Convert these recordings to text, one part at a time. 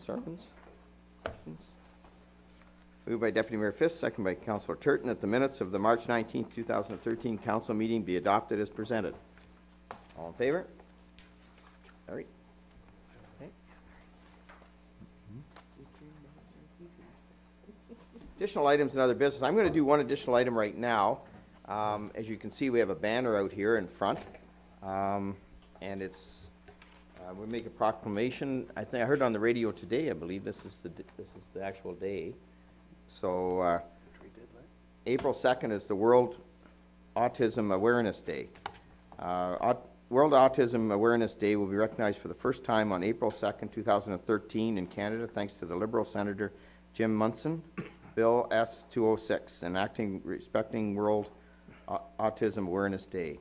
concerns? Questions? Moved by Deputy Mayor Fisk, second by Councillor Turton, that the minutes of the March 19th, 2013 council meeting be adopted as presented. All in favor? Carried. Okay. Additional items and other business. I'm going to do one additional item right now. As you can see, we have a banner out here in front, and it's we make a proclamation. I heard on the radio today. I believe this is the actual day. So April 2nd is the World Autism Awareness Day. World Autism Awareness Day will be recognized for the first time on April 2nd, 2013 in Canada, thanks to the Liberal Senator Jim Munson, Bill S-206, enacting Respecting World Autism Awareness Day.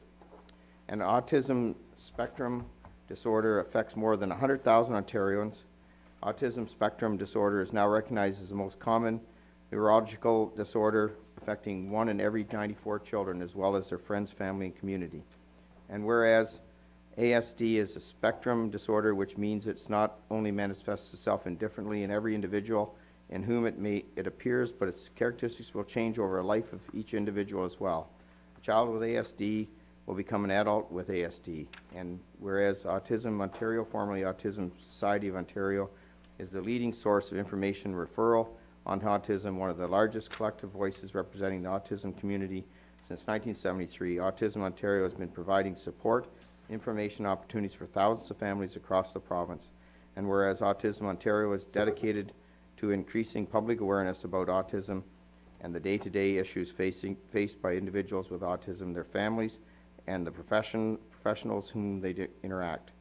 And autism spectrum disorder affects more than 100,000 Ontarians. Autism spectrum disorder is now recognized as the most common neurological disorder, affecting 1 in every 94 children, as well as their friends, family, and community. And whereas ASD is a spectrum disorder, which means it's not only manifests itself indifferently in every individual in whom it appears, but its characteristics will change over a life of each individual as well. A child with ASD will become an adult with ASD. And whereas Autism Ontario, formerly Autism Society of Ontario, is the leading source of information referral on autism, one of the largest collective voices representing the autism community since 1973, Autism Ontario has been providing support, information opportunities for thousands of families across the province. And whereas Autism Ontario is dedicated to increasing public awareness about autism and the day-to-day issues faced by individuals with autism, their families, and the professionals whom they interact.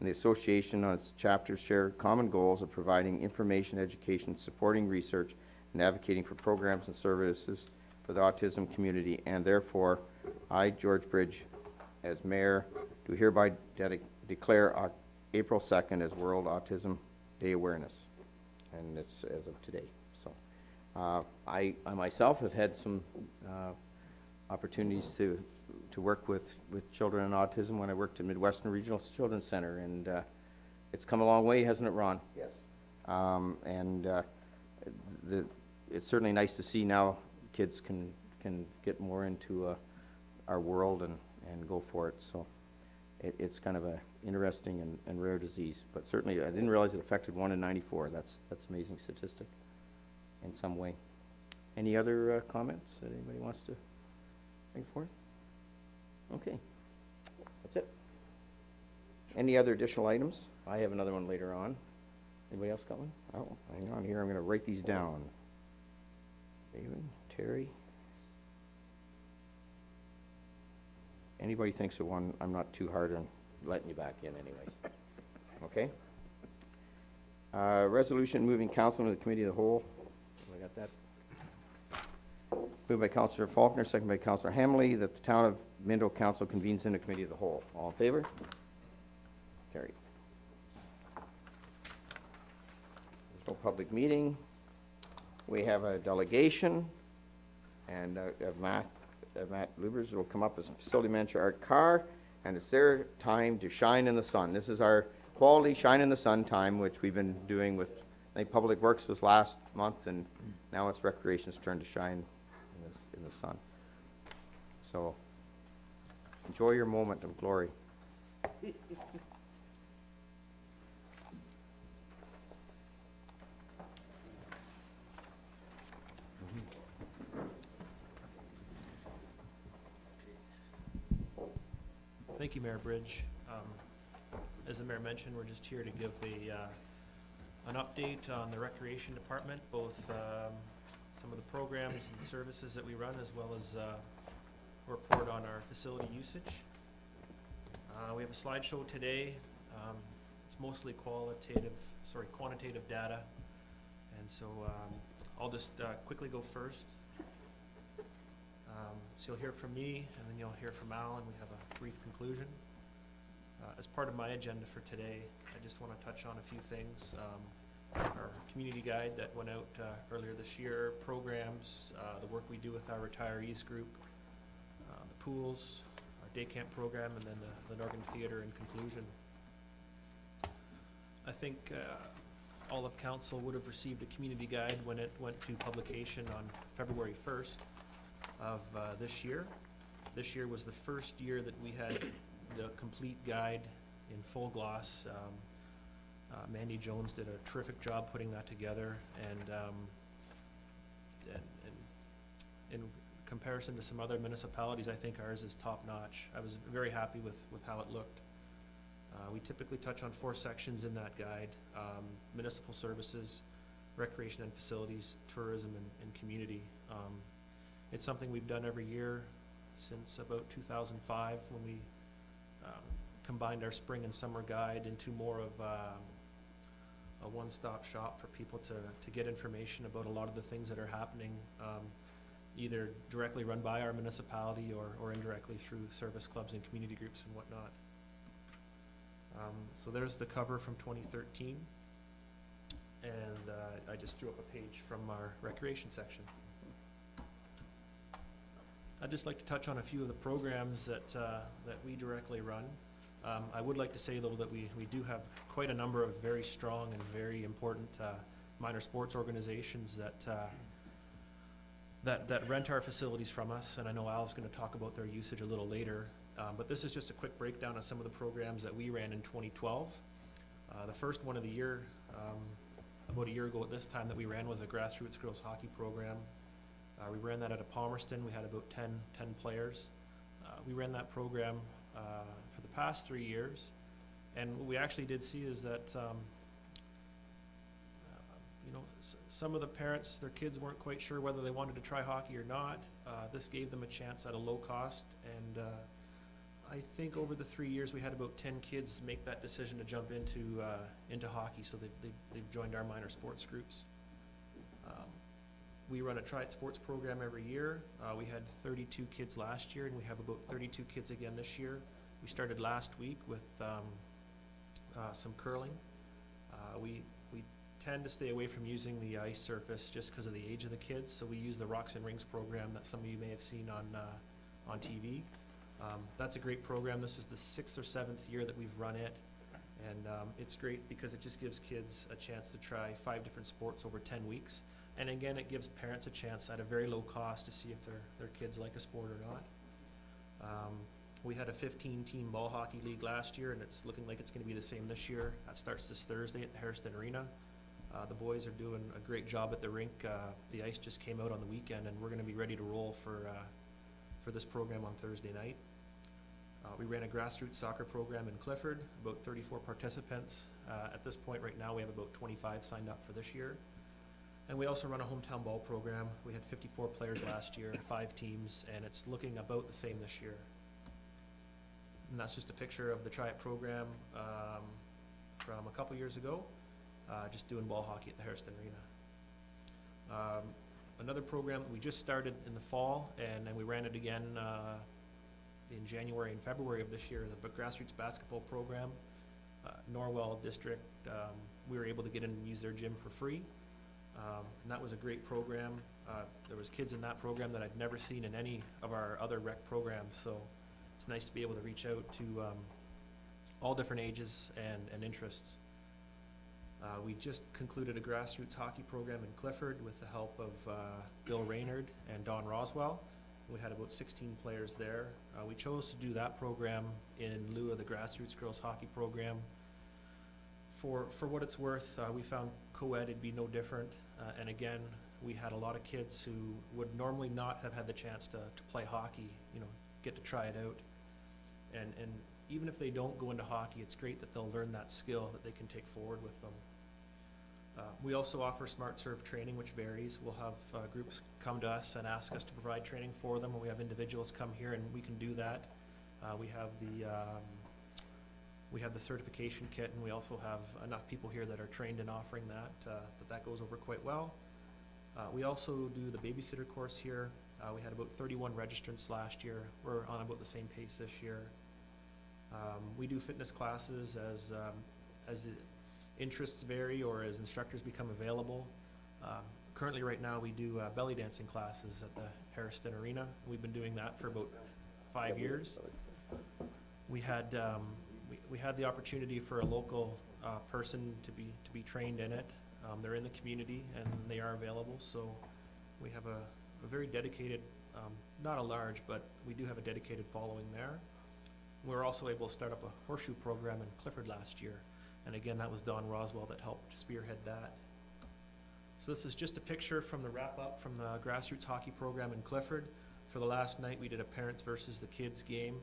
And the association on its chapters share common goals of providing information, education, supporting research, and advocating for programs and services for the autism community. And therefore, I, George Bridge, as mayor, do hereby declare April 2nd as World Autism Day Awareness. And it's as of today. So I myself have had some opportunities to work with children and autism when I worked at Midwestern Regional Children's Center, and it's come a long way, hasn't it, Ron? Yes. It's certainly nice to see now kids can get more into our world and go for it. So it's kind of a interesting and rare disease, but certainly I didn't realize it affected 1 in 94. That's an amazing statistic in some way. Any other comments that anybody wants to bring forward? Okay, that's it. Any other additional items? I have another one later on. Anybody else got one? Oh, hang on here. I'm going to write these down. David, Terry. Anybody thinks of one, I'm not too hard on letting you back in anyways. Okay. Resolution moving council to the committee of the whole. I got that. Moved by Councillor Faulkner, second by Councillor Hamley, that the town of Minto Council convenes in a committee of the whole. All in favor? Carried. There's no public meeting. We have a delegation, and Matt Lubers will come up as facility manager, Art Carr, and it's their time to shine in the sun. This is our quality shine in the sun time, which we've been doing with, I think Public Works was last month, and now it's Recreation's turn to shine in the sun. So enjoy your moment of glory. Thank you, Mayor Bridge. As the mayor mentioned, we're just here to give an update on the Recreation Department, both some of the programs and services that we run, as well as a report on our facility usage. We have a slideshow today. It's mostly quantitative data, and so I'll just quickly go first. So you'll hear from me, and then you'll hear from Al, and we have a brief conclusion. As part of my agenda for today, I just want to touch on a few things. Our community guide that went out earlier this year, programs, the work we do with our retirees group, the pools, our day camp program, and then the Norgan Theatre in conclusion. I think all of council would have received a community guide when it went to publication on February 1st of this year. This year was the first year that we had the complete guide in full gloss. Mandy Jones did a terrific job putting that together, and in comparison to some other municipalities, I think ours is top-notch. I was very happy with how it looked. We typically touch on 4 sections in that guide: municipal services, recreation and facilities, tourism, and community. It's something we've done every year since about 2005, when we combined our spring and summer guide into more of a one-stop shop for people to get information about a lot of the things that are happening, either directly run by our municipality or indirectly through service clubs and community groups and whatnot. So there's the cover from 2013, and I just threw up a page from our recreation section. I'd just like to touch on a few of the programs that we directly run. I would like to say, though, that we do have quite a number of very strong and very important minor sports organizations that rent our facilities from us, and I know Al's going to talk about their usage a little later. But this is just a quick breakdown of some of the programs that we ran in 2012. The first one of the year, about a year ago at this time, that we ran was a Grassroots girls hockey program. We ran that out of Palmerston. We had about 10 players. We ran that program for the past 3 years, and what we actually did see is that some of the parents, their kids weren't quite sure whether they wanted to try hockey or not. This gave them a chance at a low cost, and I think over the 3 years we had about 10 kids make that decision to jump into hockey, so they've joined our minor sports groups. We run a Try It Sports program every year. We had 32 kids last year, and we have about 32 kids again this year. We started last week with some curling. We tend to stay away from using the ice surface just because of the age of the kids, so we use the Rocks and Rings program that some of you may have seen on TV. That's a great program. This is the 6th or 7th year that we've run it, and it's great because it just gives kids a chance to try 5 different sports over 10 weeks. And again, it gives parents a chance at a very low cost to see if their kids like a sport or not. We had a 15-team ball hockey league last year, and it's looking like it's going to be the same this year. That starts this Thursday at the Harrison Arena. The boys are doing a great job at the rink. The ice just came out on the weekend, and we're going to be ready to roll for this program on Thursday night. We ran a grassroots soccer program in Clifford, about 34 participants. At this point right now, we have about 25 signed up for this year. And we also run a hometown ball program. We had 54 players last year, 5 teams, and it's looking about the same this year. And that's just a picture of the Try It program from a couple years ago, just doing ball hockey at the Harrison Arena. Another program that we just started in the fall, and then we ran it again in January and February of this year, is a grassroots basketball program. Norwell District, we were able to get in and use their gym for free. And that was a great program. There was kids in that program that I'd never seen in any of our other rec programs, so it's nice to be able to reach out to all different ages and interests. We just concluded a grassroots hockey program in Clifford with the help of Bill Raynard and Don Roswell. We had about 16 players there. We chose to do that program in lieu of the grassroots girls hockey program. For what it's worth, we found co-ed would be no different, and again, we had a lot of kids who would normally not have had the chance to play hockey, get to try it out, and even if they don't go into hockey, it's great that they'll learn that skill that they can take forward with them. We also offer Smart Serve training, which varies. We'll have groups come to us and ask us to provide training for them, and we have individuals come here and we can do that. We have the certification kit, and we also have enough people here that are trained in offering that goes over quite well. We also do the babysitter course here. We had about 31 registrants last year. We're on about the same pace this year. We do fitness classes as the interests vary or as instructors become available. Currently right now we do belly dancing classes at the Harrison Arena. We've been doing that for about 5 years. We had the opportunity for a local person to be trained in it. They're in the community and they are available, so we have a very dedicated, not a large, but we do have a dedicated following there. We were also able to start up a horseshoe program in Clifford last year, and again, that was Don Roswell that helped spearhead that. So this is just a picture from the wrap-up from the Grassroots hockey program in Clifford. For the last night, we did a parents versus the kids game.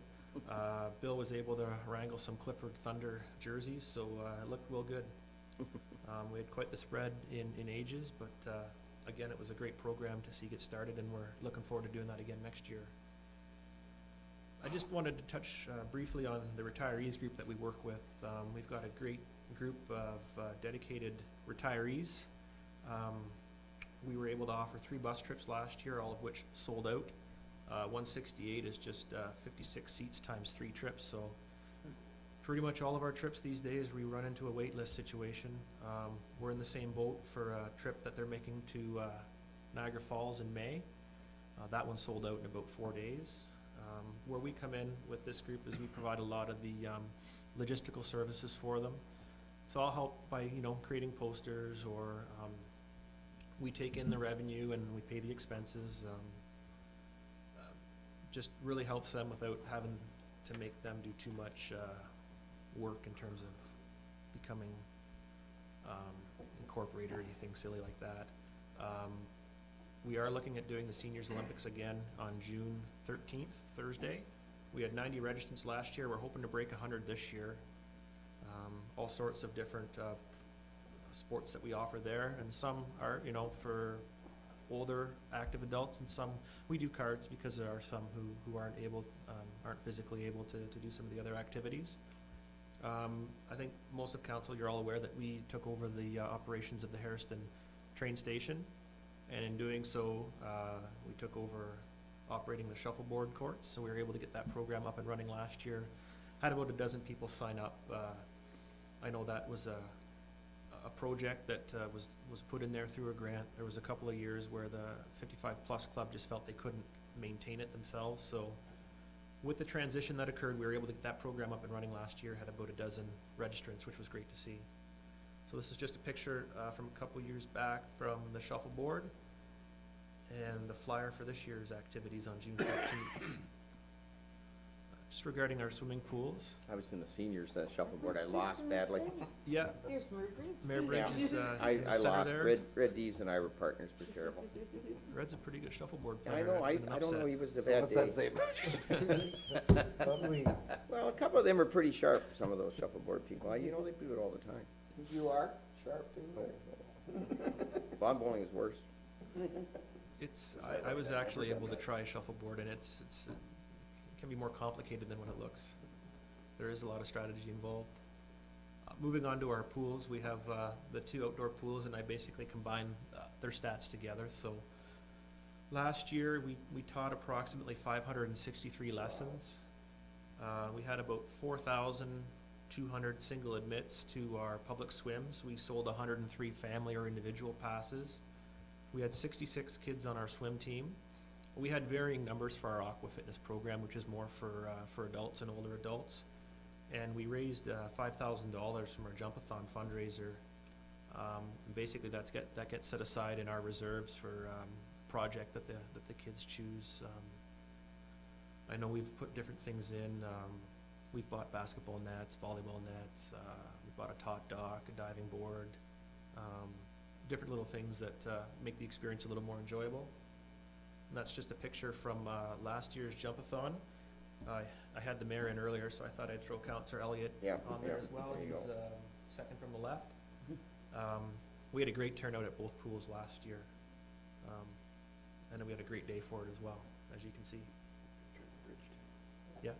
Bill was able to wrangle some Clifford Thunder jerseys, so it looked real good. We had quite the spread in ages, but again, it was a great program to see get started, and we're looking forward to doing that again next year. I just wanted to touch briefly on the retirees group that we work with. We've got a great group of dedicated retirees. We were able to offer 3 bus trips last year, all of which sold out. 168 is just 56 seats times 3 trips, so pretty much all of our trips these days we run into a wait list situation. We're in the same boat for a trip that they're making to Niagara Falls in May. That one sold out in about 4 days. Where we come in with this group is we provide a lot of the logistical services for them. So I'll help by creating posters, or we take in the revenue and we pay the expenses. Just really helps them without having to make them do too much work in terms of becoming incorporated or anything silly like that. We are looking at doing the Seniors Olympics again on June 13th, Thursday. We had 90 registrants last year. We're hoping to break 100 this year. All sorts of different sports that we offer there, and some are, for older active adults, and some we do cards because there are some who aren't physically able to do some of the other activities. I think most of council, you're all aware that we took over the operations of the Harriston train station, and in doing so, we took over operating the shuffleboard courts, so we were able to get that program up and running last year. Had about a dozen people sign up. I know that was a project that was put in there through a grant. There was a couple of years where the 55 plus club just felt they couldn't maintain it themselves, so with the transition that occurred, we were able to get that program up and running last year. Had about a dozen registrants, which was great to see. So this is just a picture from a couple years back from the shuffleboard, and the flyer for this year's activities on June 15th. Just regarding our swimming pools. I was in the seniors, that shuffleboard, I lost badly. Yeah, There's Mayor Bridge is in I the center lost, there. Red D's and I were partners, but terrible. Red's a pretty good shuffleboard I player. know, I Been an don't know, upset. he was a bad What's that day. say about you? Well, a couple of them are pretty sharp, some of those shuffleboard people. They do it all the time. You are sharp too. Bob bowling is worse. I was actually able to try shuffleboard, and it can be more complicated than what it looks. There is a lot of strategy involved. Moving on to our pools, we have the 2 outdoor pools, and I basically combine their stats together. So last year we taught approximately 563 lessons. We had about 4,200 single admits to our public swims. We sold 103 family or individual passes. We had 66 kids on our swim team. We had varying numbers for our aqua fitness program, which is more for adults and older adults. And we raised $5,000 from our Jumpathon fundraiser. Basically, that gets set aside in our reserves for project that the kids choose. I know we've put different things in. We've bought basketball nets, volleyball nets. We bought a tot dock, a diving board. Different little things that make the experience a little more enjoyable. And that's just a picture from last year's Jumpathon. I had the mayor in earlier, so I thought I'd throw Councillor Elliott on there as well. There you He's go. second from the left. We had a great turnout at both pools last year. And we had a great day for it as well, as you can see. Yeah.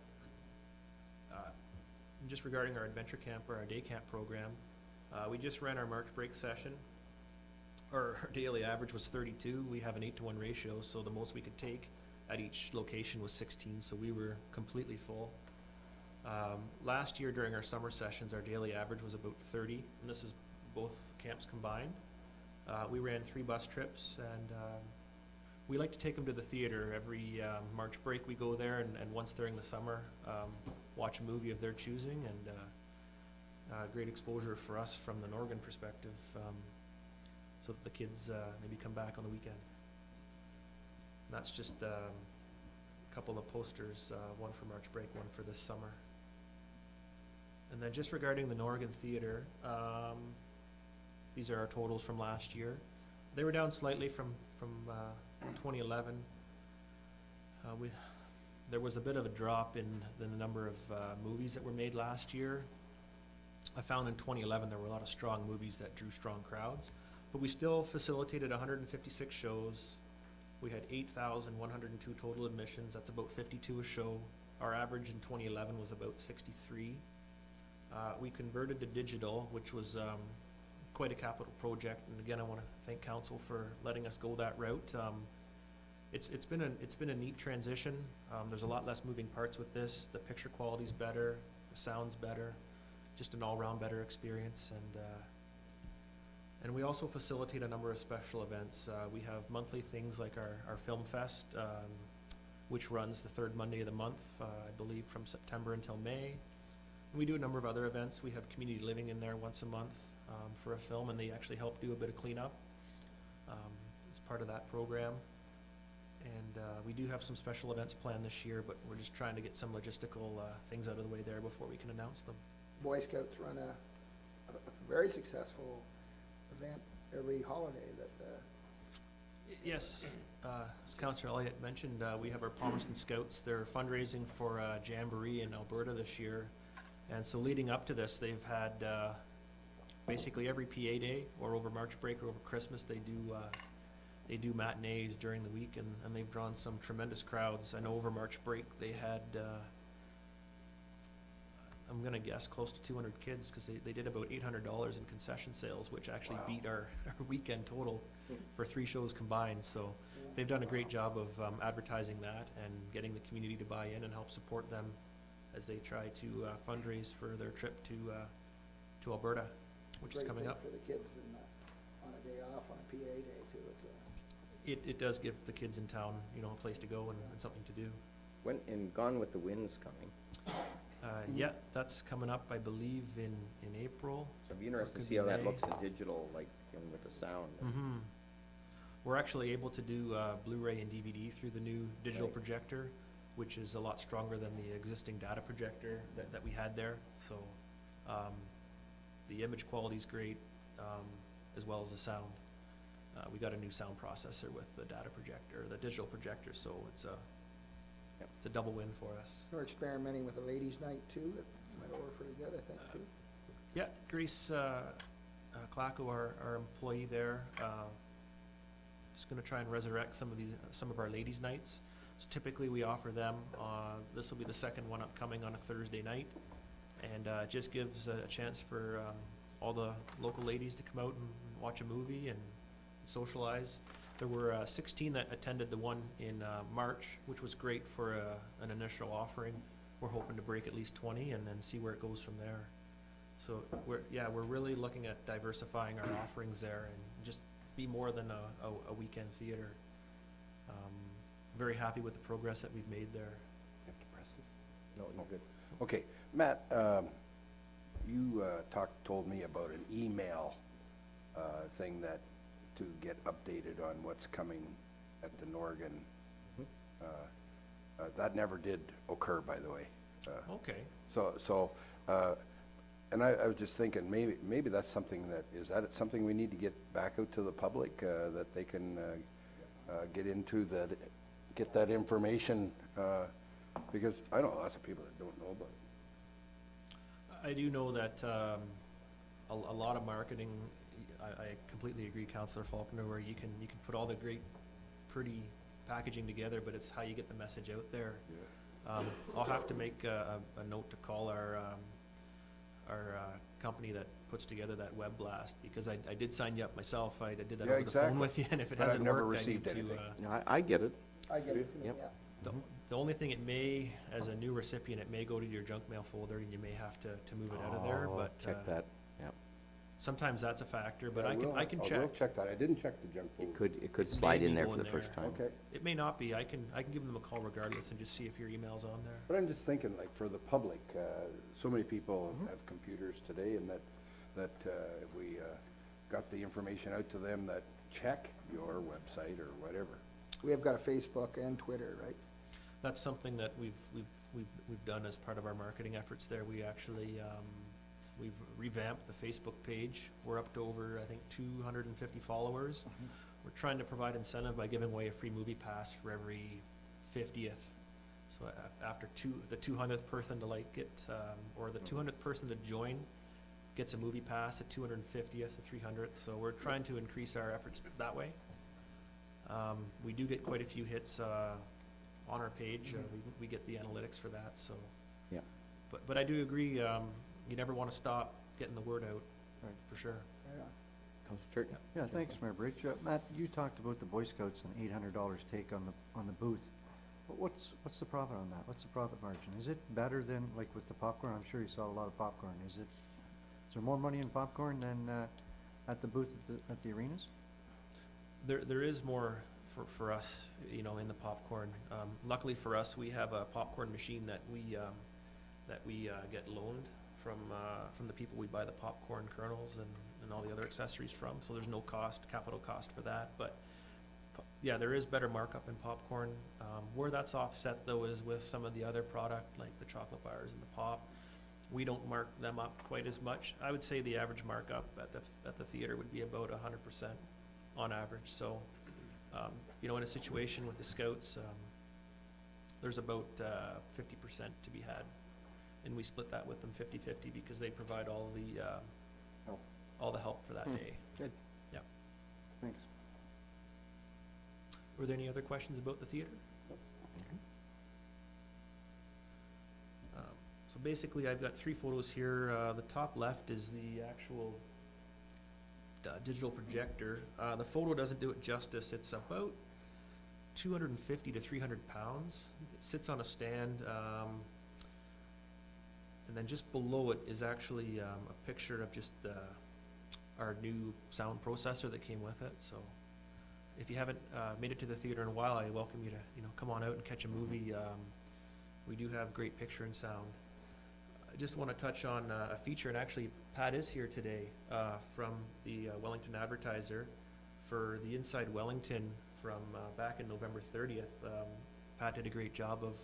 And just regarding our adventure camp or our day camp program, we just ran our March break session. Our daily average was 32. We have an 8-to-1 ratio, so the most we could take at each location was 16, so we were completely full. Last year during our summer sessions, our daily average was about 30, and this is both camps combined. We ran 3 bus trips, and we like to take them to the theater. Every March break we go there, and once during the summer, watch a movie of their choosing, and great exposure for us from the Norgan perspective, so that the kids maybe come back on the weekend. And that's just a couple of posters, one for March break, one for this summer. And then just regarding the Norgan Theatre, these are our totals from last year. They were down slightly from 2011. There was a bit of a drop in the number of movies that were made last year. I found in 2011 there were a lot of strong movies that drew strong crowds, but we still facilitated 156 shows. We had 8,102 total admissions. That's about 52 a show. Our average in 2011 was about 63. We converted to digital, which was quite a capital project, and again, I want to thank council for letting us go that route. It's been a neat transition. There's a lot less moving parts with this. The picture quality's better, the sound's better, just an all-round better experience. And we also facilitate a number of special events. We have monthly things like our Film Fest, which runs the third Monday of the month, I believe from September until May. And we do a number of other events. We have community living in there once a month for a film, and they actually help do a bit of cleanup as part of that program. And we do have some special events planned this year, but we're just trying to get some logistical things out of the way there before we can announce them. Boy Scouts run a very successful event every holiday that, Yes, as Councillor Elliott mentioned, we have our Palmerston Scouts. They're fundraising for a jamboree in Alberta this year. And so leading up to this, they've had basically every PA day or over March break or over Christmas, they do matinees during the week, and they've drawn some tremendous crowds. I know over March break they had, I'm gonna guess, close to 200 kids, because they did about $800 in concession sales, which actually beat our weekend total for 3 shows combined. So they've done a great job of advertising that and getting the community to buy in and help support them as they try to fundraise for their trip to Alberta, which is coming up. Great thing for the kids on a day off, on a PA day too. It does give the kids in town, a place to go and something to do. When, and Gone with the Wind's coming. Yeah, that's coming up, I believe, in April. So I'd be interested to could see be how that May. looks in digital, like, and with the sound. Mm-hmm. We're actually able to do Blu-ray and DVD through the new digital Right. projector, which is a lot stronger than the existing data projector that we had there. So the image quality is great, as well as the sound. We got a new sound processor with the data projector, the digital projector, so it's a double win for us. We're experimenting with a ladies' night too. That might work pretty good, I think, too. Yeah, Grace Clacko, our employee there, is going to try and resurrect some of our ladies' nights. So typically we offer them. This will be the second one upcoming on a Thursday night, and it just gives a chance for all the local ladies to come out and watch a movie and socialize. There were 16 that attended the one in March, which was great for an initial offering. We're hoping to break at least 20 and then see where it goes from there. So we're really looking at diversifying our offerings there and just be more than a weekend theater. Very happy with the progress that we've made there. You have to press it? No, you're good. Okay, Matt, you told me about an email thing to get updated on what's coming at the Norgan. That never did occur, by the way. Okay. So, and I was just thinking, maybe that's something is that something we need to get back out to the public, that they can get into get that information, because I know lots of people that don't know about it. I do know that a lot of marketing, I completely agree, Councillor Faulkner, where you can put all the great, pretty packaging together, but it's how you get the message out there. Yeah. I'll have to make a note to call our company that puts together that web blast, because I did sign you up myself. I did that Yeah, over the phone exactly. with you, and if it But I've hasn't never worked, I need received to. anything. No, I get it. I get it, Yep. yeah. The only thing, it may, as a new recipient, it may go to your junk mail folder, and you may have to move it out of there, Oh, but. check that, yep. Sometimes that's a factor, but Yeah, I can I'll check. check that. I didn't check the junk It folder. could It slide may in there go for in the first there. time. Okay. It may not be. I can give them a call regardless and just see if your email's on there. But I'm just thinking, like, for the public, so many people have computers today, and that if we got the information out to them that check your website or whatever. We have got a Facebook and Twitter, right? That's something that we've done as part of our marketing efforts there. We actually, we've revamped the Facebook page. We're up to over, I think, 250 followers. We're trying to provide incentive by giving away a free movie pass for every 50th. So after the 200th person to like it, or the 200th person to join gets a movie pass, at 250th, the 300th. So we're trying to increase our efforts that way. We do get quite a few hits on our page. We get the analytics for that, so. Yeah. But I do agree, you never want to stop getting the word out, Right. for sure. Right on. Councillor Church? Yeah, thanks, Mayor Bridge. Matt, you talked about the Boy Scouts and $800 take on the booth. But what's the profit on that? What's the profit margin? Is it better than, like with the popcorn? I'm sure you saw a lot of popcorn. Is there more money in popcorn than at the booth at the arenas? There is more for us, you know, in the popcorn. Luckily for us, we have a popcorn machine that we get loaned from the people we buy the popcorn kernels and all the other accessories from, so there's no capital cost for that, but yeah, there is better markup in popcorn. Where that's offset though is with some of the other product, like the chocolate bars and the pop. We don't mark them up quite as much. I would say the average markup at the theater would be about 100% on average, so you know, in a situation with the Scouts, there's about 50% to be had. And we split that with them 50-50 because they provide all the Help. all the help for that day. Good. Yeah. Thanks. Were there any other questions about the theater? So basically, I've got 3 photos here. The top left is the actual digital projector. The photo doesn't do it justice. It's about 250 to 300 pounds. It sits on a stand. And then just below it is actually a picture of just our new sound processor that came with it. So if you haven't made it to the theater in a while, I welcome you to come on out and catch a movie. We do have great picture and sound. I just want to touch on a feature, and actually Pat is here today from the Wellington Advertiser for the Inside Wellington from back in November 30th. Pat did a great job of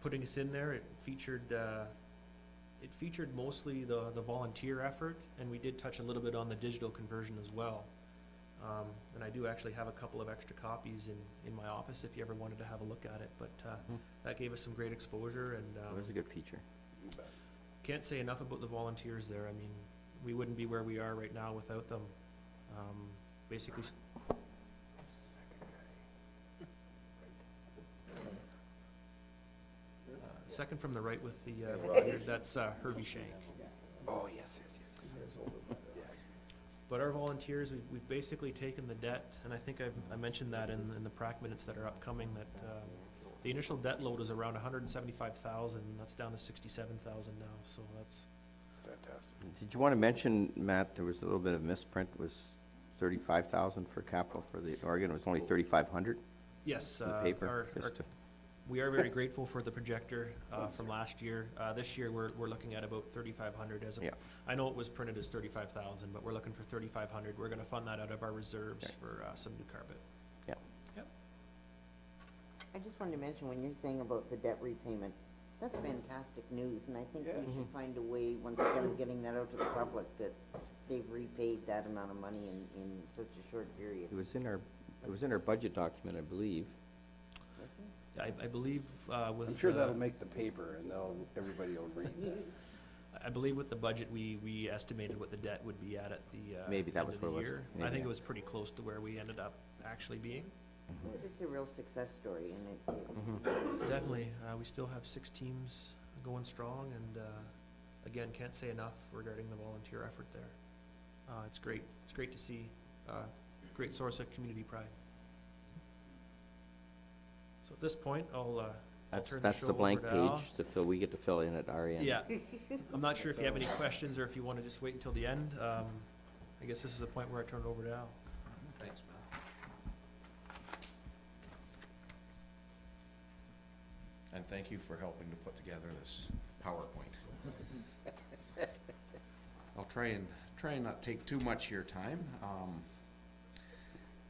putting us in there. It featured mostly the volunteer effort, and we did touch a little bit on the digital conversion as well. And I do actually have a couple of extra copies in my office if you ever wanted to have a look at it, but that gave us some great exposure, and It was a good feature. can't say enough about the volunteers there. I mean, we wouldn't be where we are right now without them. Basically, second from the right with the volunteers, that's Herbie Shank. Oh, yes. But our volunteers, we've basically taken the debt, and I think I mentioned that in the PRAC minutes that are upcoming, that the initial debt load is around 175,000, that's down to 67,000 now, so that's. Fantastic. Did you want to mention, Matt, there was a little bit of misprint, was 35,000 for capital for the Oregon, it was only 3,500 Yes, in the paper? we are very grateful for the projector from last year. This year, we're looking at about 3,500 as a, Yeah. I know it was printed as 35,000, but we're looking for 3,500. We're gonna fund that out of our reserves Okay. for some new carpet. Yeah. Yep. I just wanted to mention, when you're saying about the debt repayment, that's fantastic news, and I think Yeah. we should find a way, once again, of getting that out to the public, that they've repaid that amount of money in such a short period. It was in our budget document, I believe. I believe with. I'm sure that'll make the paper, and everybody will read that. I believe with the budget, we estimated what the debt would be at the Maybe that end was of the what it was. year. I Maybe, think yeah. it was pretty close to where we ended up actually being. It's a real success story, and it, Definitely, we still have 6 teams going strong, and again, can't say enough regarding the volunteer effort there. It's great to see, great source of community pride. So at this point, I'll turn the That's show the blank over to Al. page to fill, we get to fill in at our end. Yeah. I'm not sure if you have any questions or if you want to just wait until the end. I guess this is the point where I turn it over to Al. Thanks, Matt. And thank you for helping to put together this PowerPoint. I'll try and not take too much of your time.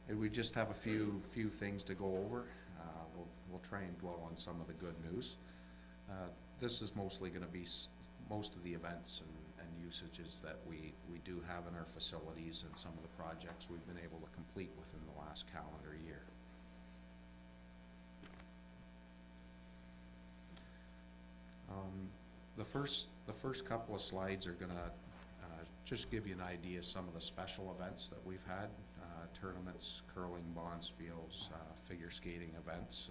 And we just have a few things to go over. We'll try and dwell on some of the good news. This is mostly going to be most of the events and usages that we do have in our facilities and some of the projects we've been able to complete within the last calendar year. The first couple of slides are going to just give you an idea of some of the special events that we've had, tournaments, curling, bonspiels, figure skating events,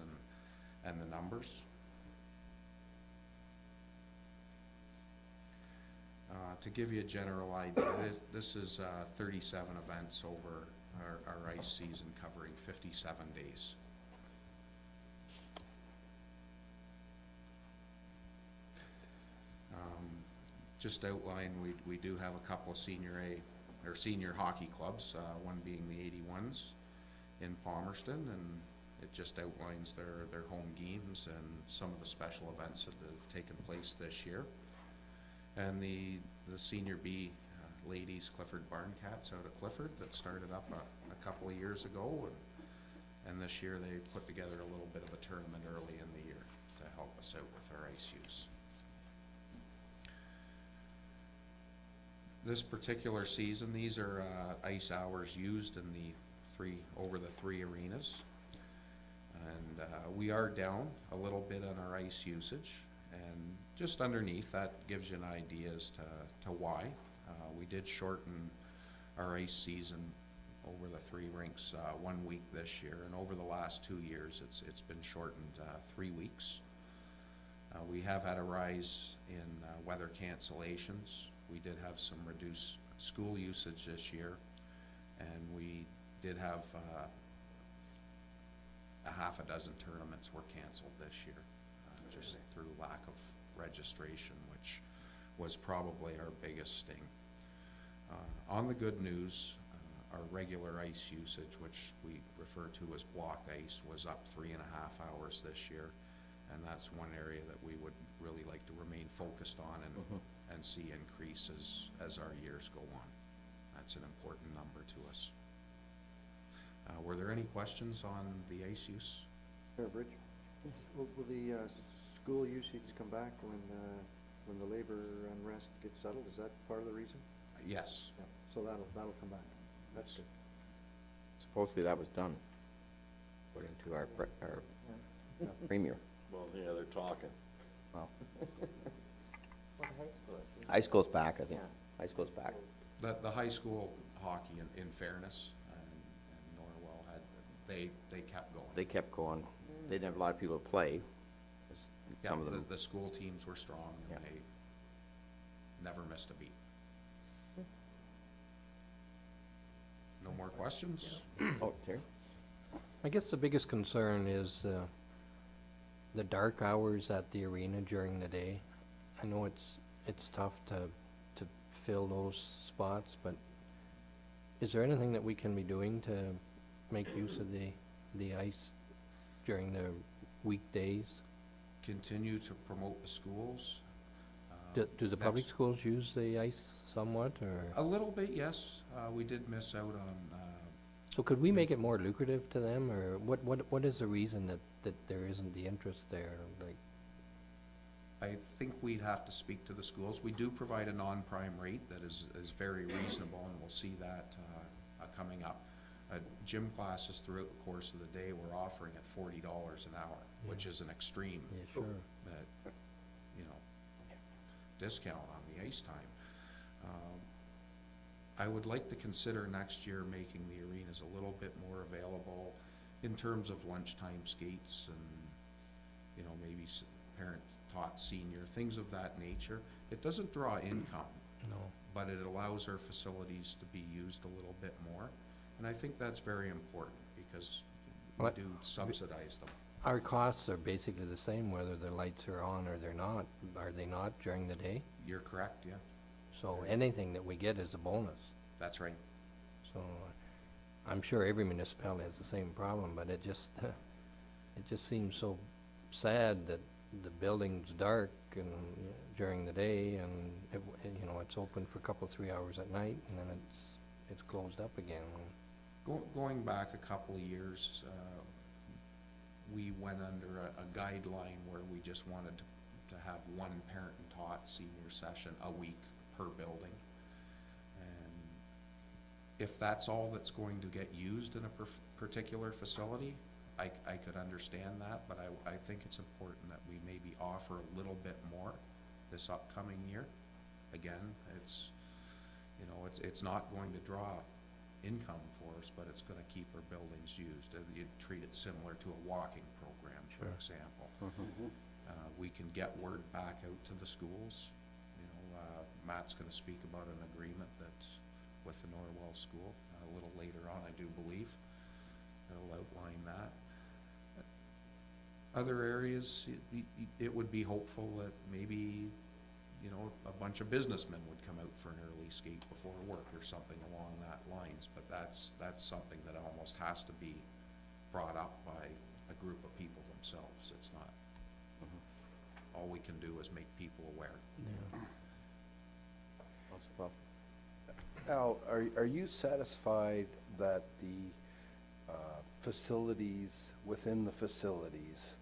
and the numbers. To give you a general idea, this is 37 events over our ice season covering 57 days. Just outline, we do have a couple of senior hockey clubs, one being the 81s in Palmerston, and it just outlines their home games and some of the special events that have taken place this year. And the senior B ladies Clifford Barn Cats out of Clifford that started up a couple of years ago, and this year they put together a little bit of a tournament early in the year to help us out with our ice use. This particular season, these are ice hours used in over the three arenas, and we are down a little bit on our ice usage, and just underneath that gives you an idea as to why. We did shorten our ice season over the three rinks 1 week this year, and over the last 2 years it's been shortened 3 weeks. We have had a rise in weather cancellations. We did have some reduced school usage this year, and we did have a half a dozen tournaments were canceled this year, just through lack of registration, which was probably our biggest sting. On the good news, our regular ice usage, which we refer to as block ice, was up 3.5 hours this year, and that's one area that we would really like to remain focused on and see increases as our years go on. That's an important number to us. Were there any questions on the ice use? Mayor Bridge? Will the school usage come back when the labor unrest gets settled? Is that part of the reason? Yes. Yeah. So that'll come back. That's good. Supposedly that was done, according to our premier. Well, yeah, they're talking. Well, Well, the high school, high school's back, I think. Yeah. High school's back. The high school hockey, in fairness, and Norwell they kept going. They kept going. They didn't have a lot of people to play. Yeah, Some of them. the school teams were strong, and Yeah. they never missed a beat. No more questions? Oh, Terry? I guess the biggest concern is the dark hours at the arena during the day. I know it's tough to fill those spots, but is there anything that we can be doing to make use of the ice during the weekdays? Continue to promote the schools. Do the public Next- schools use the ice somewhat, or? A little bit, yes. We did miss out on, So could we make it more lucrative to them, or what is the reason that there isn't the interest there? Like, I think we'd have to speak to the schools. We do provide a non-prime rate that is very reasonable, and we'll see that coming up. Gym classes throughout the course of the day we're offering at $40 an hour, which is an extreme, yeah, sure. discount on the ice time. I would like to consider next year making the arenas a little bit more available in terms of lunchtime skates and, maybe parent-taught senior, things of that nature. It doesn't draw income, No. but it allows our facilities to be used a little bit more. And I think that's very important because we What- do subsidize them. our costs are basically the same whether the lights are on or they're not, are they not during the day? You're correct, yeah, So anything that we get is a bonus. that's right. So I'm sure every municipality has the same problem, but it just seems so sad that the building's dark and during the day and you know, it's open for a couple, 3 hours at night and then it's closed up again. Going back a couple of years, we went under a guideline where we just wanted to have one parent and taught senior session a week per building. And if that's all that's going to get used in a particular facility, I could understand that, but I think it's important that we maybe offer a little bit more this upcoming year. Again, it's, you know, it's not going to draw income for us, but it's gonna keep our buildings used. You treat it similar to a walking program, for example. We can get word back out to the schools. You know, Matt's gonna speak about an agreement that's with the Norwell School a little later on, I do believe. It'll outline that. Other areas, it would be hopeful that maybe, you know, a bunch of businessmen would come out for an early skate before work or something along that lines, but that's something that almost has to be brought up by a group of people themselves. It's not, all we can do is make people aware. Al, are you satisfied that the facilities within the facilities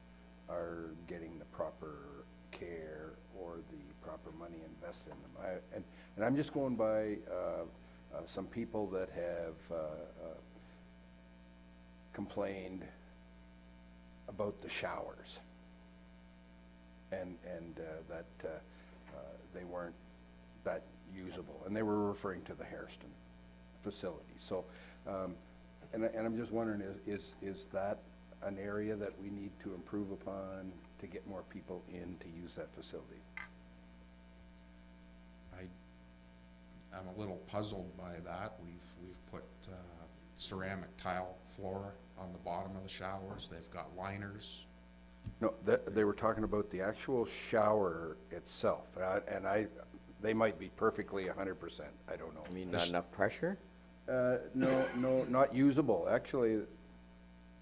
are getting the proper care or the proper money invested in them? And I'm just going by some people that have complained about the showers and that they weren't that usable, and they were referring to the Hairston facility. So, and I'm just wondering, is that an area that we need to improve upon to get more people in to use that facility? I'm a little puzzled by that. We've put ceramic tile floor on the bottom of the showers. They've got liners. No, they were talking about the actual shower itself, they might be perfectly 100%, I don't know. I mean, not enough pressure? No, not usable. Actually,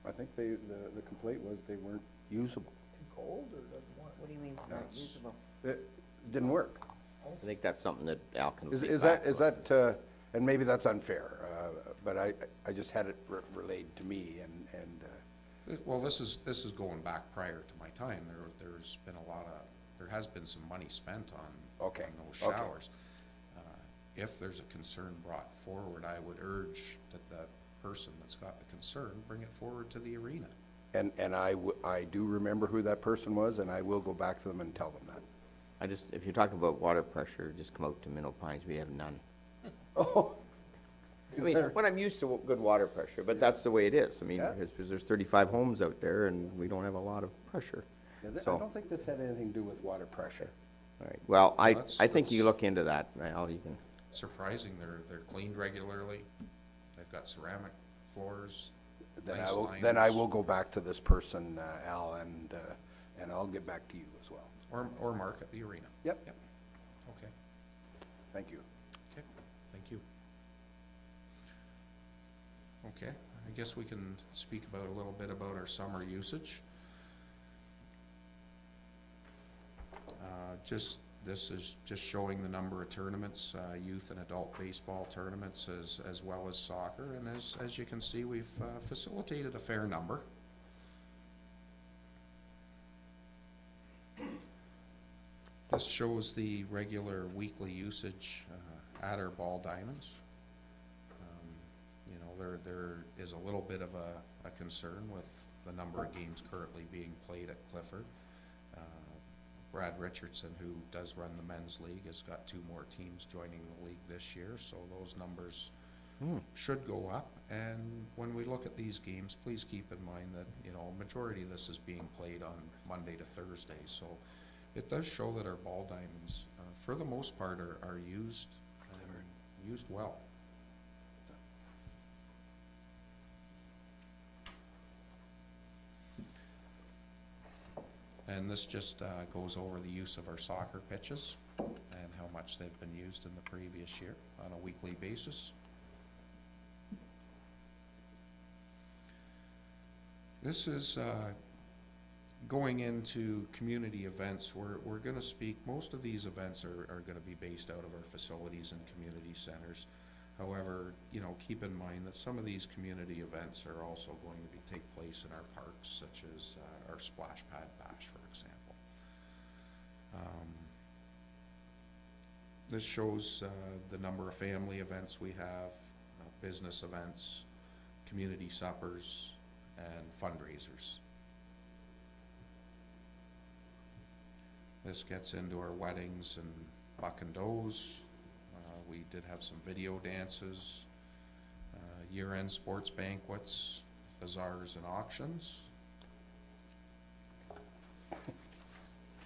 I think the complaint was they weren't usable. Too cold or doesn't want? What do you mean, not usable? It didn't work. I think that's something that Al can Is feedback that, and maybe that's unfair, but I just had it relayed to me and Well, this is going back prior to my time. There has been some money spent on Okay, on those okay. showers. If there's a concern brought forward, I would urge that the person that's got the concern bring it forward to the arena. And I do remember who that person was, and I will go back to them and tell them that. if you're talking about water pressure, just come out to Minto Pines, we have none. Oh. I mean, when I'm used to good water pressure, but that's the way it is. I mean, Yeah. because there's 35 homes out there and we don't have a lot of pressure. I So, don't think this had anything to do with water pressure. all right, well, I think you that's- look into that, Al, you can. Surprising, they're cleaned regularly. They've got ceramic floors, Then nice I liners. will go back to this person, Al, and I'll get back to you as well. Or mark at the arena. Yep. Okay, Thank you. okay, thank you. Okay, I guess we can speak about a little bit about our summer usage. This is just showing the number of tournaments, youth and adult baseball tournaments as well as soccer, and as you can see, we've facilitated a fair number. This shows the regular weekly usage at our ball diamonds. You know, there is a little bit of a concern with the number of games currently being played at Clifford. Brad Richardson, who does run the men's league, has got 2 more teams joining the league this year, so those numbers should go up. And when we look at these games, please keep in mind that, you know, majority of this is being played on Monday to Thursday, so it does show that our ball diamonds, for the most part, are used and used well. And this just goes over the use of our soccer pitches and how much they've been used in the previous year on a weekly basis. This is going into community events. We're going to speak, most of these events are going to be based out of our facilities and community centers. However, you know, keep in mind that some of these community events are also going to take place in our parks, such as our Splash Pad Bash, for example. This shows the number of family events we have, business events, community suppers, and fundraisers. This gets into our weddings and buck and does. We did have some video dances, year-end sports banquets, bazaars and auctions.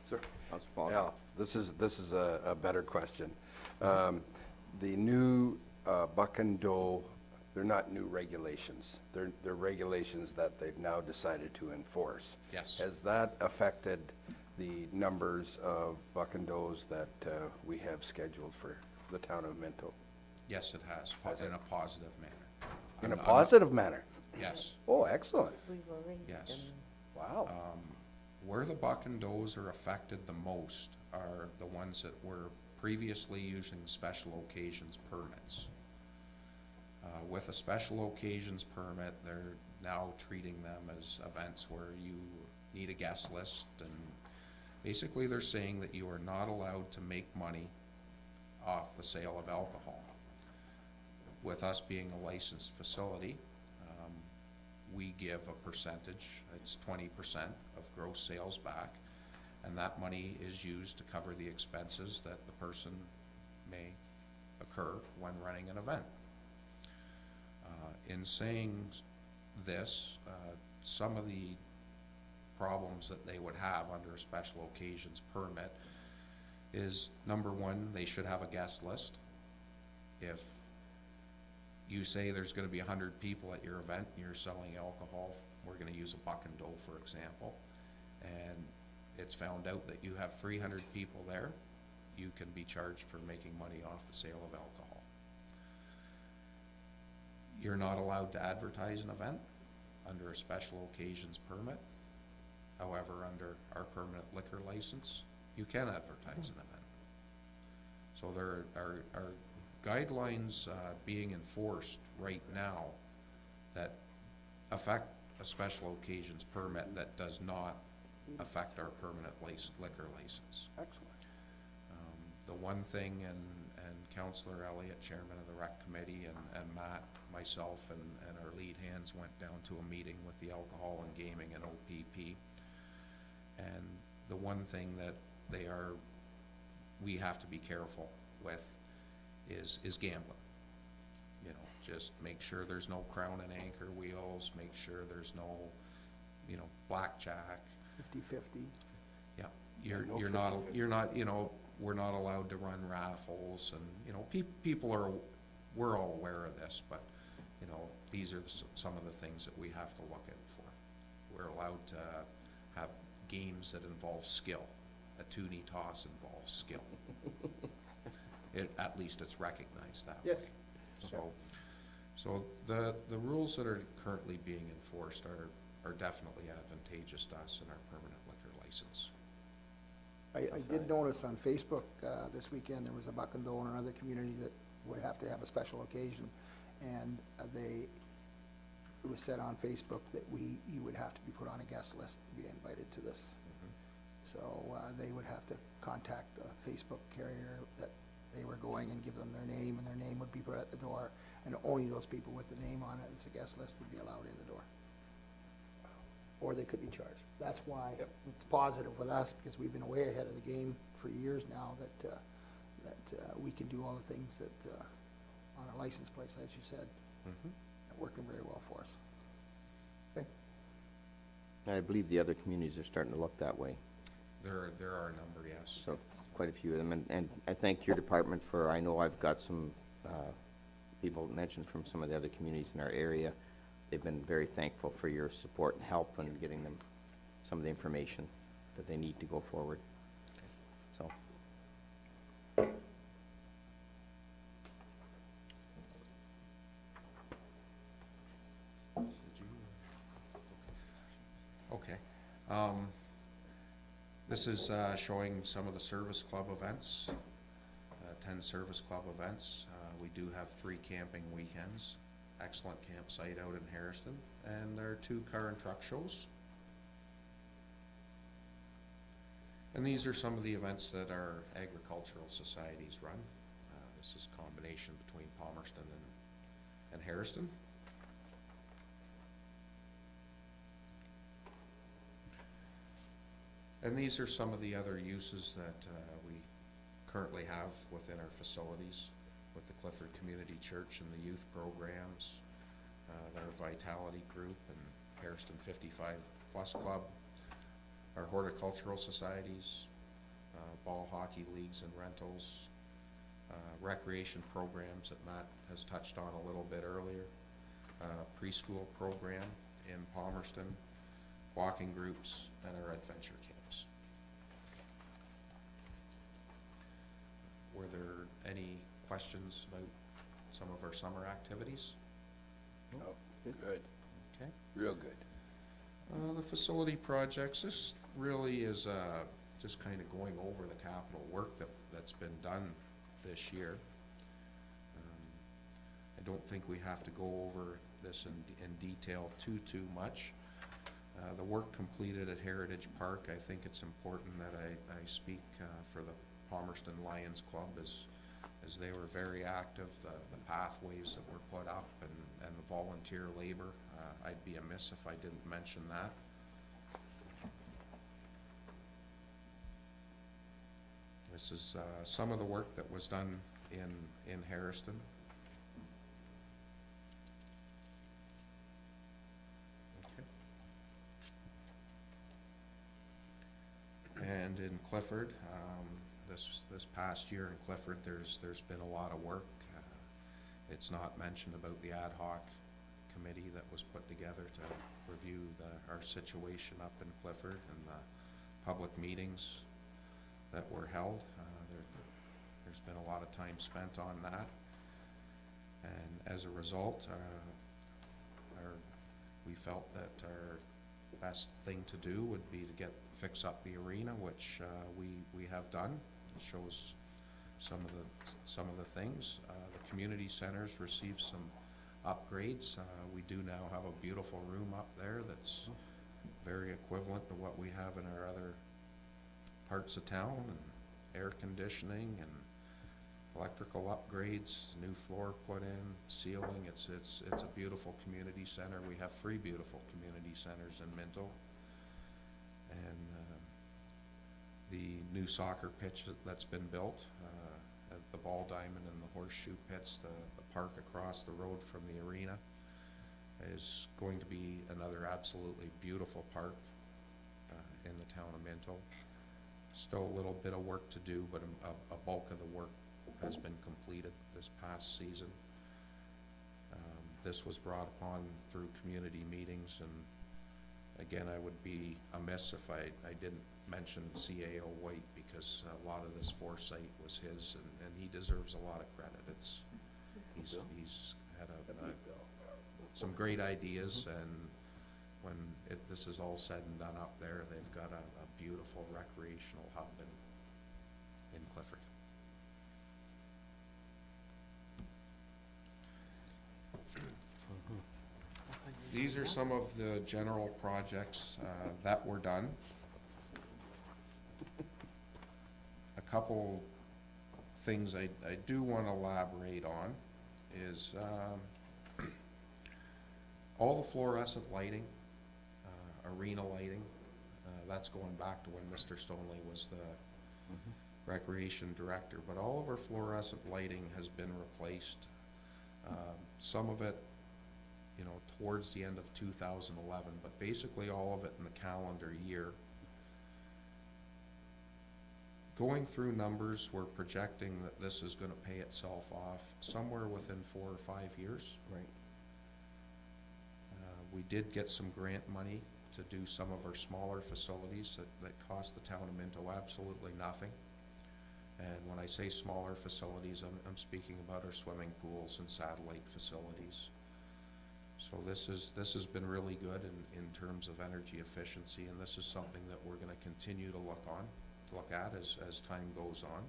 Sir? Councillor Paul. Yeah, this is a better question. The new buck and doe, they're not new regulations. They're regulations that they've now decided to enforce. Yes. Has that affected the numbers of buck and does that we have scheduled for the town of Minto? Yes, it has, in a positive manner. In a I'm not- positive manner? Yes. Oh, excellent. We've already Yes. done Wow. Where the buck and does are affected the most are the ones that were previously using special occasions permits. With a special occasions permit, they're now treating them as events where you need a guest list, and basically they're saying that you are not allowed to make money off the sale of alcohol. With us being a licensed facility, we give a percentage, it's 20% of gross sales back, and that money is used to cover the expenses that the person may occur when running an event. In saying this, some of the problems that they would have under a special occasions permit is, number one, they should have a guest list. If you say there's going to be 100 people at your event and you're selling alcohol, we're going to use a buck and doe, for example, and it's found out that you have 300 people there, you can be charged for making money off the sale of alcohol. You're not allowed to advertise an event under a special occasions permit. However, under our permanent liquor license, you can advertise an event. So there are guidelines being enforced right now that affect a special occasions permit that does not affect our permanent liquor license. Excellent. The one thing, and Councillor Elliott, Chairman of the Rec Committee, and Matt, myself, and our lead hands went down to a meeting with the Alcohol and Gaming and OPP. And the one thing that we have to be careful with is gambling. You know, just make sure there's no crown and anchor wheels, make sure there's no, you know, blackjack. 50-50. Yeah, no you're not, you know, we're not allowed to run raffles, and, you know, we're all aware of this, but, you know, these are some of the things that we have to look out for. We're allowed to have games that involve skill. A toonie toss involves skill. At least it's recognized that Yes. way. So the rules that are currently being enforced are definitely advantageous to us in our permanent liquor license. I did notice on Facebook this weekend, there was a buck and doe in another community that would have to have a special occasion, and it was said on Facebook that you would have to be put on a guest list to be invited to this. So they would have to contact the Facebook carrier that they were going and give them their name, and their name would be put at the door, and only those people with the name on it as a guest list would be allowed in the door. Or they could be charged. That's why it's positive with us, because we've been way ahead of the game for years now, that we can do all the things that, on a license plate, as you said, working very well for us. Okay? And I believe the other communities are starting to look that way. There are a number, yes. So quite a few of them, and I thank your department for, I know I've got some people mentioned from some of the other communities in our area. They've been very thankful for your support and help in getting them some of the information. that they need to go forward. So, Did you? Okay. This is showing some of the service club events, 10 service club events. We do have 3 camping weekends, excellent campsite out in Harrison, and there are 2 car and truck shows. And these are some of the events that our agricultural societies run. This is a combination between Palmerston and Harrison. And these are some of the other uses that we currently have within our facilities with the Clifford Community Church and the youth programs, their Vitality Group and Harrison 55 Plus Club, our horticultural societies, ball hockey leagues and rentals, recreation programs that Matt has touched on a little bit earlier, preschool program in Palmerston, walking groups, and our adventure camps. Were there any questions about some of our summer activities? Oh, good, Okay. real good. The facility projects, this really is just kind of going over the capital work that's been done this year. I don't think we have to go over this in detail too much. The work completed at Heritage Park, I think it's important that I speak for the Palmerston Lions Club as they were very active. The pathways that were put up and the volunteer labor, I'd be amiss if I didn't mention that. This is some of the work that was done in Harrison. Okay. And in Clifford, this past year in Clifford, there's been a lot of work. It's not mentioned about the ad hoc committee that was put together to review our situation up in Clifford and the public meetings that were held. There's been a lot of time spent on that, and as a result, we felt that our best thing to do would be to fix up the arena, which we have done. It shows some of the things. The community centers received some upgrades. We do now have a beautiful room up there that's very equivalent to what we have in our other parts of town, and air conditioning and electrical upgrades, new floor put in, ceiling. It's a beautiful community center. We have 3 beautiful community centers in Minto, and the new soccer pitch that's been built at the Ball Diamond and the Horseshoe Pits, the park across the road from the arena, is going to be another absolutely beautiful park in the town of Minto. Still a little bit of work to do, but a bulk of the work has been completed this past season. This was brought upon through community meetings, and again, I would be amiss if I didn't mention CAO White, because a lot of this foresight was his, and he deserves a lot of credit. He's had some great ideas, and when this is all said and done up there, they've got a beautiful recreational hub in Clifford. These are some of the general projects that were done. A couple things I do want to elaborate on is all the fluorescent lighting, arena lighting, that's going back to when Mr. Stoneley was the recreation director, but all of our fluorescent lighting has been replaced. Some of it, towards the end of 2011, but basically all of it in the calendar year. Going through numbers, we're projecting that this is going to pay itself off somewhere within 4 or 5 years. Right. We did get some grant money to do some of our smaller facilities that cost the town of Minto absolutely nothing. And when I say smaller facilities, I'm speaking about our swimming pools and satellite facilities. So this has been really good in terms of energy efficiency, and this is something that we're gonna continue to look at as time goes on.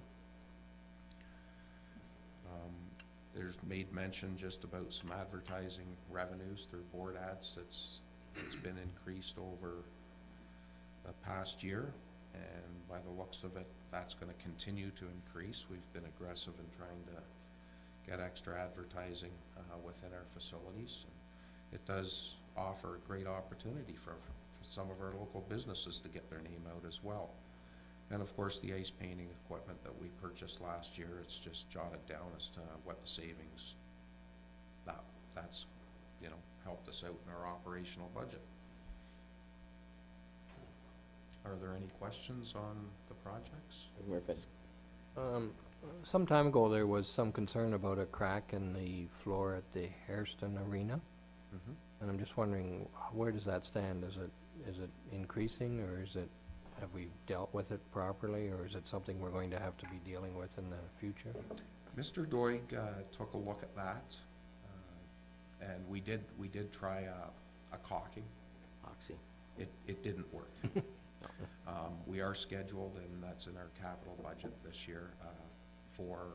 There's made mention just about some advertising revenues through board ads. It's been increased over the past year, and by the looks of it, that's gonna continue to increase. We've been aggressive in trying to get extra advertising within our facilities. It does offer a great opportunity for some of our local businesses to get their name out as well. And of course, the ice painting equipment that we purchased last year, it's just jotted down as to what the savings, that's, you know, helped us out in our operational budget. Are there any questions on the projects? Some time ago, there was some concern about a crack in the floor at the Hairston Arena, Mm-hmm. and I'm just wondering, where does that stand? Is it increasing, or have we dealt with it properly, or is it something we're going to have to be dealing with in the future? Mr. Doig took a look at that, and we did try a caulking. Oxy. It didn't work. We are scheduled, and that's in our capital budget this year, for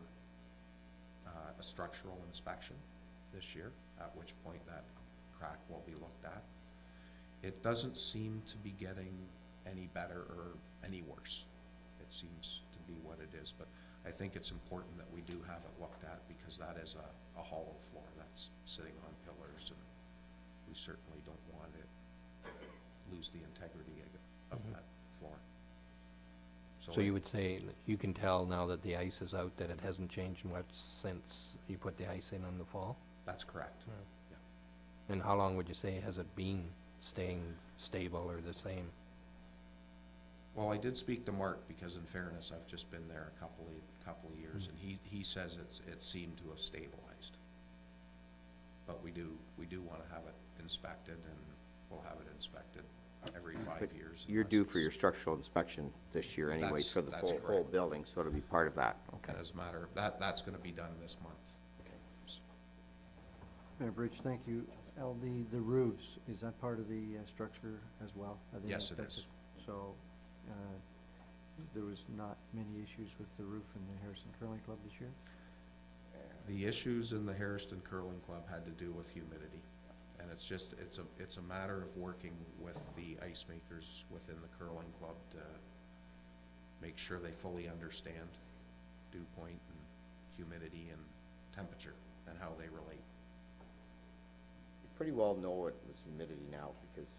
a structural inspection this year, at which point that crack will be looked at. It doesn't seem to be getting any better or any worse. It seems to be what it is, but I think it's important that we do have it looked at, because that is a hollow floor that's sitting on pillars, and we certainly don't want it lose the integrity of that floor. So you would say, you can tell now that the ice is out that it hasn't changed much since you put the ice in the fall? That's correct. And how long would you say has it been staying stable or the same? Well, I did speak to Mark, because in fairness, I've just been there a couple of years, and he says it seemed to have stabilized. But we do wanna have it inspected, and we'll have it inspected every 5 years. You're unless due for it's- your structural inspection this year anyways, for the That's whole correct. building, so it'll be part of that, okay. And as a matter, that's gonna be done this month. Mayor Bridge, thank you. Al, the roofs, is that part of the structure as well? Are they Yes, it inspected? is. So, there was not many issues with the roof in the Harrison Curling Club this year? The issues in the Hairston Curling Club had to do with humidity. And it's just, it's a matter of working with the ice makers within the curling club to make sure they fully understand dew point and humidity and temperature and how they relate. You pretty well know it was humidity now, because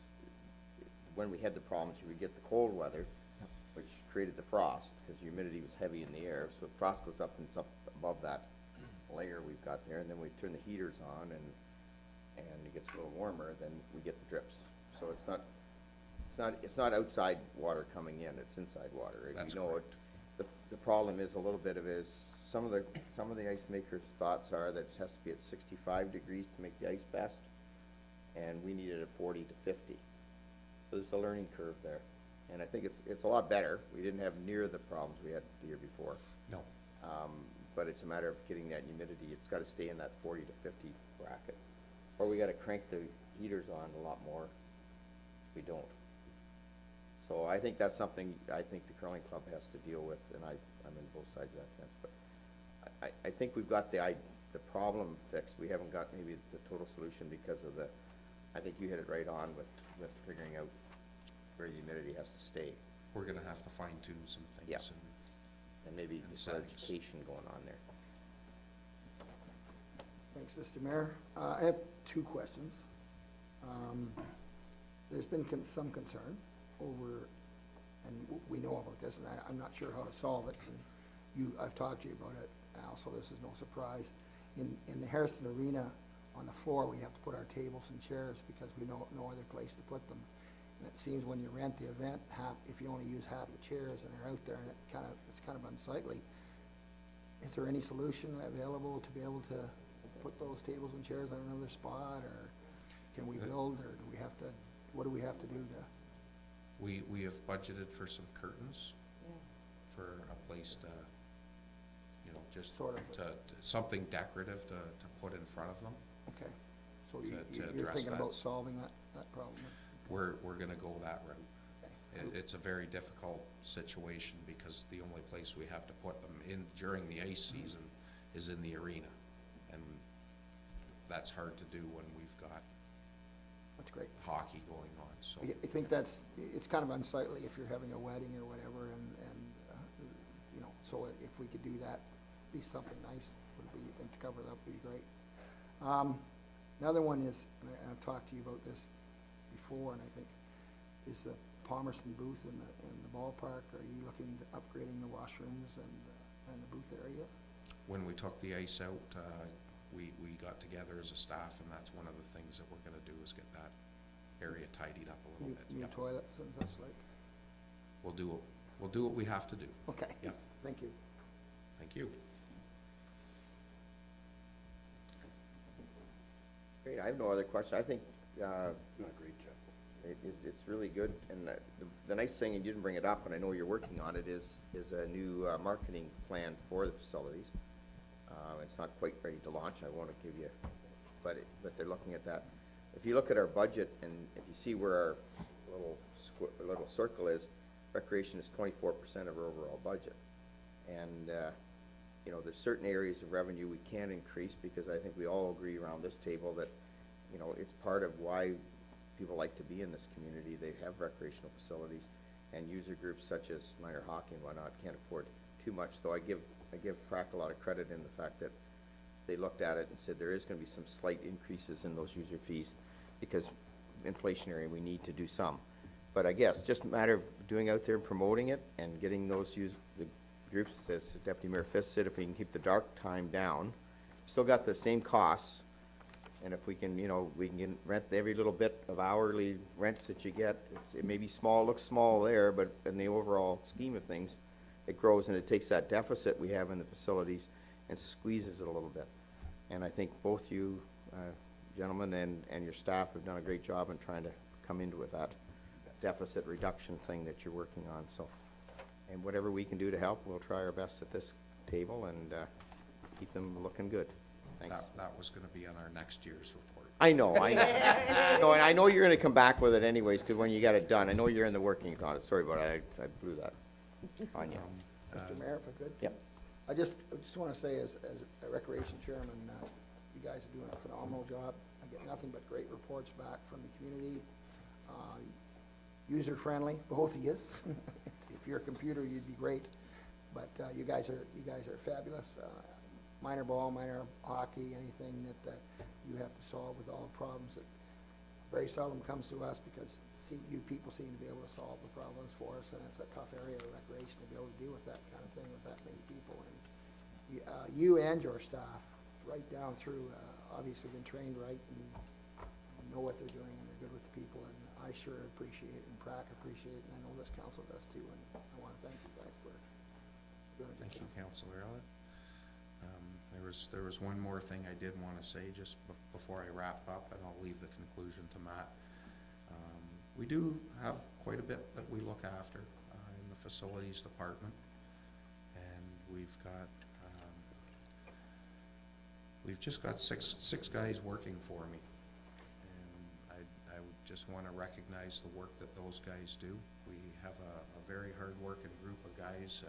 when we had the problems, you would get the cold weather, which created the frost, because humidity was heavy in the air, so if frost goes up and it's up above that layer we've got there, and then we turn the heaters on and it gets a little warmer, then we get the drips. So it's not outside water coming in, it's inside water. That's You know, correct. the problem is a little bit of some of the ice makers' thoughts are that it has to be at 65 degrees to make the ice best, and we need it at 40 to 50. So there's a learning curve there, and I think it's a lot better. We didn't have near the problems we had the year before. No. But it's a matter of getting that humidity. It's gotta stay in that 40 to 50 bracket. Or we gotta crank the heaters on a lot more. We don't. So I think that's something I think the curling club has to deal with, and I'm in both sides of that fence. But I think we've got the problem fixed. We haven't got maybe the total solution because of I think you hit it right on with figuring out where the humidity has to stay. We're gonna have to fine tune some things. Yeah. And maybe And get some settings. education going on there. Thanks, Mr. Mayor. I have two questions. There's been some concern over, and we know about this, and I'm not sure how to solve it, and I've talked to you about it, Al, so this is no surprise. In the Harrison Arena, on the floor, we have to put our tables and chairs because we know no other place to put them. And it seems when you rent the event, if you only use half the chairs and they're out there, and it's kind of unsightly. Is there any solution available to be able to put those tables and chairs on another spot, or can we build, or do we have to what do we have to do to, We have budgeted for some curtains Yeah. for a place to, just Sort of. something decorative to put in front of them. okay? So To you're address thinking about that. solving that problem? We're gonna go that route. Okay. It's a very difficult situation because the only place we have to put them in during the ice season is in the arena. And that's hard to do when we've got That's great. hockey going on, so. I think it's kind of unsightly if you're having a wedding or whatever, and so if we could do that, be something nice, would be, and to cover that would be great. Another one is, and I've talked to you about this before, and I think, is the Palmerston booth in the ballpark. Are you looking at upgrading the washrooms and the booth area? When we took the ice out, we got together as a staff, and that's one of the things that we're gonna do is get that area tidied up a little bit. New Yep. toilets and such like? We'll do what we have to do. Okay. Yep. Thank you. Thank you. Great, I have no other questions. I think, Doing a great job. it's really good, and the nice thing, and you didn't bring it up, and I know you're working on it, is a new marketing plan for the facilities. It's not quite ready to launch, I want to give you, but they're looking at that. If you look at our budget, and if you see where our little circle is, recreation is 24% of our overall budget. And, there's certain areas of revenue we can increase, because I think we all agree around this table that, it's part of why people like to be in this community. They have recreational facilities, and user groups such as minor hockey and whatnot can't afford too much, though I give Prac a lot of credit in the fact that they looked at it and said there is gonna be some slight increases in those user fees, because inflationary, we need to do some. But I guess, just a matter of doing out there and promoting it, and getting those the groups, as Deputy Mayor Fisk said, if we can keep the dark time down, still got the same costs, and if we can, we can rent every little bit of hourly rents that you get. It may be small, looks small there, but in the overall scheme of things, it grows, and it takes that deficit we have in the facilities and squeezes it a little bit. And I think both you, gentlemen, and your staff have done a great job in trying to come into with that deficit reduction thing that you're working on, so. And whatever we can do to help, we'll try our best at this table and keep them looking good. Thanks. That was gonna be on our next year's report. I know. No, and I know you're gonna come back with it anyways, because when you got it done, I know you're in the workings on it. Sorry about it, I blew that on you. Mr. Mayor, if I could? Yep. I just want to say, as a recreation chairman, you guys are doing a phenomenal job. I get nothing but great reports back from the community. User-friendly, both of yous. If you're a computer, you'd be great. But you guys are fabulous. Minor ball, minor hockey, anything that you have to solve with all the problems that very seldom comes to us, because you people seem to be able to solve the problems for us, and it's a tough area of recreation to be able to deal with that kind of thing with that many people. And you and your staff, right down through, obviously been trained right and know what they're doing, and they're good with the people, and I sure appreciate it, and Prac appreciate it, and I know this council does too, and I want to thank you guys for doing a good Thank you, job. Councillor Elliott. There was one more thing I did want to say just before I wrap up, and I'll leave the conclusion to Matt. We do have quite a bit that we look after in the facilities department, and we've just got six guys working for me, and I would just want to recognize the work that those guys do. We have a very hard-working group of guys,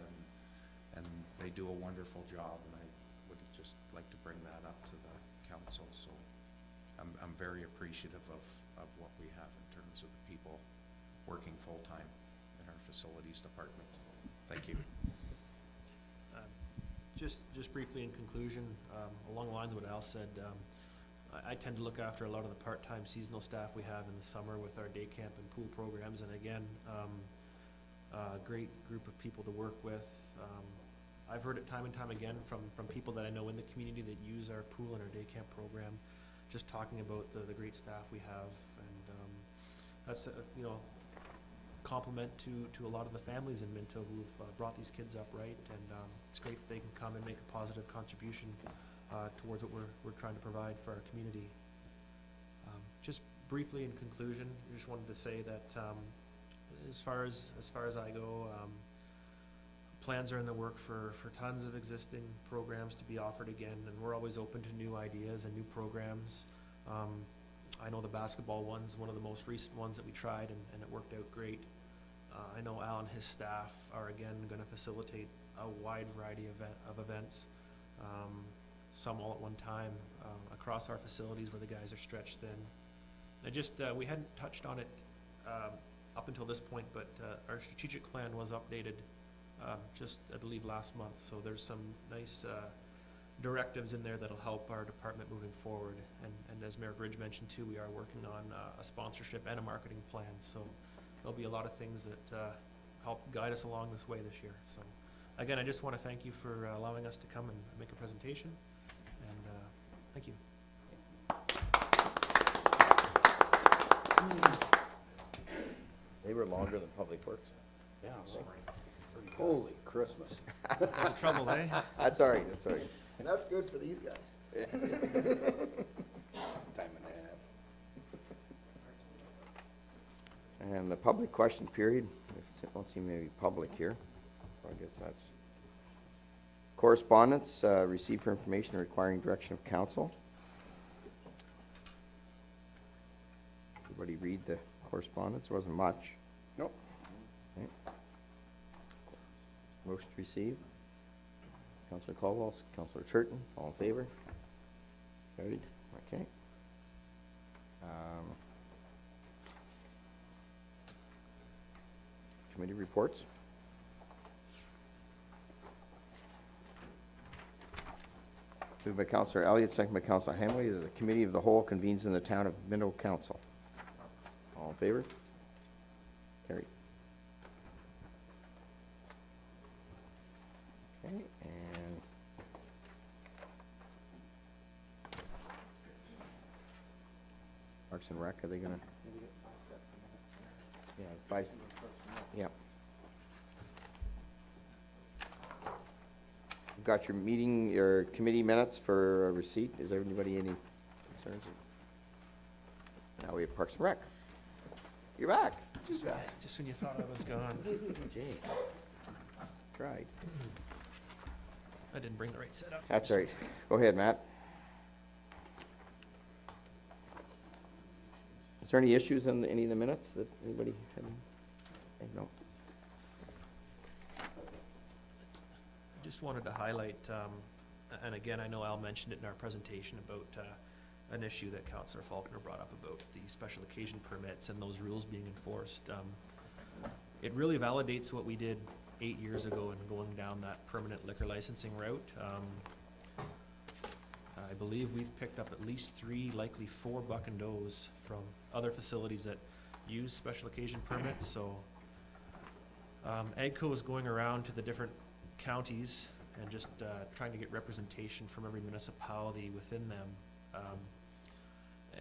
and they do a wonderful job, and I would just like to bring that up to the council. So I'm very appreciative of what we have in terms of the people working full-time in our facilities department. Thank you. Just briefly in conclusion, along the lines of what Al said, I tend to look after a lot of the part-time seasonal staff we have in the summer with our day camp and pool programs, and again, a great group of people to work with. I've heard it time and time again from people that I know in the community that use our pool and our day camp program, just talking about the great staff we have, and that's compliment to a lot of the families in Minto who've brought these kids up right, and it's great that they can come and make a positive contribution towards what we're trying to provide for our community. Just briefly in conclusion, I just wanted to say that, as far as I go, plans are in the work for tons of existing programs to be offered again, and we're always open to new ideas and new programs. I know the basketball one's one of the most recent ones that we tried, and it worked out great. I know Al and his staff are again gonna facilitate a wide variety of events, some all at one time, across our facilities where the guys are stretched thin. I just, we hadn't touched on it, up until this point, but, our strategic plan was updated, just, I believe, last month, so there's some nice, directives in there that'll help our department moving forward. And as Mayor Bridge mentioned too, we are working on a sponsorship and a marketing plan, so there'll be a lot of things that help guide us along this way this year. So again, I just want to thank you for allowing us to come and make a presentation, and thank you. They were longer than Public Works. Yeah, holy Christmas. In trouble, eh? That's all right, that's all right. And that's good for these guys. Time and a half. And the public question period, I don't seem to be public here, so I guess that's. Correspondence, received for information requiring direction of council. Everybody read the correspondence, wasn't much. Nope. Okay. Motion to receive. Councillor Caldwell, Councillor Turton, all in favor? Carried, okay. Committee reports. Moved by Councillor Elliott, second by Councillor Hamway, that the Committee of the Whole convenes in the town of Minto Council. All in favor? Carried. Okay, and Parks and Rec, are they gonna? Yeah, 5, yeah. You've got your meeting, your committee minutes for receipt. Is there anybody any concerns? Now we have Parks and Rec. You're back. Just when you thought I was gone. Gee. Tried. I didn't bring the right setup. That's all right. Go ahead, Matt. Is there any issues in any of the minutes that anybody had? No. Just wanted to highlight, and again, I know Al mentioned it in our presentation about an issue that Councillor Faulkner brought up about the special occasion permits and those rules being enforced. It really validates what we did 8 years ago in going down that permanent liquor licensing route. I believe we've picked up at least 3, likely 4 buck and does from other facilities that use special occasion permits. So AGCO is going around to the different counties and just trying to get representation from every municipality within them.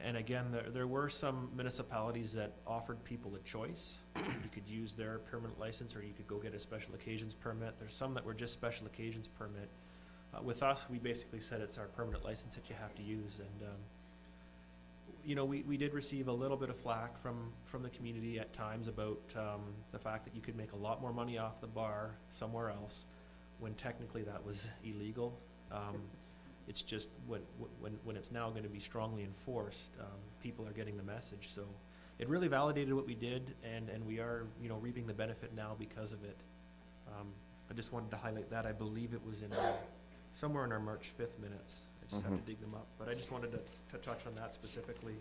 And again, there were some municipalities that offered people a choice. You could use their permanent license, or you could go get a special occasions permit. There's some that were just special occasions permit. With us, we basically said it's our permanent license that you have to use. And you know, we did receive a little bit of flack from the community at times about the fact that you could make a lot more money off the bar somewhere else, when technically that was illegal. It's just when it's now going to be strongly enforced, people are getting the message. So it really validated what we did, and we are, you know, reaping the benefit now because of it. I just wanted to highlight that. I believe it was in somewhere in our March 5th minutes. I just have to dig them up, but I just wanted to touch on that specifically.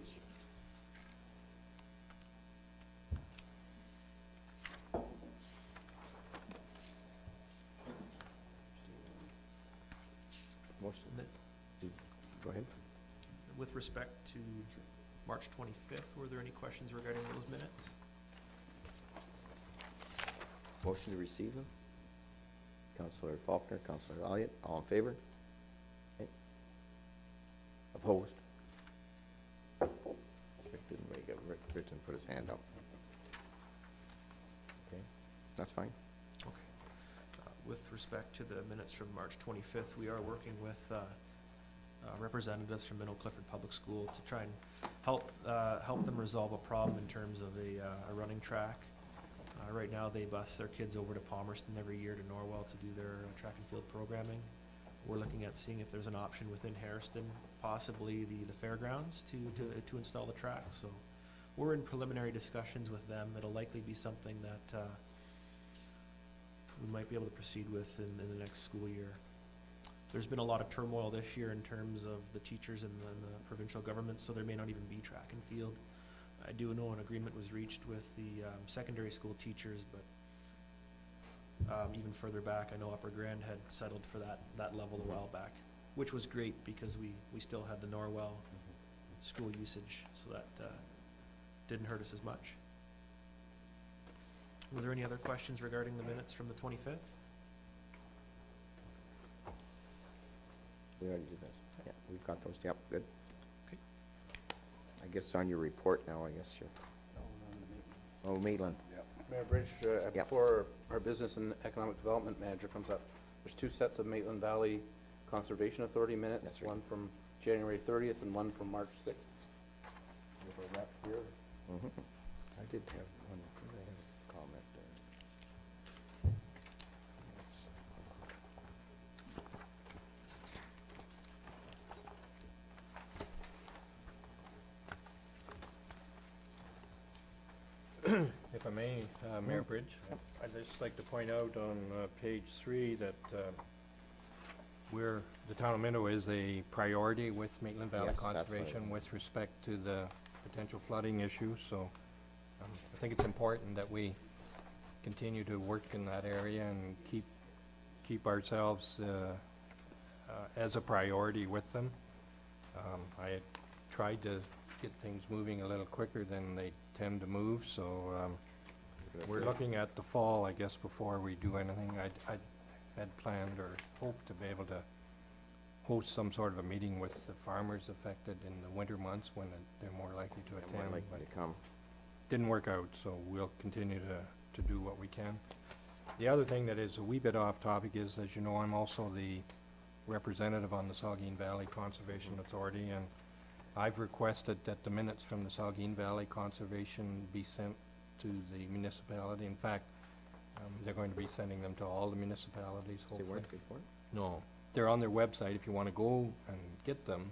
Motion. And that- Go ahead. With respect to March 25th, were there any questions regarding those minutes? Motion to receive them. Councillor Faulkner, Councillor Elliott, all in favor? Okay. Opposed? Rick didn't wake up. Rick didn't put his hand up. Okay, that's fine. Okay. With respect to the minutes from March 25th, we are working with representatives from Minto Clifford Public School to try and help them resolve a problem in terms of a running track. Right now, they bus their kids over to Palmerston every year to Norwell to do their track and field programming. We're looking at seeing if there's an option within Harriston, possibly the fairgrounds, to install the track. So we're in preliminary discussions with them. It'll likely be something that we might be able to proceed with in the next school year. There's been a lot of turmoil this year in terms of the teachers and the provincial government, so there may not even be track and field. I do know an agreement was reached with the secondary school teachers, but even further back, I know Upper Grand had settled for that level a while back, which was great because we still had the Norwell school usage, so that didn't hurt us as much. Were there any other questions regarding the minutes from the 25th? We already did this. Yeah, we've got those. Yep, good. Okay. I guess on your report now, I guess you're, oh, Maitland. Mayor Bridge, Yep. before our business and economic development manager comes up, there's two sets of Maitland Valley Conservation Authority minutes, That's right. one from January 30th and one from March 6th. We have that here. Mhm. I did have one, did I have a comment there? If I may, Mayor Bridge, I'd just like to point out on page 3 that the town of Minto is a priority with Maitland Valley Yes, that's what I Conservation meant. with respect to the potential flooding issue, so I think it's important that we continue to work in that area and keep ourselves as a priority with them. I had tried to get things moving a little quicker than they tend to move, so we're looking at the fall, I guess, before we do anything. I had planned or hoped to be able to host some sort of a meeting with the farmers affected in the winter months when they're more likely to More attend. likely but to come. didn't work out, so we'll continue to do what we can. The other thing that is a wee bit off topic is, as you know, I'm also the representative on the Saugeen Valley Conservation Authority, and I've requested that the minutes from the Saugeen Valley Conservation be sent to the municipality. In fact, they're going to be sending them to all the municipalities, They hopefully. weren't before? No, they're on their website if you want to go and get them,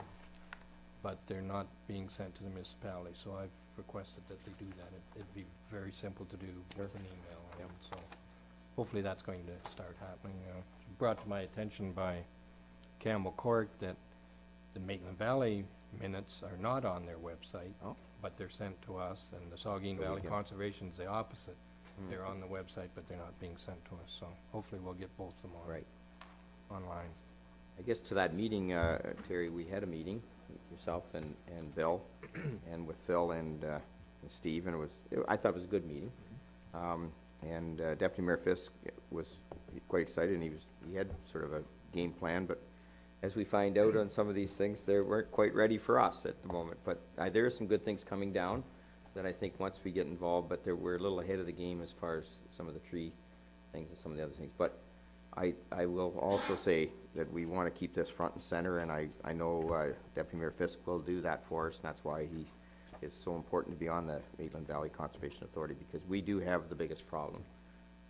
but they're not being sent to the municipality, so I've requested that they do that. It'd be very simple to do with an email, and so hopefully that's going to start happening. Brought to my attention by Campbell Court that the Maitland Valley minutes are not on their website, Oh. but they're sent to us, and the Saugeen So we Valley can- Conservation's the opposite. Hmm. They're on the website, but they're not being sent to us, so hopefully we'll get both of them Right. online. I guess to that meeting, Terry, we had a meeting, yourself and Bill, and with Phil and Steve, and I thought it was a good meeting. And Deputy Mayor Fisk was quite excited, and he had sort of a game plan, but as we find out on some of these things, they weren't quite ready for us at the moment. But there are some good things coming down that I think once we get involved, but we're a little ahead of the game as far as some of the tree things and some of the other things. But I will also say that we want to keep this front and center, and I know Deputy Mayor Fisk will do that for us, and that's why he is so important to be on the Maitland Valley Conservation Authority, because we do have the biggest problem.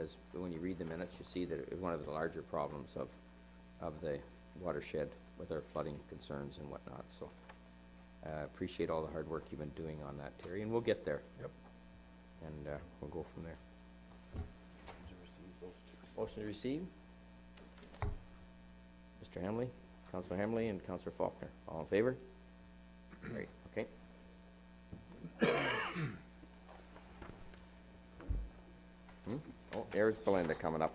As when you read the minutes, you see that it was one of the larger problems of the watershed with our flooding concerns and whatnot, so appreciate all the hard work you've been doing on that, Terry, and we'll get there. Yep. And we'll go from there. Motion to receive? Mr. Hamley, Councillor Hamley, and Councillor Faulkner. All in favor? Great, okay. Oh, there's Belinda coming up.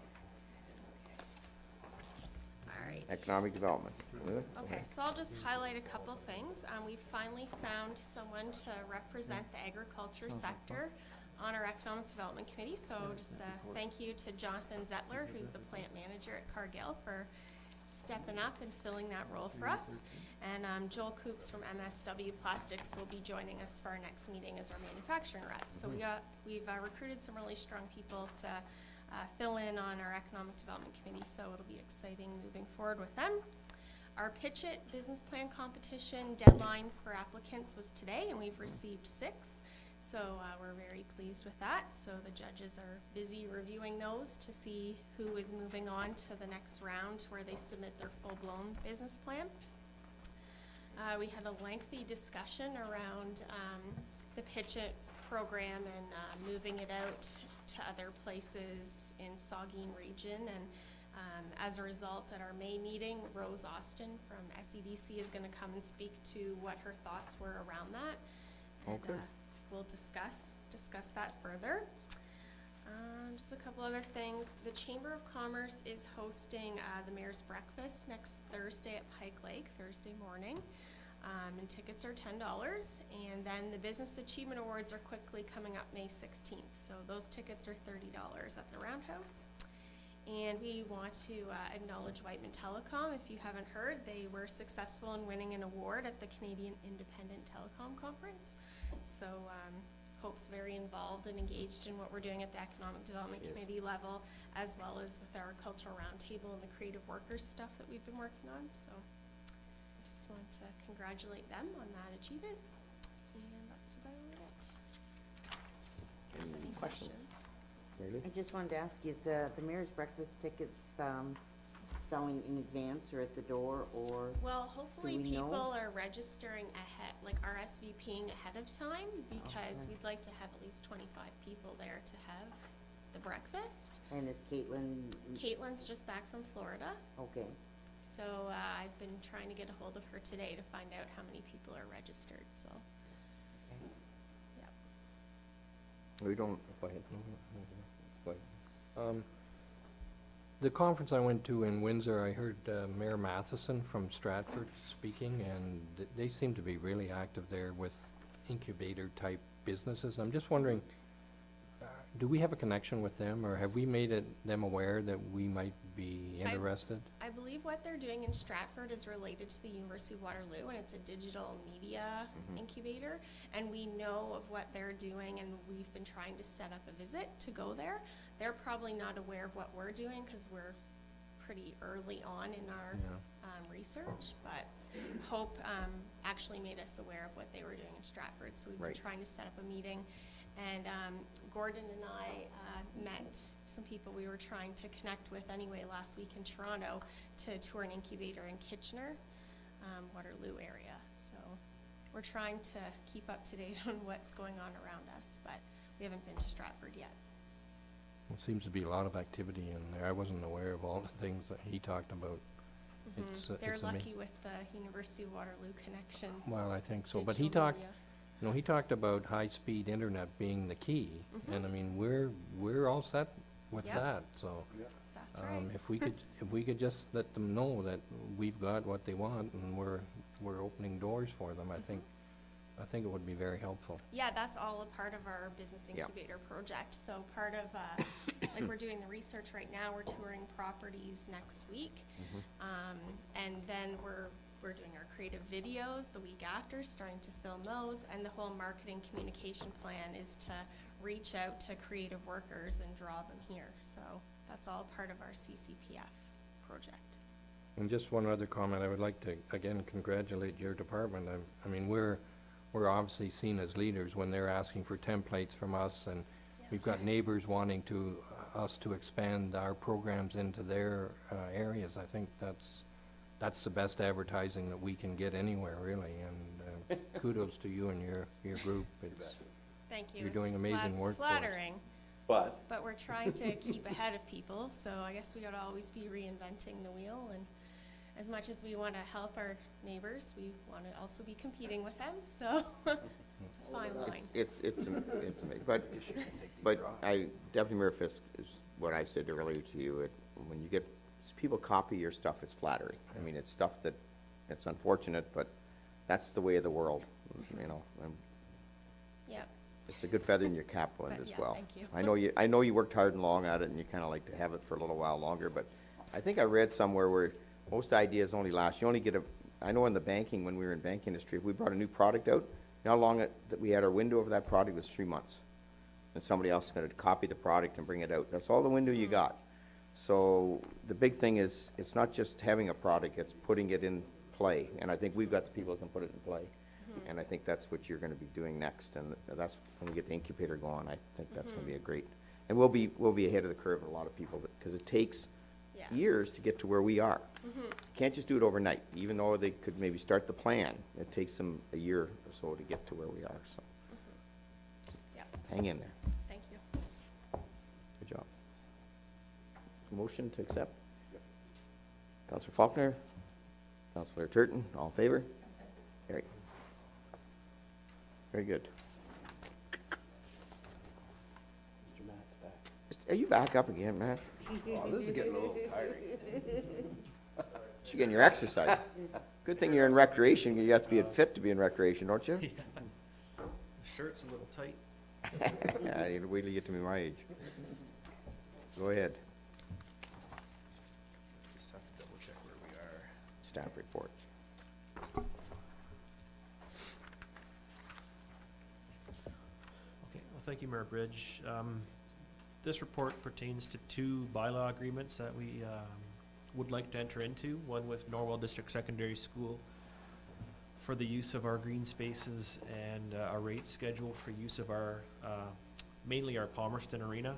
All right. Economic development. Belinda, go Okay, ahead. so I'll just highlight a couple things. We finally found someone to represent the agriculture sector on our Economic Development Committee. So just a thank you to Jonathan Zettler, who's the plant manager at Cargill, for stepping up and filling that role for us. And Joel Coops from MSW Plastics will be joining us for our next meeting as our manufacturing rep. So we've recruited some really strong people to fill in on our Economic Development Committee, so it'll be exciting moving forward with them. Our Pitch It business plan competition deadline for applicants was today, and we've received 6. So we're very pleased with that. So the judges are busy reviewing those to see who is moving on to the next round where they submit their full-blown business plan. We had a lengthy discussion around the Pitch It program and moving it out to other places in Saugeen region. And as a result, at our May meeting, Rose Austin from SEDC is going to come and speak to what her thoughts were around that. And, Okay. we'll discuss that further. Just a couple other things. The Chamber of Commerce is hosting the Mayor's Breakfast next Thursday at Pike Lake, Thursday morning. And tickets are $10. And then the Business Achievement Awards are quickly coming up May 16th. So those tickets are $30 at the Roundhouse. And we want to acknowledge Whiteman Telecom. If you haven't heard, they were successful in winning an award at the Canadian Independent Telecom Conference. So Hope's very involved and engaged in what we're doing at the Economic Development Yes. Committee level, as well as with our Cultural Roundtable and the Creative Workers stuff that we've been working on. So I just want to congratulate them on that achievement. And that's about it. If there's any questions. I just wanted to ask, is the Mayor's Breakfast tickets selling in advance or at the door, or? Well, hopefully we know? people are registering ahead, like RSVPing ahead of time, because Okay. we'd like to have at least 25 people there to have the breakfast. And is Caitlin? Caitlin's just back from Florida, Okay, so I've been trying to get a hold of her today to find out how many people are registered, so, okay. yeah. We don't, go ahead. Go ahead. The conference I went to in Windsor, I heard Mayor Matheson from Stratford speaking, and they seem to be really active there with incubator-type businesses. I'm just wondering, do we have a connection with them, or have we made them aware that we might be interested? I believe what they're doing in Stratford is related to the University of Waterloo, and it's a digital media incubator. And we know of what they're doing, and we've been trying to set up a visit to go there. They're probably not aware of what we're doing because we're pretty early on in our research. But Hope actually made us aware of what they were doing in Stratford, so we've been Right. trying to set up a meeting. And Gordon and I met some people we were trying to connect with anyway last week in Toronto to tour an incubator in Kitchener, Waterloo area. So we're trying to keep up to date on what's going on around us, but we haven't been to Stratford yet. There seems to be a lot of activity in there. I wasn't aware of all the things that he talked about. They're It's ama- lucky with the University of Waterloo connection. Well, I think so, but he digital talked, media. you know, he talked about high-speed internet being the key, and I mean, we're all set with Yep. that, so. That's right. If we could just let them know that we've got what they want and we're opening doors for them, I think it would be very helpful. Yeah, that's all a part of our business Yeah. incubator project. So part of, like we're doing the research right now, we're touring properties next week. And then we're doing our creative videos the week after, starting to film those. And the whole marketing communication plan is to reach out to creative workers and draw them here. So that's all part of our CCPF project. And just one other comment, I would like to, again, congratulate your department. I mean, we're obviously seen as leaders when they're asking for templates from us, and we've got neighbors wanting us to expand our programs into their areas. I think that's the best advertising that we can get anywhere, really, and kudos to you and your group. Thank you. You're It's doing amazing work for us. flattering. But But we're trying to keep ahead of people, so I guess we gotta always be reinventing the wheel, and as much as we wanna help our neighbors, we wanna also be competing with them, so it's a fine line. It's amazing, but Deputy Mayor Fisk, is what I said earlier to you, when you get, people copy your stuff, it's flattery. I mean, it's stuff that, it's unfortunate, but that's the way of the world, you know. Yep, It's a good feather in your cap, Linda, But as yeah, well. thank you. I know you worked hard and long at it, and you kinda like to have it for a little while longer, but I think I read somewhere where most ideas only last, you only get I know in the banking, when we were in banking industry, if we brought a new product out, you know how long that we had our window of that product was 3 months. And somebody else is gonna copy the product and bring it out. That's all the window you got. So the big thing is, it's not just having a product, it's putting it in play. And I think we've got the people that can put it in play. And I think that's what you're gonna be doing next, and that's when we get the incubator going, I think that's gonna be a great, and we'll be ahead of the curve of a lot of people, because it takes Yeah. years to get to where we are. Can't just do it overnight, even though they could maybe start the plan. It takes them a year or so to get to where we are, so. Yep. Hang in there. Thank you. Good job. Motion to accept? Counselor Faulkner? Counselor Turton, all in favor? Carried. Very good. Mr. Matt's back. Are you back up again, Matt? Oh, this is getting a little tiring. You're getting your exercise. Good thing you're in recreation. You have to be fit to be in recreation, don't you? The shirt's a little tight. Yeah, you wait till you get to be my age. Go ahead. Just have to double check where we are. Staff report. Okay, well, thank you, Mayor Bridge. This report pertains to 2 bylaw agreements that we would like to enter into, one with Norwell District Secondary School for the use of our green spaces and a rate schedule for use of our, mainly our Palmerston Arena.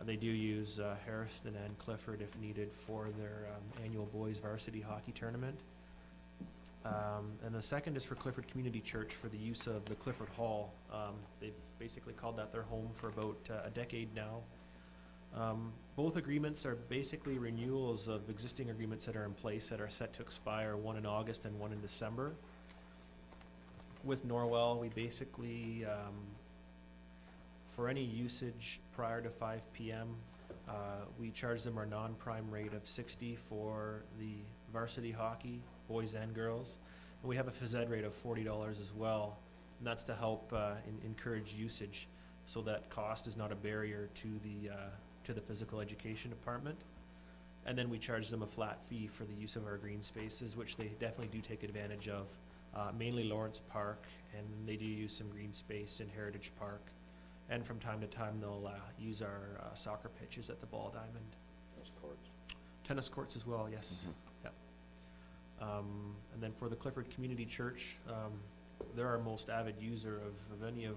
They do use Harrison and Clifford if needed for their annual boys varsity hockey tournament. And the second is for Clifford Community Church for the use of the Clifford Hall. They've basically called that their home for about a decade now. Both agreements are basically renewals of existing agreements that are in place that are set to expire, one in August and one in December. With Norwell, we basically, for any usage prior to 5 p.m., we charge them our non-prime rate of 60 for the varsity hockey, boys and girls. And we have a phys ed rate of $40 as well, and that's to help encourage usage, so that cost is not a barrier to the physical education department. And then we charge them a flat fee for the use of our green spaces, which they definitely do take advantage of, mainly Lawrence Park, and they do use some green space in Heritage Park. And from time to time, they'll use our soccer pitches at the Ball Diamond. Tennis courts as well, yes. Yep. And then for the Clifford Community Church, they're our most avid user of any of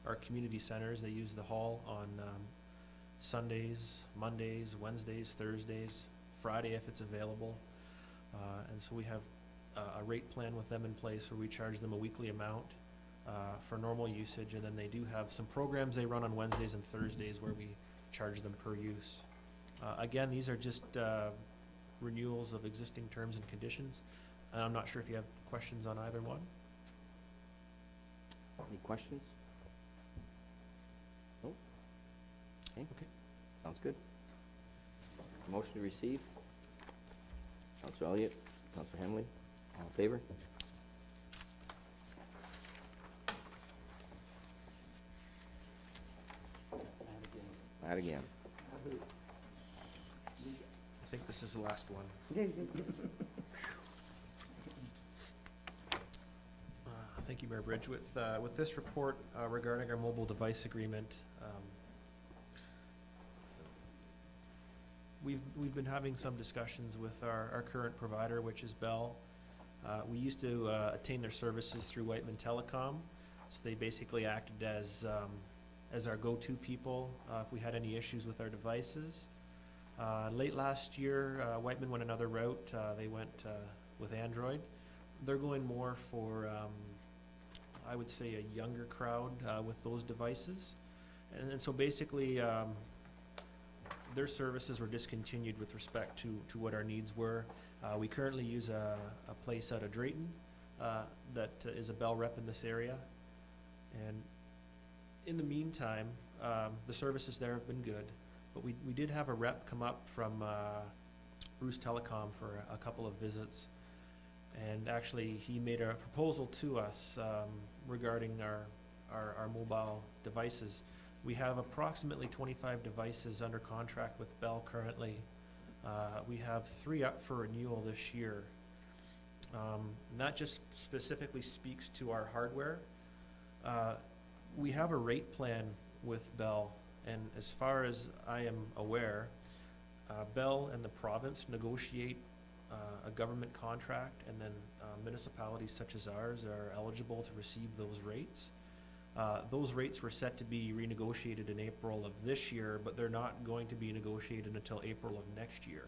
our community centers. They use the hall on Sundays, Mondays, Wednesdays, Thursdays, Friday if it's available. And so we have a rate plan with them in place where we charge them a weekly amount for normal usage, and then they do have some programs they run on Wednesdays and Thursdays where we charge them per use. Again, these are just renewals of existing terms and conditions, and I'm not sure if you have questions on either one. Any questions? No? Okay. Sounds good. Motion to receive. Counselor Elliott, Counselor Hemley, all in favor? That again. I think this is the last one. Thank you, Mayor Bridge. With this report regarding our mobile device agreement, we've been having some discussions with our current provider, which is Bell. We used to attain their services through Whiteman Telecom, so they basically acted as our go-to people if we had any issues with our devices. Late last year, Whiteman went another route. They went with Android. They're going more for, I would say, a younger crowd with those devices. And so basically, their services were discontinued with respect to what our needs were. We currently use a place out of Drayton that is a Bell rep in this area. And in the meantime, the services there have been good, but we did have a rep come up from Bruce Telecom for a couple of visits, and actually he made a proposal to us regarding our mobile devices. We have approximately 25 devices under contract with Bell currently. We have 3 up for renewal this year. And that just specifically speaks to our hardware. We have a rate plan with Bell, and as far as I am aware, Bell and the province negotiate a government contract, and then municipalities such as ours are eligible to receive those rates. Those rates were set to be renegotiated in April of this year, but they're not going to be negotiated until April of next year.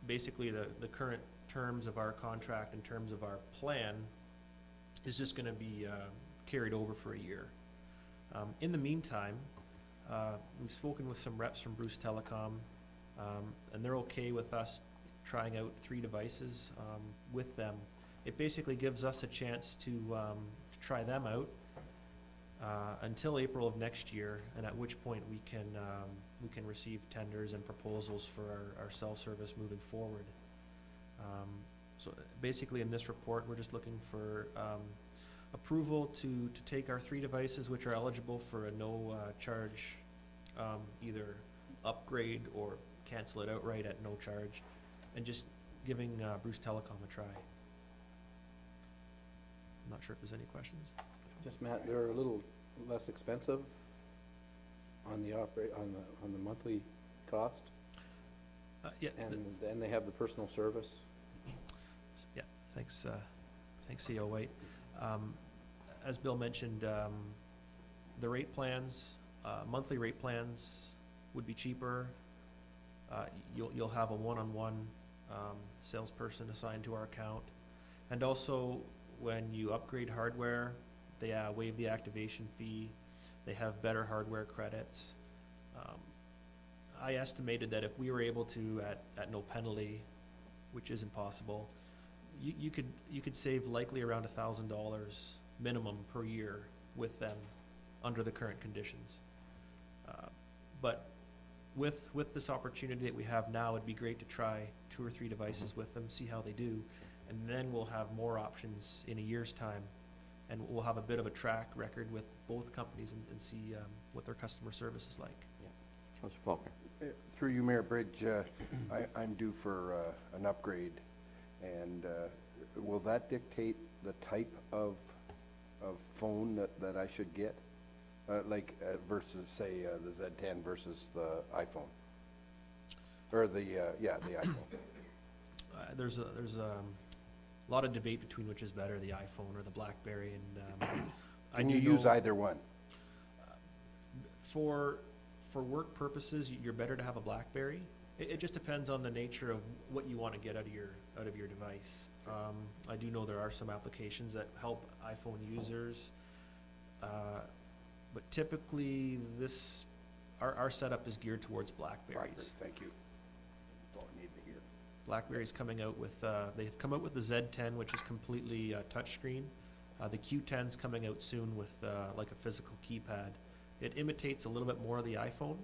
Basically, the current terms of our contract in terms of our plan is just gonna be carried over for a year. In the meantime, we've spoken with some reps from Bruce Telecom, and they're okay with us trying out 3 devices with them. It basically gives us a chance to try them out until April of next year, and at which point we can receive tenders and proposals for our cell service moving forward. So basically in this report, we're just looking for approval to take our 3 devices, which are eligible for a no charge, either upgrade or cancel it outright at no charge, and just giving Bruce Telecom a try. I'm not sure if there's any questions. Just Matt, they're a little less expensive on the on the monthly cost, Yeah, and they have the personal service. yeah, thanks, CEO White. As Bill mentioned, the rate plans, monthly rate plans would be cheaper. You'll have a one-on-one salesperson assigned to our account. And also, when you upgrade hardware, they waive the activation fee. They have better hardware credits. I estimated that if we were able to, at no penalty, which isn't possible, you could save likely around $1,000 minimum per year with them under the current conditions. But with this opportunity that we have now, it'd be great to try 2 or 3 devices with them, see how they do, and then we'll have more options in a year's time, and we'll have a bit of a track record with both companies and see what their customer service is like. Councillor Faulkner. Through you, Mayor Bridge, I'm due for an upgrade, and will that dictate the type of phone that I should get? Versus, say, the Z10 versus the iPhone? Or the iPhone. There's a lot of debate between which is better, the iPhone or the BlackBerry, and Can you use either one? For work purposes, you're better to have a BlackBerry. It just depends on the nature of what you want to get out of your device. I do know there are some applications that help iPhone users, but typically our setup is geared towards BlackBerries. Thank you. That's all I need to hear. BlackBerry's coming out with, they've come out with the Z10, which is completely touchscreen. The Q10's coming out soon with like a physical keypad. It imitates a little bit more of the iPhone,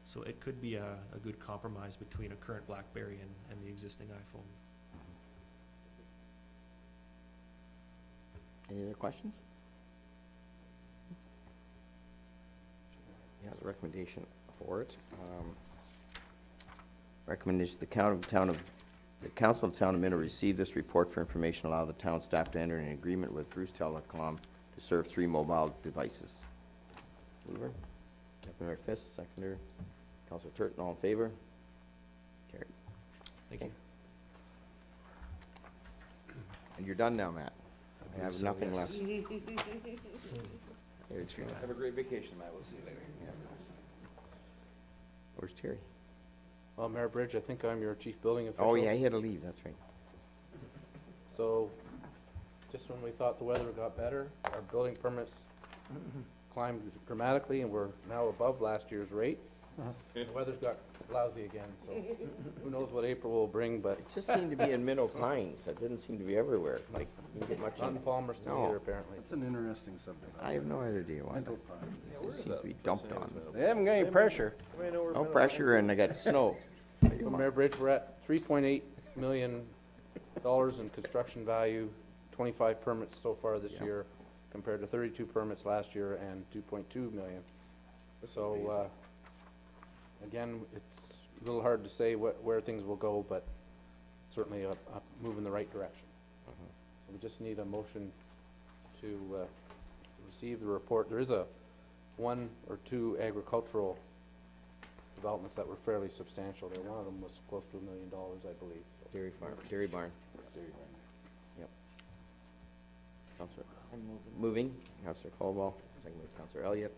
so it could be a good compromise between a current BlackBerry and the existing iPhone. Any other questions? He has a recommendation for it. Recommendation, the Council of Town of Minto receive this report for information, allow the town staff to enter an agreement with Bruce Telecom to serve 3 mobile devices. Mover, Deputy Mayor Fisk, seconder, Councillor Turton, all in favor? Carried. Thank you. And you're done now, Matt. I have nothing left. There's your, Have a great vacation, Matt. We'll see you later. where's Terry? Well, Mayor Bridge, I think I'm your chief building official. Oh, yeah, he had to leave, that's right. So, just when we thought the weather got better, our building permits climbed dramatically, and we're now above last year's rate. The weather's got lousy again, so who knows what April will bring, but It just seemed to be in Minto Pines, it didn't seem to be everywhere, like, you didn't get much not in. in Palmerston No. either, apparently. That's an interesting subject. I have no idea why, Mental but problems. it just seems to be dumped on. They haven't got any pressure. No pressure, and I got snow. So Mayor Bridge, we're at $3.8 million in construction value, 25 permits so far this Yeah. year, compared to 32 permits last year and 2.2 million. So, again, it's a little hard to say where things will go, but certainly a move in the right direction. So we just need a motion to receive the report. There is 1 or 2 agricultural developments that were fairly substantial there. One of them was close to $1 million, I believe. So, Dairy farm, dairy barn. Yep. Counselor? I'm moving. Moving, Counselor Caldwell, second by Counselor Elliott,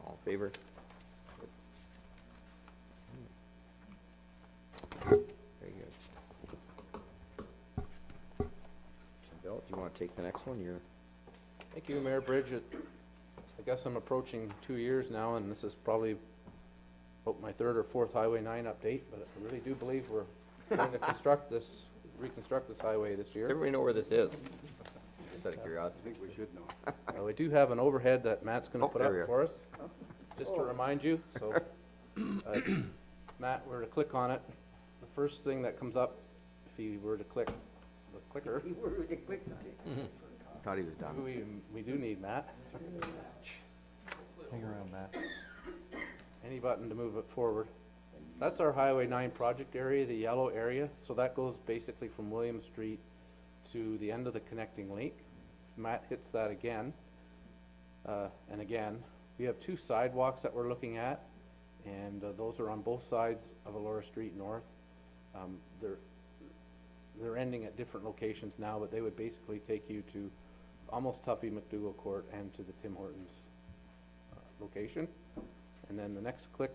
all in favor? Very good. Bill, do you want to take the next one? You're, thank you, Mayor Bridge. I guess I'm approaching 2 years now, and this is probably about my third or fourth Highway 9 update, but I really do believe we're going to reconstruct this highway this year. everybody know where this is? Just out of I curiosity. think we should know. We do have an overhead that Matt's gonna Oh, put there up we are. for us, just to remind you, so. Matt were to click on it, the first thing that comes up, if he were to click the clicker, You were really quick on it. Thought he was done. we do need Matt, Hang around, Matt. any button to move it forward. That's our Highway 9 project area, the yellow area, so that goes basically from William Street to the end of the connecting link. If Matt hits that again, and again, we have 2 sidewalks that we're looking at, and those are on both sides of Elora Street North. They're ending at different locations now, but they would basically take you to almost Tuffy McDougall Court and to the Tim Hortons location. And then the next click,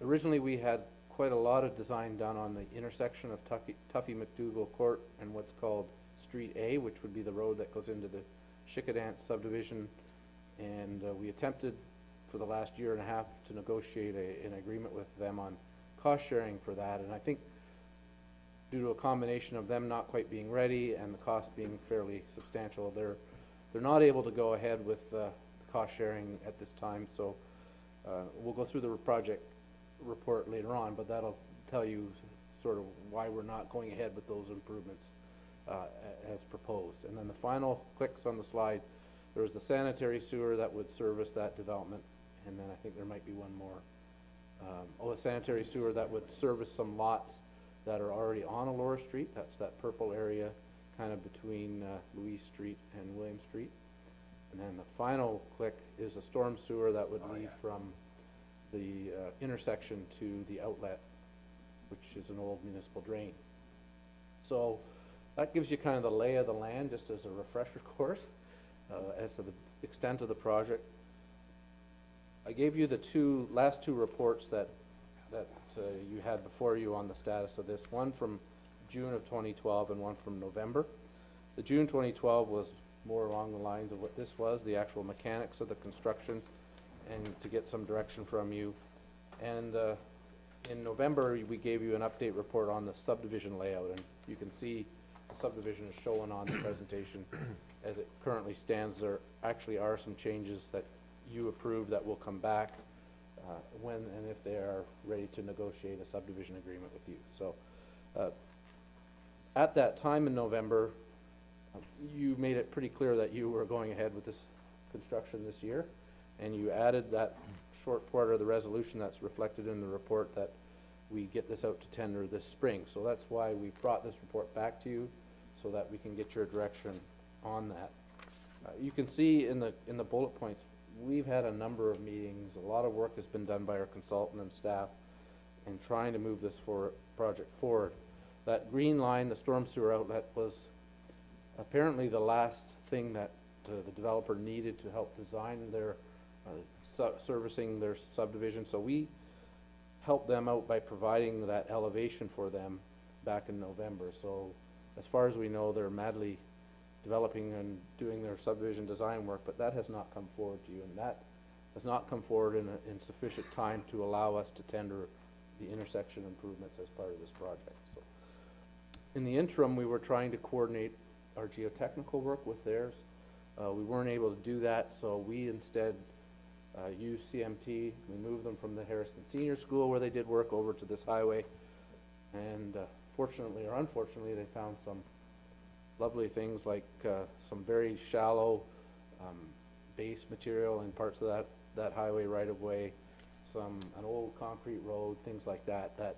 originally we had quite a lot of design done on the intersection of Tuffy McDougall Court and what's called Street A, which would be the road that goes into the Chickadance subdivision. And we attempted for the last year and a half to negotiate an agreement with them on cost sharing for that. And I think due to a combination of them not quite being ready and the cost being fairly substantial, they're not able to go ahead with cost sharing at this time. So we'll go through the project report later on, but that'll tell you sort of why we're not going ahead with those improvements as proposed. And then the final clicks on the slide, there was the sanitary sewer that would service that development, and then I think there might be one more. The sanitary sewer that would service some lots that are already on Elora Street. That's that purple area kind of between Louise Street and William Street. And then the final click is a storm sewer that would lead from the intersection to the outlet, which is an old municipal drain. So that gives you kind of the lay of the land, just as a refresher course, as to the extent of the project. I gave you the last two reports that you had before you on the status of this, one from June of 2012 and one from November. The June 2012 was more along the lines of what this was, the actual mechanics of the construction, and to get some direction from you. And in November, we gave you an update report on the subdivision layout, and you can see the subdivision is shown on the presentation as it currently stands. There actually are some changes that you approved that will come back when and if they are ready to negotiate a subdivision agreement with you. So at that time in November, you made it pretty clear that you were going ahead with this construction this year, and you added that short part of the resolution that's reflected in the report that we get this out to tender this spring. So that's why we brought this report back to you, so that we can get your direction on that. You can see in the bullet points, we've had a number of meetings. A lot of work has been done by our consultant and staff in trying to move this project forward. That green line, the storm sewer outlet, was apparently the last thing that the developer needed to help design their servicing their subdivision. So we helped them out by providing that elevation for them back in November. So as far as we know, they're madly developing and doing their subdivision design work, but that has not come forward to you, and that has not come forward in sufficient time to allow us to tender the intersection improvements as part of this project. So in the interim, we were trying to coordinate our geotechnical work with theirs. We weren't able to do that, so we instead used CMT. We moved them from the Harrison Senior School where they did work over to this highway, and fortunately or unfortunately, they found some lovely things like some very shallow base material in parts of that highway right of way, an old concrete road, things like that, that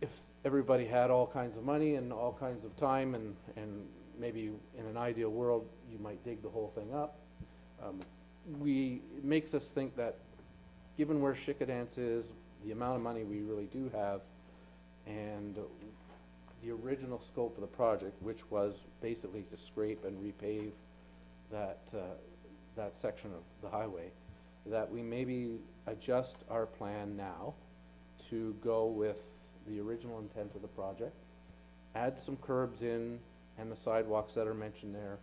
if everybody had all kinds of money and all kinds of time and maybe in an ideal world, you might dig the whole thing up. It makes us think that given where Chickadance is, the amount of money we really do have, and the original scope of the project, which was basically to scrape and repave that, that section of the highway, that we maybe adjust our plan now to go with the original intent of the project, add some curbs in and the sidewalks that are mentioned there.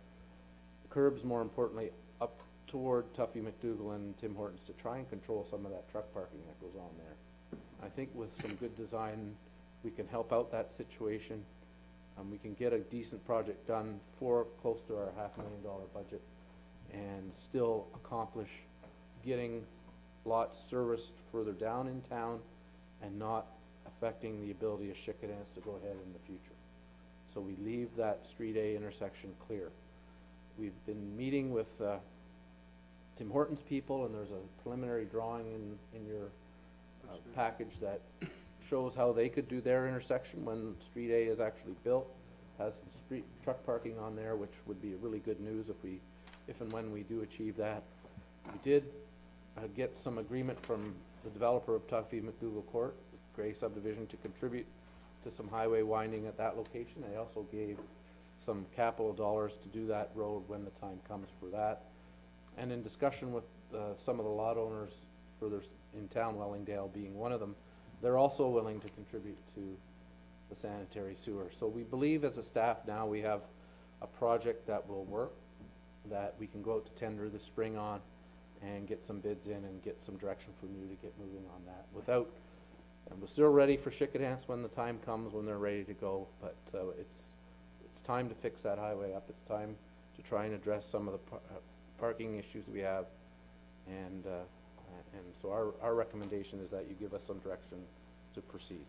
Curbs, more importantly, up toward Tuffy McDougal and Tim Hortons to try and control some of that truck parking that goes on there. I think with some good design, we can help out that situation. We can get a decent project done for close to our $500,000 budget and still accomplish getting lots serviced further down in town and not affecting the ability of Chickadance to go ahead in the future. So we leave that Street A intersection clear. We've been meeting with Tim Hortons people, and there's a preliminary drawing in your package that shows how they could do their intersection when Street A is actually built. Has some street truck parking on there, which would be really good news if and when we do achieve that. We did get some agreement from the developer of Tuffy McDougal Court, Gray Subdivision, to contribute to some highway winding at that location. They also gave some capital dollars to do that road when the time comes for that. And in discussion with some of the lot owners further in town, Wellingdale being one of them, they're also willing to contribute to the sanitary sewer. So we believe as a staff now we have a project that will work, that we can go out to tender this spring on and get some bids in and get some direction from you to get moving on that without, and we're still ready for Chickadance when the time comes, when they're ready to go, but it's time to fix that highway up. It's time to try and address some of the parking issues we have, and so our recommendation is that you give us some direction to proceed.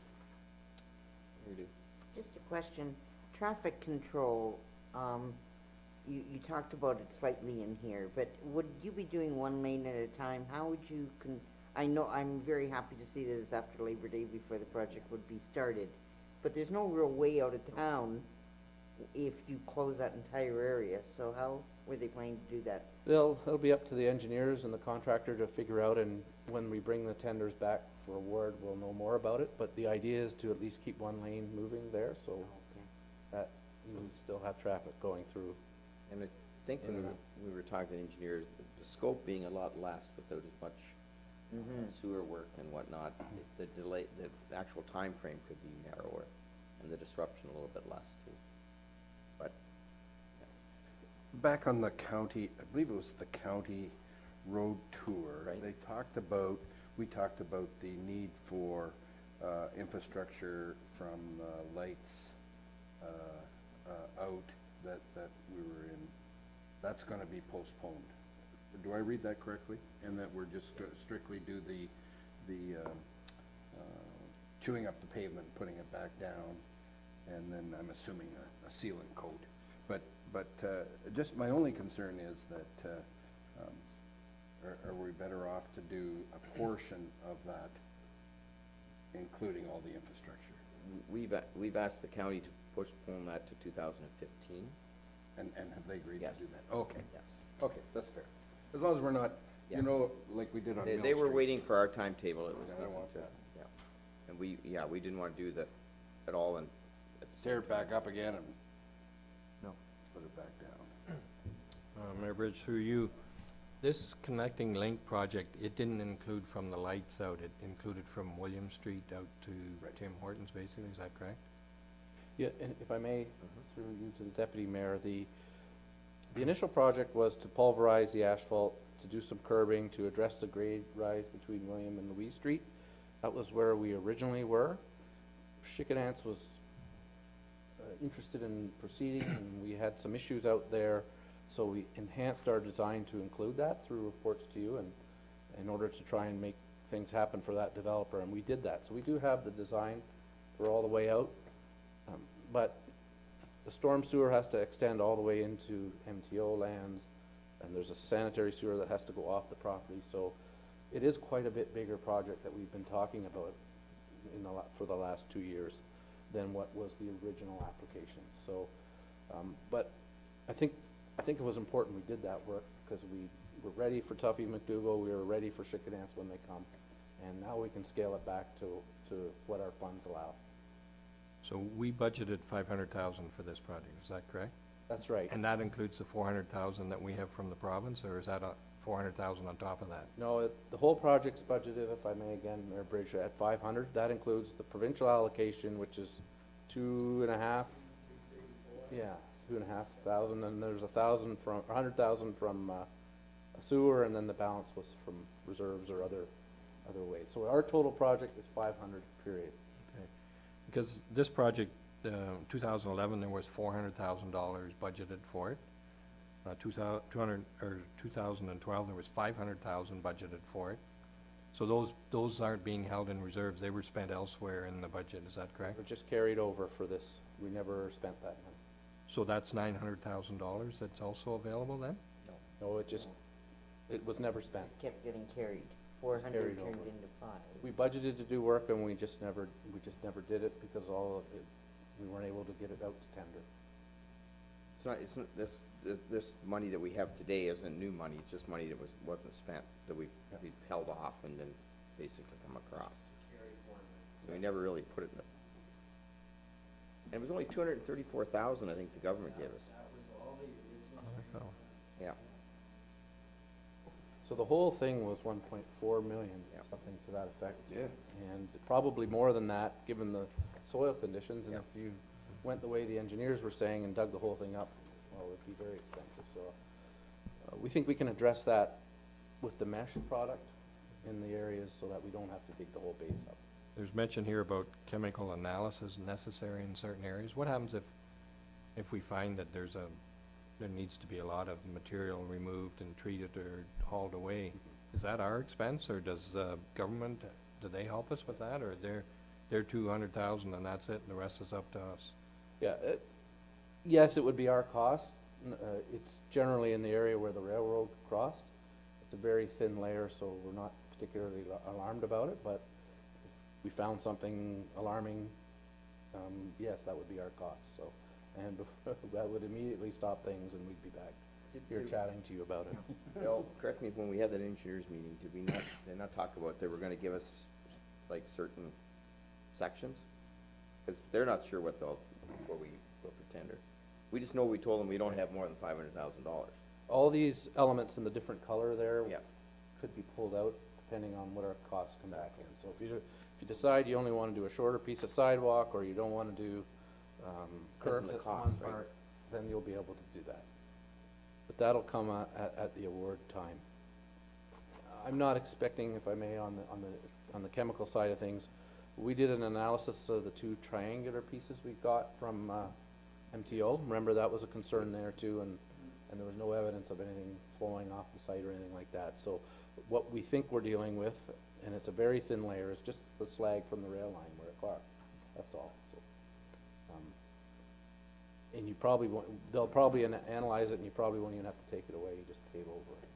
Just a question, traffic control, you talked about it slightly in here, but would you be doing one lane at a time? How would you I know, I'm very happy to see that it's after Labor Day before the project would be started, but there's no real way out of town if you close that entire area, so how were they planning to do that? It'll be up to the engineers and the contractor to figure out, and when we bring the tenders back for award, we'll know more about it, but the idea is to at least keep one lane moving there, so Okay. that you still have traffic going through. And I think when we were talking to engineers, the scope being a lot less without as much sewer work and whatnot, the delay, the actual time frame could be narrower and the disruption a little bit less too. But, Back on the county, I believe it was the county road tour. Right. We talked about the need for infrastructure from lights out that we were in. That's gonna be postponed. Do I read that correctly? And that we're just strictly do the chewing up the pavement, putting it back down, and then I'm assuming a sealant coat. But just my only concern is that are we better off to do a portion of that, including all the infrastructure? we've asked the county to postpone that to 2015. And have they agreed to Yes. do that? Okay. Yes. Okay, that's fair. As long as we're not, Yeah. you know, like we did on Mill They were Street. waiting for our timetable, it was Yeah, I don't nothing want to, that. yeah. And we didn't want to do that at all and. at the same Tear it back up again and No. put it back down. Mayor Bridge, through you, this connecting link project, it didn't include from the lights out, it included from William Street out to Right. Tim Hortons, basically, is that correct? Yeah, and if I may, through you to the deputy mayor, the initial project was to pulverize the asphalt, to do some curbing, to address the grade rise between William and Louise Street. That was where we originally were. Chickadance was interested in proceeding, and we had some issues out there, so we enhanced our design to include that through reports to you, and in order to try and make things happen for that developer, and we did that. So we do have the design for all the way out. But the storm sewer has to extend all the way into MTO lands, and there's a sanitary sewer that has to go off the property, so it is quite a bit bigger project that we've been talking about for the last 2 years than what was the original application. So, but I think it was important we did that work, because we were ready for Tuffy McDougal, we were ready for Chickadance when they come. And now we can scale it back to what our funds allow. So we budgeted 500,000 for this project, is that correct? That's right. And that includes the 400,000 that we have from the province, or is that a 400,000 on top of that? No, the whole project's budgeted, if I may again, Mayor Bridge, at 500. That includes the provincial allocation, which is 2.5. Yeah, 2,500, and there's 100,000 from sewer, and then the balance was from reserves or other ways. So our total project is 500, period. Okay. Because this project, 2011, there was $400,000 budgeted for it. 2012, there was 500,000 budgeted for it. So those aren't being held in reserves, they were spent elsewhere in the budget, is that correct? We're just carried over for this. We never spent that money. So that's $900,000 that's also available then? No, it was never spent. Just kept getting carried. 400 carried turned over. into 5. We budgeted to do work and we just never did it because all of it, we weren't able to get it out to tender. It's not, this money that we have today isn't new money, it's just money that wasn't spent, that we've held off and then basically come across. So we never really put it in the, and it was only 234,000, I think the government gave us. So, Yeah. So the whole thing was 1.4 million, Yeah. something to that effect. Yeah. And probably more than that, given the soil conditions, and Yeah. if you went the way the engineers were saying and dug the whole thing up, well, it'd be very expensive, so. We think we can address that with the mesh product in the areas so that we don't have to dig the whole base up. there's mention here about chemical analysis necessary in certain areas. What happens if we find that there needs to be a lot of material removed and treated or hauled away? Is that our expense, or does the government, do they help us with that, or they're 200,000 and that's it, and the rest is up to us? Yeah, yes, it would be our cost. It's generally in the area where the railroad crossed. It's a very thin layer, so we're not particularly alarmed about it, but if we found something alarming, yes, that would be our cost, so. And that would immediately stop things and we'd be back here chatting to you about it. Bill, correct me, when we had that engineers meeting, did they not talk about they were gonna give us like certain sections? Cause they're not sure before we go for tender. We just know we told them we don't have more than $500,000. All these elements in the different color there Yeah. could be pulled out depending on what our costs come back in. So if you decide you only wanna do a shorter piece of sidewalk, or you don't wanna do, curbs the at cost, one right? part, then you'll be able to do that. But that'll come at the award time. I'm not expecting, if I may, on the chemical side of things, we did an analysis of the 2 triangular pieces we got from, MTO. Remember, that was a concern there too, and there was no evidence of anything flowing off the site or anything like that. So what we think we're dealing with, and it's a very thin layer, is just the slag from the rail line where it clogged. That's all. So, and you probably won't, they'll probably analyze it, and you probably won't even have to take it away, you just pave over it.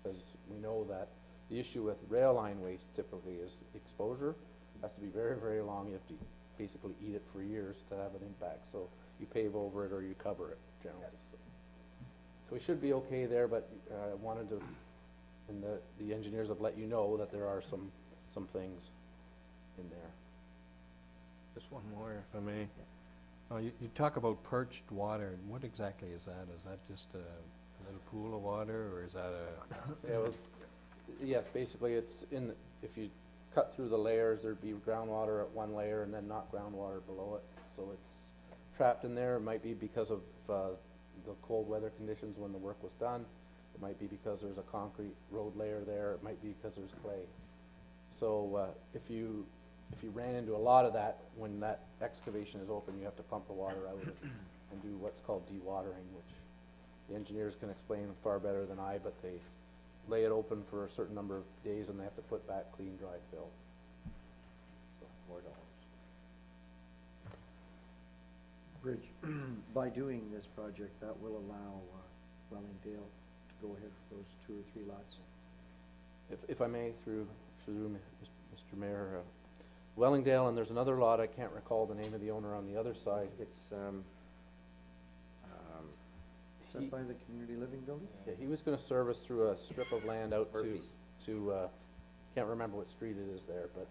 Because we know that the issue with rail line waste typically is exposure. It has to be very, very long. You have to basically eat it for years to have an impact. So you pave over it or you cover it generally. So we should be okay there, but I wanted to, and the engineers have let you know that there are some things in there. Just one more, if I may. You talk about perched water. What exactly is that? Is that just a little pool of water, or is that a? Yeah, well, yes, basically it's if you cut through the layers, there'd be groundwater at one layer and then not groundwater below it. So it's trapped in there. It might be because of the cold weather conditions when the work was done. It might be because there's a concrete road layer there. It might be because there's clay. So if you ran into a lot of that, when that excavation is open, you have to pump the water out and do what's called dewatering, which the engineers can explain far better than I, but they lay it open for a certain number of days and they have to put back clean, dry fill. So, $4. Bridge, by doing this project, that will allow Wellingdale to go ahead with those 2 or 3 lots. If I may, through Mr. Mayor, Wellingdale, and there's another lot, I can't recall the name of the owner on the other side. It's, Is that by the community living building? Yeah, he was gonna service through a strip of land out Murphy's. to can't remember what street it is there, but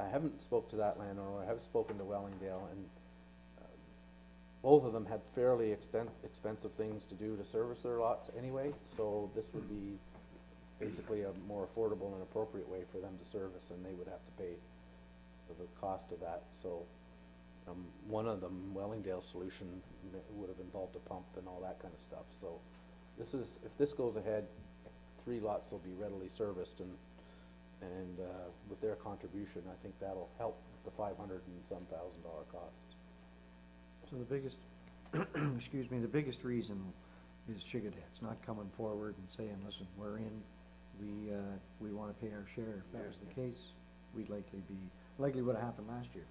I haven't spoke to that landowner, I have spoken to Wellingdale, and both of them had fairly expensive things to do to service their lots anyway, so this would be basically a more affordable and appropriate way for them to service, and they would have to pay for the cost of that, so one of them, Wellingdale's solution, would have involved a pump and all that kind of stuff, so this is, if this goes ahead, 3 lots will be readily serviced, and with their contribution, I think that'll help the $500 and some thousand costs. So the biggest, excuse me, the biggest reason is Sugardan's not coming forward and saying, listen, we're in, we wanna pay our share. If that was the case, we'd likely would have happened last year.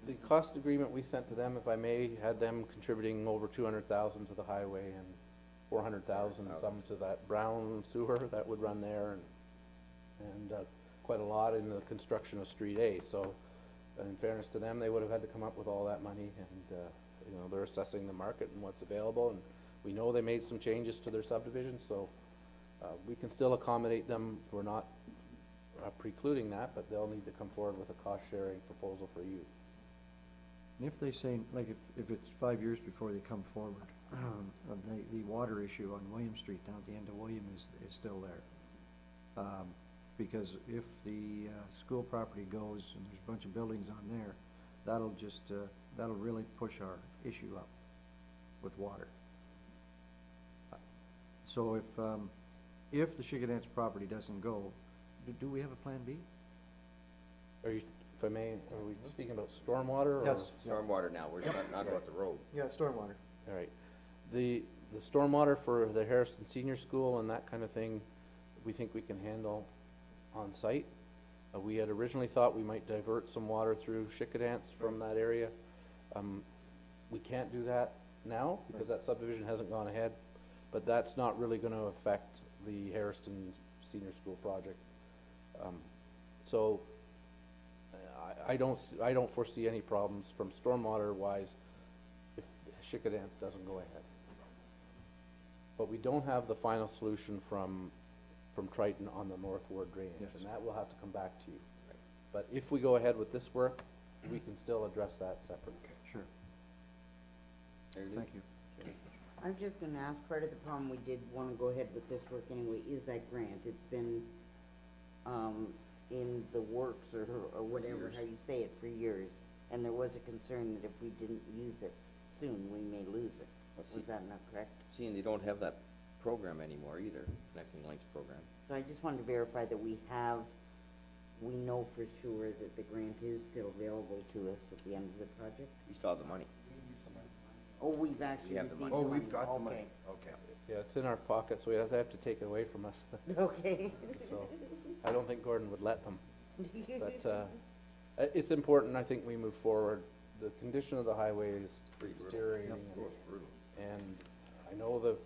The cost agreement we sent to them, if I may, had them contributing over 200,000 to the highway and 400,000 some to that brown sewer that would run there, and quite a lot in the construction of Street A, so in fairness to them, they would have had to come up with all that money, and you know, they're assessing the market and what's available, and we know they made some changes to their subdivision, so we can still accommodate them. We're not precluding that, but they'll need to come forward with a cost-sharing proposal for you. And if they say, like, if it's 5 years before they come forward, the water issue on William Street down at the end of William is still there. Because if the school property goes and there's a bunch of buildings on there, that'll just, that'll really push our issue up with water. So if the Sugardan's property doesn't go, do we have a plan B? Are you, if I may, are we speaking about stormwater or? Yes. Stormwater now, we're not about the road. Yeah, stormwater. All right. The stormwater for the Harrison Senior School and that kind of thing, we think we can handle on site. We had originally thought we might divert some water through Sugardan's from that area. We can't do that now because that subdivision hasn't gone ahead, but that's not really gonna affect the Harrison Senior School project. So I don't foresee any problems from stormwater wise if Sugardan's doesn't go ahead. But we don't have the final solution from Triton on the North Ward drainage, Yes. and that will have to come back to you. But if we go ahead with this work, we can still address that separately. Sure. Thank you. I'm just gonna ask, part of the problem we did wanna go ahead with this work anyway is that grant. It's been, in the works or whatever, how you say it, for years. And there was a concern that if we didn't use it soon, we may lose it. Was that not correct? Seeing they don't have that program anymore either, Connecting Links program. So I just wanted to verify that we know for sure that the grant is still available to us at the end of the project? We still have the money. Oh, we've actually We have the received money. the money. we've got the money, okay. Yeah, it's in our pocket, so we have to take it away from us. Okay. So I don't think Gordon would let them. But it's important, I think, we move forward. The condition of the highway is deteriorating. And I know the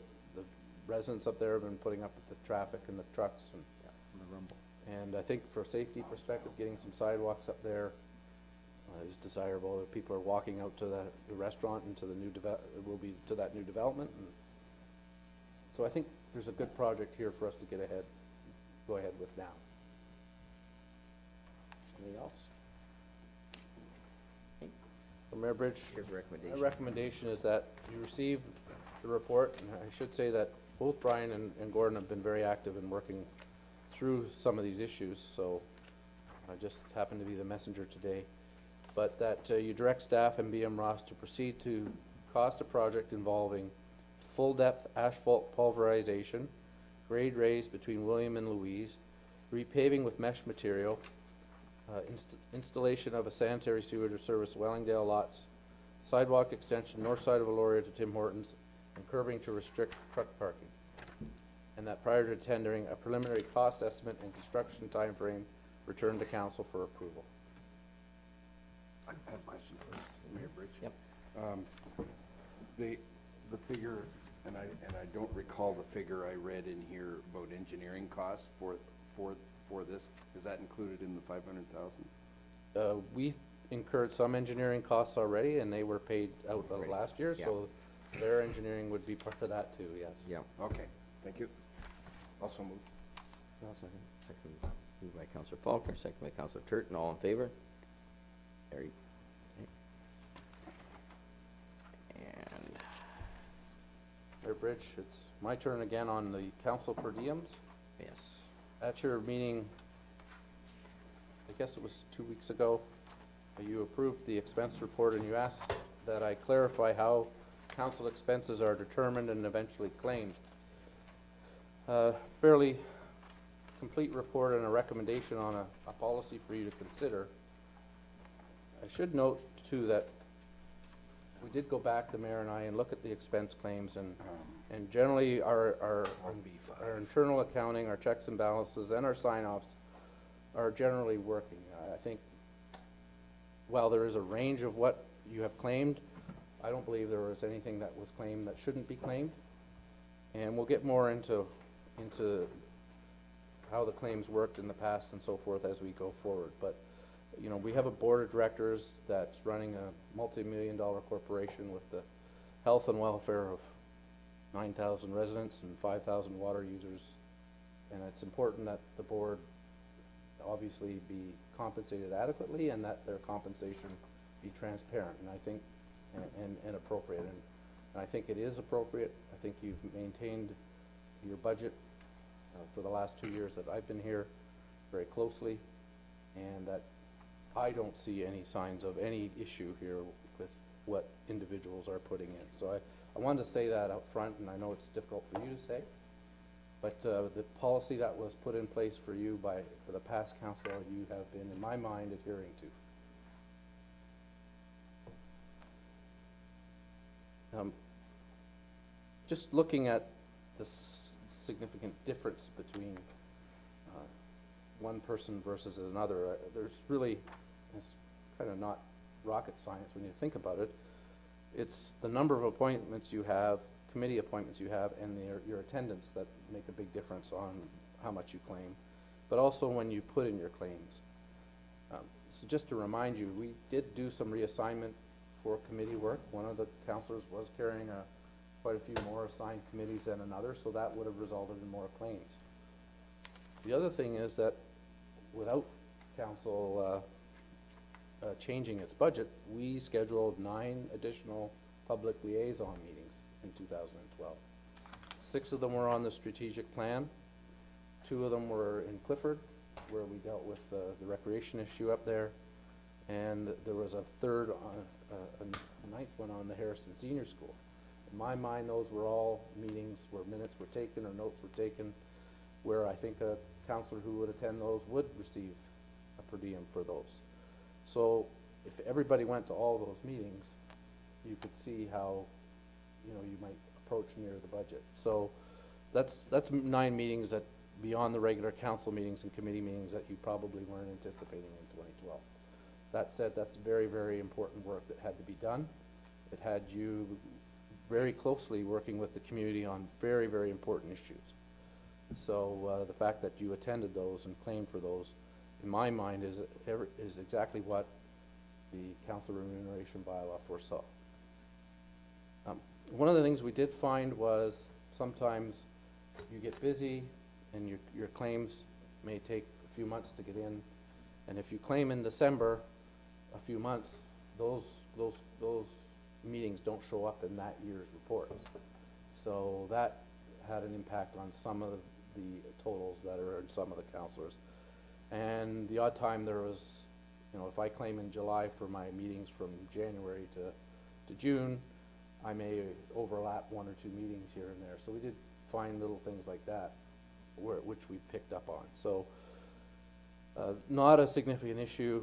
residents up there have been putting up with the traffic and the trucks and the rumble. And I think for a safety perspective, getting some sidewalks up there is desirable. People are walking out to the restaurant and to the new to that new development. And so I think there's a good project here for us to go ahead with now. Anything else? Okay. For Mayor Bridge, Here's a recommendation. my recommendation is that you receive the report, and I should say that both Brian and Gordon have been very active in working through some of these issues, so I just happen to be the messenger today. But that you direct staff and BM Ross to proceed to cost a project involving full-depth asphalt pulverization, grade raise between William and Louise, repaving with mesh material, installation of a sanitary sewer to service Wellingdale lots, sidewalk extension north side of Aloria to Tim Hortons, and curbing to restrict truck parking. And that prior to tendering, a preliminary cost estimate and construction timeframe return to council for approval. I have a question first, Mayor Bridge. Yep. The figure, and I don't recall the figure I read in here about engineering costs for this. Is that included in the 500,000? We incurred some engineering costs already, and they were paid out Already. last year, Yeah. so their engineering would be part of that too, yes. Yeah. Okay, thank you. Also move. Moved by Counselor Faulkner, second by Counselor Turton, all in favor? Carried. Okay. And, Mayor Bridge, it's my turn again on the council per diems. yes, At your meeting, I guess it was 2 weeks ago, you approved the expense report and you asked that I clarify how council expenses are determined and eventually claimed. Fairly complete report and a recommendation on a policy for you to consider. I should note too that we did go back, the mayor and I, and look at the expense claims, and generally our internal accounting, our checks and balances, and our sign-offs are generally working. I think while there is a range of what you have claimed, I don't believe there was anything that was claimed that shouldn't be claimed. And we'll get more into how the claims worked in the past and so forth as we go forward. But, you know, we have a board of directors that's running a multi-million-dollar corporation with the health and welfare of 9,000 residents and 5,000 water users. And it's important that the board obviously be compensated adequately and that their compensation be transparent, and I think, and appropriate. And I think it is appropriate. I think you've maintained your budget for the last 2 years that I've been here very closely, and that I don't see any signs of any issue here with what individuals are putting in. So I wanted to say that up front, and I know it's difficult for you to say, but the policy that was put in place for you for the past council, you have been, in my mind, adhering to. Just looking at the significant difference between one person versus another, there's really, it's kind of not rocket science when you think about it. It's the number of appointments you have, committee appointments you have, and your attendance that make a big difference on how much you claim, but also when you put in your claims. So just to remind you, we did do some reassignment for committee work. One of the councillors was carrying quite a few more assigned committees than another, so that would have resulted in more claims. The other thing is that without council changing its budget, we scheduled 9 additional public liaison meetings in 2012. 6 of them were on the strategic plan. 2 of them were in Clifford, where we dealt with the recreation issue up there, and there was a third, a 9th one on the Harrison Senior School. In my mind, those were all meetings where minutes were taken or notes were taken, where I think a counselor who would attend those would receive a per diem for those. So if everybody went to all those meetings, you could see how, you know, you might approach near the budget. So that's 9 meetings that beyond the regular council meetings and committee meetings that you probably weren't anticipating in 2012. That said, that's very, very important work that had to be done. It had you very closely working with the community on very, very important issues. So the fact that you attended those and claimed for those, in my mind, is exactly what the council remuneration bylaw foresaw. One of the things we did find was sometimes you get busy and your claims may take a few months to get in, and if you claim in December, a few months, those meetings don't show up in that year's reports. So that had an impact on some of the totals that are in some of the councillors. And the odd time there was, you know, if I claim in July for my meetings from January to June, I may overlap 1 or 2 meetings here and there. So we did find little things like that, which we picked up on. So not a significant issue,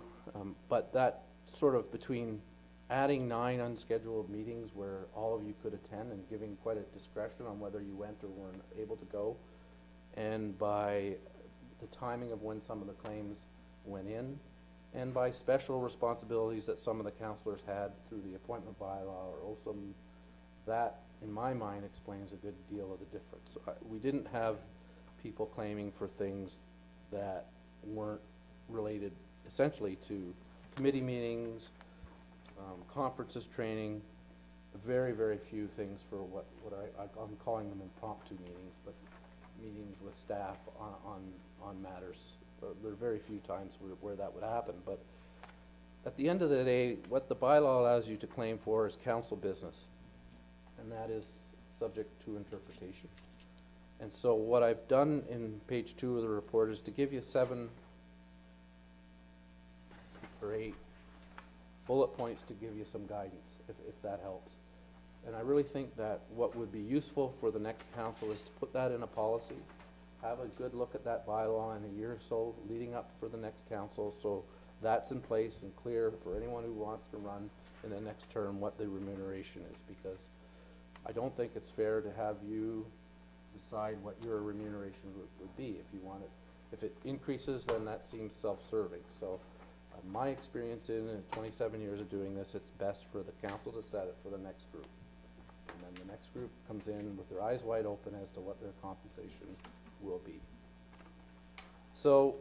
but that sort of between adding 9 unscheduled meetings where all of you could attend and giving quite a discretion on whether you went or weren't able to go, and by the timing of when some of the claims went in, and by special responsibilities that some of the councillors had through the appointment bylaw or OSM, that, in my mind, explains a good deal of the difference. We didn't have people claiming for things that weren't related essentially to committee meetings, conferences, training, very, very few things for what I'm calling them impromptu meetings, but meetings with staff on matters. There are very few times where that would happen, but at the end of the day, what the bylaw allows you to claim for is council business, and that is subject to interpretation. And so what I've done in page 2 of the report is to give you 7 or 8 bullet points to give you some guidance, if that helps. And I really think that what would be useful for the next council is to put that in a policy, have a good look at that bylaw in a year or so leading up for the next council, so that's in place and clear for anyone who wants to run in the next term what the remuneration is, because I don't think it's fair to have you decide what your remuneration would be if you want it. If it increases, then that seems self-serving. So my experience in 27 years of doing this, it's best for the council to set it for the next group. And then the next group comes in with their eyes wide open as to what their compensation will be. So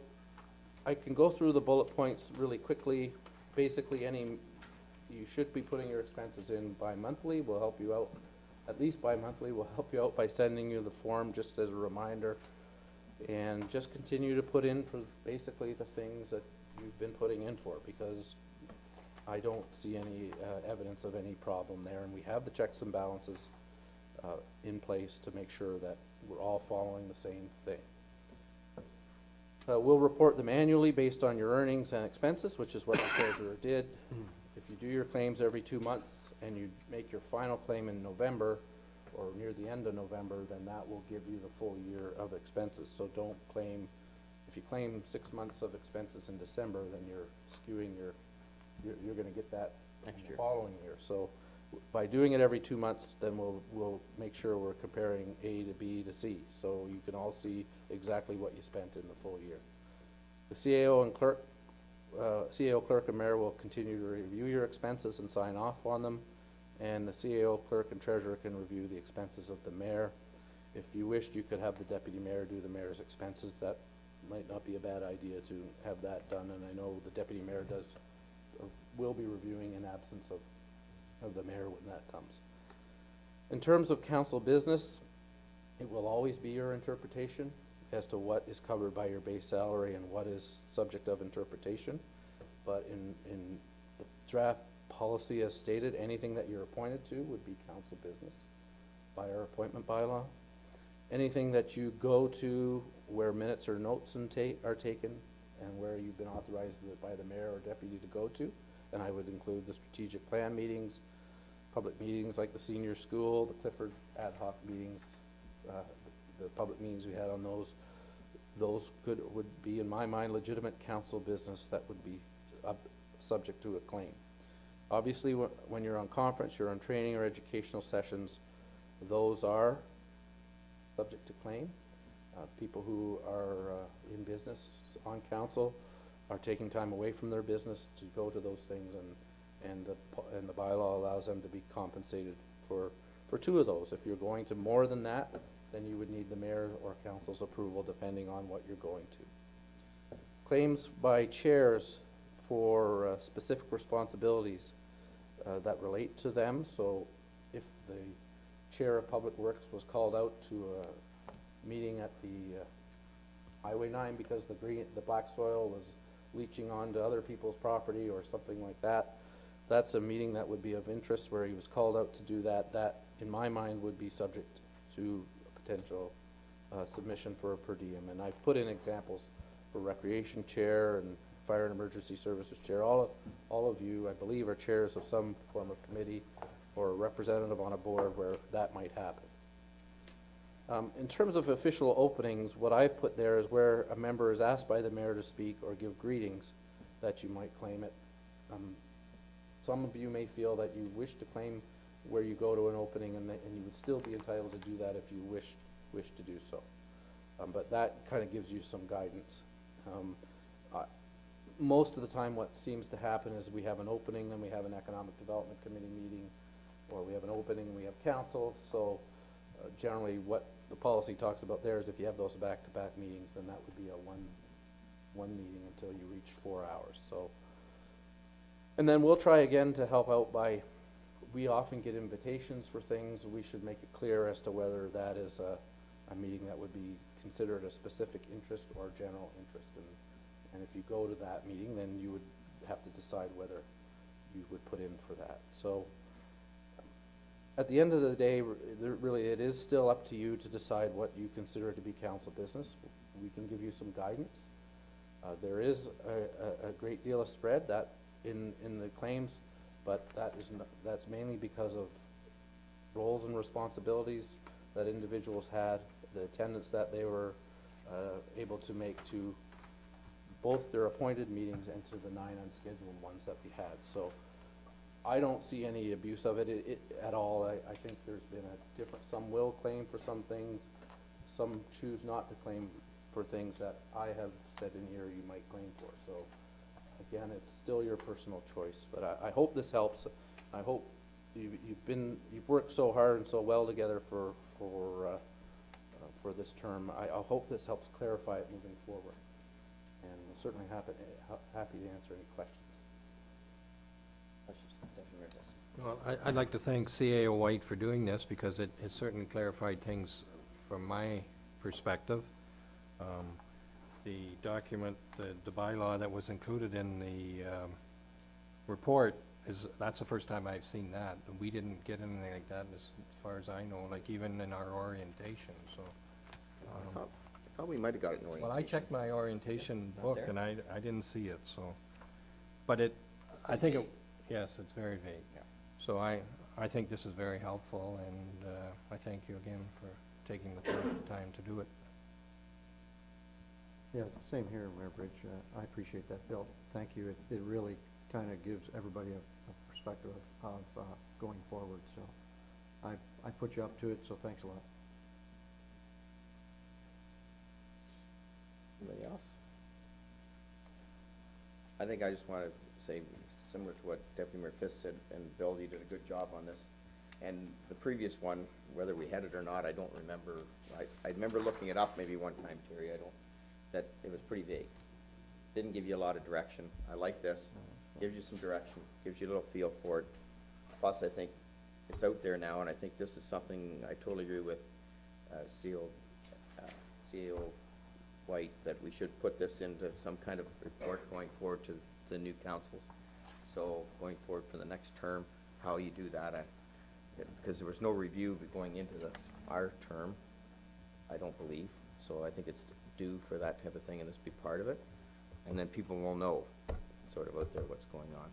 I can go through the bullet points really quickly. Basically, you should be putting your expenses in bi-monthly. We'll help you out, at least bi-monthly. We'll help you out by sending you the form just as a reminder. And just continue to put in for basically the things that you've been putting in for, because I don't see any evidence of any problem there, and we have the checks and balances in place to make sure that we're all following the same thing. We'll report them annually based on your earnings and expenses, which is what the treasurer did. If you do your claims every 2 months and you make your final claim in November or near the end of November, then that will give you the full year of expenses. So don't claim, if you claim 6 months of expenses in December, then you're skewing you're gonna get that Next year. following year. So by doing it every 2 months, then we'll make sure we're comparing A to B to C, so you can all see exactly what you spent in the full year. The CAO and clerk, CAO clerk and mayor will continue to review your expenses and sign off on them, and the CAO clerk and treasurer can review the expenses of the mayor. If you wished, you could have the deputy mayor do the mayor's expenses. That might not be a bad idea to have that done, and I know the deputy mayor does, or will be reviewing in absence of the mayor when that comes. In terms of council business, it will always be your interpretation as to what is covered by your base salary and what is subject of interpretation. But in the draft policy as stated, anything that you're appointed to would be council business by our appointment bylaw. Anything that you go to where minutes or notes are taken and where you've been authorized by the mayor or deputy to go to, and I would include the strategic plan meetings, public meetings like the senior school, the Clifford ad hoc meetings, the public meetings we had on those would be, in my mind, legitimate council business that would be subject to a claim. Obviously, when you're on conference, you're on training or educational sessions, those are subject to claim. People who are in business on council are taking time away from their business to go to those things, and the bylaw allows them to be compensated for 2 of those. If you're going to more than that, then you would need the mayor or council's approval depending on what you're going to. Claims by chairs for specific responsibilities that relate to them. So if the chair of Public Works was called out to a meeting at the Highway 9 because the black soil was leaching onto other people's property or something like that, that's a meeting that would be of interest where he was called out to do that. That, in my mind, would be subject to a potential submission for a per diem. And I've put in examples for recreation chair and fire and emergency services chair. All of you, I believe, are chairs of some form of committee or a representative on a board where that might happen. In terms of official openings, what I've put there is where a member is asked by the mayor to speak or give greetings, that you might claim it. Some of you may feel that you wish to claim where you go to an opening, and you would still be entitled to do that if you wish to do so. But that kind of gives you some guidance. Most of the time what seems to happen is we have an opening, then we have an economic development committee meeting, or we have an opening and we have council. So generally what the policy talks about there is if you have those back-to-back meetings, then that would be a one meeting until you reach 4 hours. So, and then we'll try again to help out by, we often get invitations for things. We should make it clear as to whether that is a meeting that would be consider it a specific interest or general interest. And if you go to that meeting, then you would have to decide whether you would put in for that. So at the end of the day, really, it is still up to you to decide what you consider to be council business. We can give you some guidance. There is a great deal of spread that in the claims, but that's mainly because of roles and responsibilities that individuals had, the attendance that they were able to make to both their appointed meetings and to the 9 unscheduled ones that we had. So I don't see any abuse of it at all. I think there's been a different, some will claim for some things, some choose not to claim for things that I have said in here you might claim for. So again, it's still your personal choice, but I hope this helps. I hope you've worked so hard and so well together for this term. I hope this helps clarify it moving forward. And we're certainly happy to answer any questions. Well, I'd like to thank CAO White for doing this, because it certainly clarified things from my perspective. The document, the bylaw that was included in the report, that's the first time I've seen that. We didn't get anything like that as far as I know, like even in our orientation, so. I thought we might have got it in orientation. Well, I checked my orientation Not book there? and I didn't see it, so. But I think yes, it's very vague. Yeah. So I think this is very helpful, and I thank you again for taking the time to do it. Yeah, same here, Mayor Bridge. I appreciate that, Bill. Thank you. It really kind of gives everybody a perspective of going forward, so I put you up to it, so thanks a lot. Anybody else? I think I just want to say, similar to what Deputy Mayor Fisk said, and Bill, you did a good job on this. And the previous one, whether we had it or not, I don't remember. I remember looking it up maybe one time, Terry, that it was pretty vague. Didn't give you a lot of direction. I like this. Gives you some direction, gives you a little feel for it. Plus, I think it's out there now, and I think this is something I totally agree with CEO White, that we should put this into some kind of report going forward to the new councils. So going forward for the next term, how you do that, because there was no review going into our term, I don't believe. So I think it's due for that type of thing, and this be part of it. And then people will know sort of out there what's going on.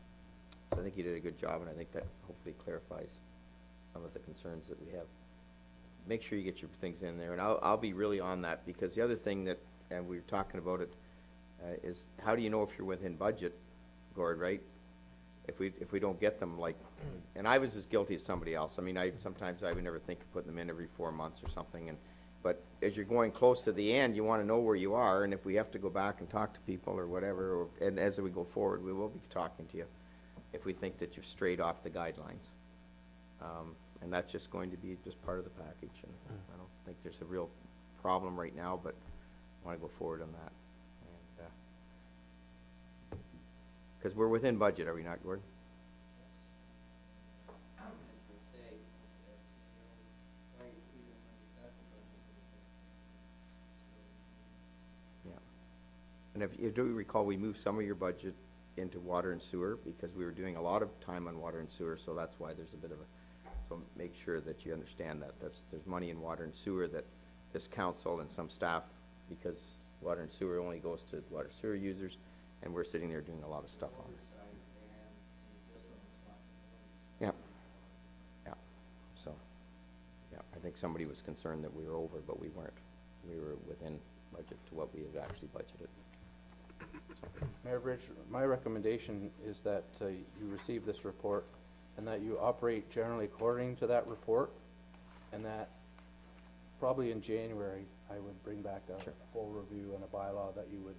So I think you did a good job, and I think that hopefully clarifies some of the concerns that we have. Make sure you get your things in there, and I'll be really on that, because the other thing that, and we were talking about it, is how do you know if you're within budget, Gord, right? If we don't get them, like, and I was as guilty as somebody else. I mean, sometimes I would never think of putting them in every 4 months or something, but as you're going close to the end, you want to know where you are, and if we have to go back and talk to people or whatever, and as we go forward, we will be talking to you if we think that you're strayed off the guidelines. And that's just going to be just part of the package, and I don't think there's a real problem right now, but I want to go forward on that. Because we're within budget, are we not, Gordon? Yeah. And if you do recall, we moved some of your budget into water and sewer, because we were doing a lot of time on water and sewer, so that's why there's a bit of so make sure that you understand that there's money in water and sewer that this council and some staff, because water and sewer only goes to water sewer users, and we're sitting there doing a lot of stuff on it. Yeah. Yeah. So, yeah, I think somebody was concerned that we were over, but we weren't. We were within budget to what we had actually budgeted. Mayor Bridge, my recommendation is that you receive this report and that you operate generally according to that report, and that probably in January, I would bring back a full review and a bylaw that you would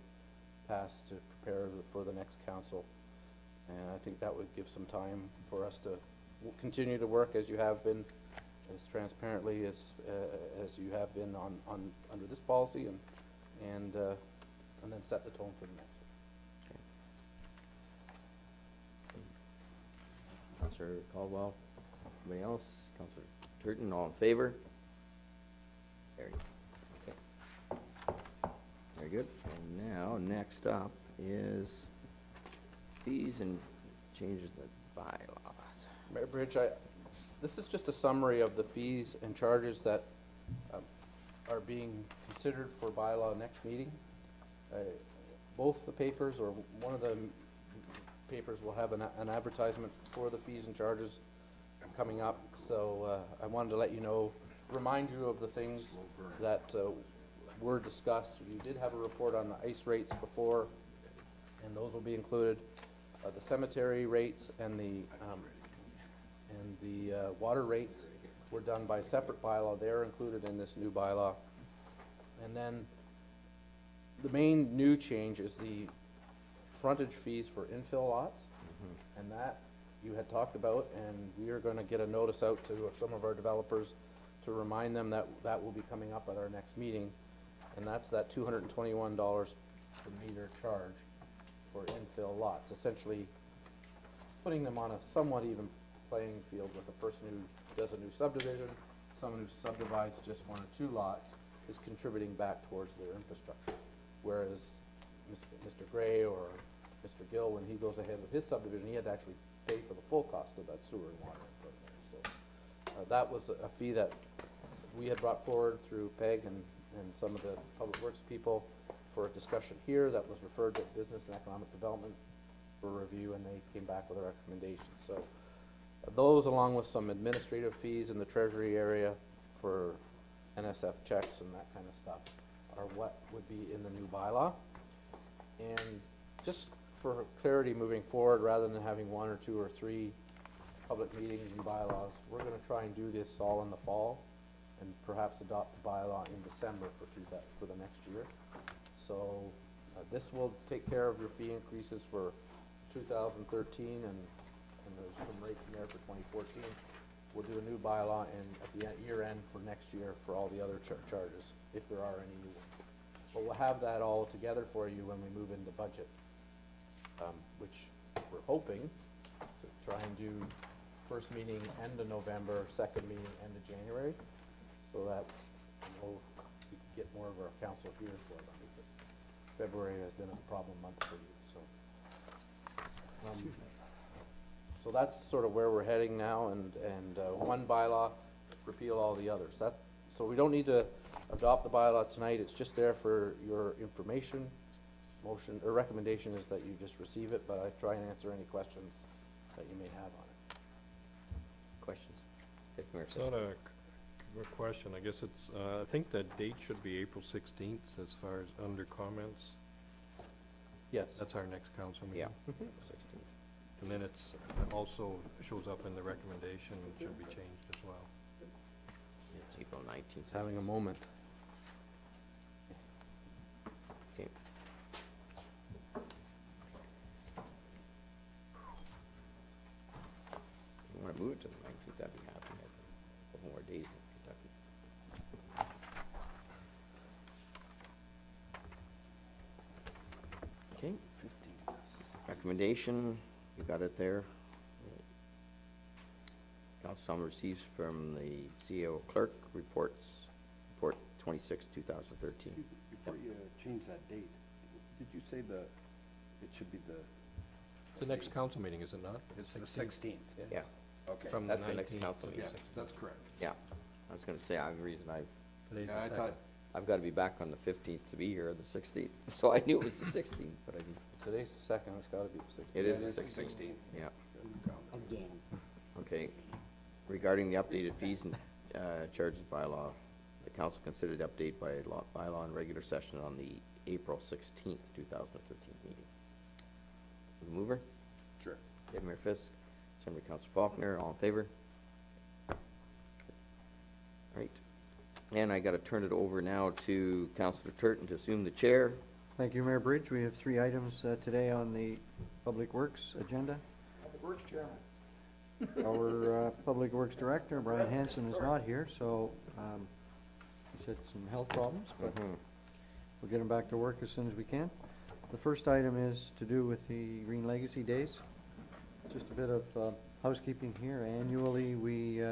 pass to prepare for the next council. And I think that would give some time for us to continue to work as you have been, as transparently as you have been under this policy, and then set the tone for the next. Councillor Caldwell, anybody else? Councillor Turton, all in favor? Carried. Okay. good. And now, next up is fees and changes to bylaws. Mayor Bridge, this is just a summary of the fees and charges that are being considered for bylaw next meeting. Both the papers, or one of the papers, will have an advertisement for the fees and charges coming up. So I wanted to let you know, remind you of the things that were discussed. You did have a report on the ice rates before, and those will be included. The cemetery rates and the water rates were done by separate bylaw. They're included in this new bylaw. And then the main new change is the frontage fees for infill lots. And that you had talked about, and we are gonna get a notice out to some of our developers to remind them that that will be coming up at our next meeting. And that's that $221 per meter charge for infill lots, essentially putting them on a somewhat even playing field with a person who does a new subdivision. Someone who subdivides just 1 or 2 lots is contributing back towards their infrastructure. Whereas Mr. Gray or Mr. Gill, when he goes ahead with his subdivision, he had to actually pay for the full cost of that sewer and water input there. So that was a fee that we had brought forward through PEG and some of the public works people for a discussion here. That was referred to Business and Economic Development for review, and they came back with a recommendation. So those, along with some administrative fees in the treasury area for NSF checks and that kind of stuff, are what would be in the new bylaw. And just for clarity moving forward, rather than having 1 or 2 or 3 public meetings and bylaws, we're gonna try and do this all in the fall and perhaps adopt the bylaw in December for the next year. So this will take care of your fee increases for 2013, and there's some rates in there for 2014. We'll do a new bylaw at the year end for next year for all the other charges, if there are any new ones. But we'll have that all together for you when we move into budget, which we're hoping to try and do first meeting end of November, second meeting end of January, so that we can get more of our council here for them, because February has been a problem month for you, so. So that's sort of where we're heading now, and one bylaw, repeal all the others. So we don't need to adopt the bylaw tonight, it's just there for your information. Motion, or recommendation is that you just receive it, but I try and answer any questions that you may have on it. Questions? Deputy Mayor It's Fisk. not a question, I guess it's, I think the date should be April 16th as far as under comments. Yes. That's our next council meeting. Yeah, 16th. The minutes also shows up in the recommendation, and should be changed as well. It's April 19th. Having a moment. Okay. You wanna move it to the 19th, that'd be happy, a couple more days in Kentucky. Okay. Recommendation, you got it there. Council receives from the CEO clerk report 26, 2013. Before you change that date, did you say it should be the? It's the next council meeting, is it not? It's the 16th. Yeah, Okay. From the that's the next 19th council to the Yeah, meeting. 16th. that's correct. Yeah, I was gonna say, the reason Today's Yeah, the I second. thought, I've gotta be back on the 15th to be here, the 16th, so I knew it was the 16th, but I didn't. Today's the second, it's gotta be the 16th. It Yeah, is it is the the 16th. 16th. Yeah, Again. okay. Regarding the updated fees and charges bylaw, the council considered the update bylaw in regular session on the April 16th, 2013 meeting. The mover? sure. Deputy Mayor Fisk, second by Councilor Faulkner, all in favor? Right. And I gotta turn it over now to Councilor Turton to assume the chair. Thank you, Mayor Bridge. We have 3 items today on the Public Works agenda. Public Works Chairman. Our Public Works Director, Brian Hanson, is not here, so he's had some health problems, but we'll get him back to work as soon as we can. The first item is to do with the Green Legacy Days. Just a bit of housekeeping here. Annually, we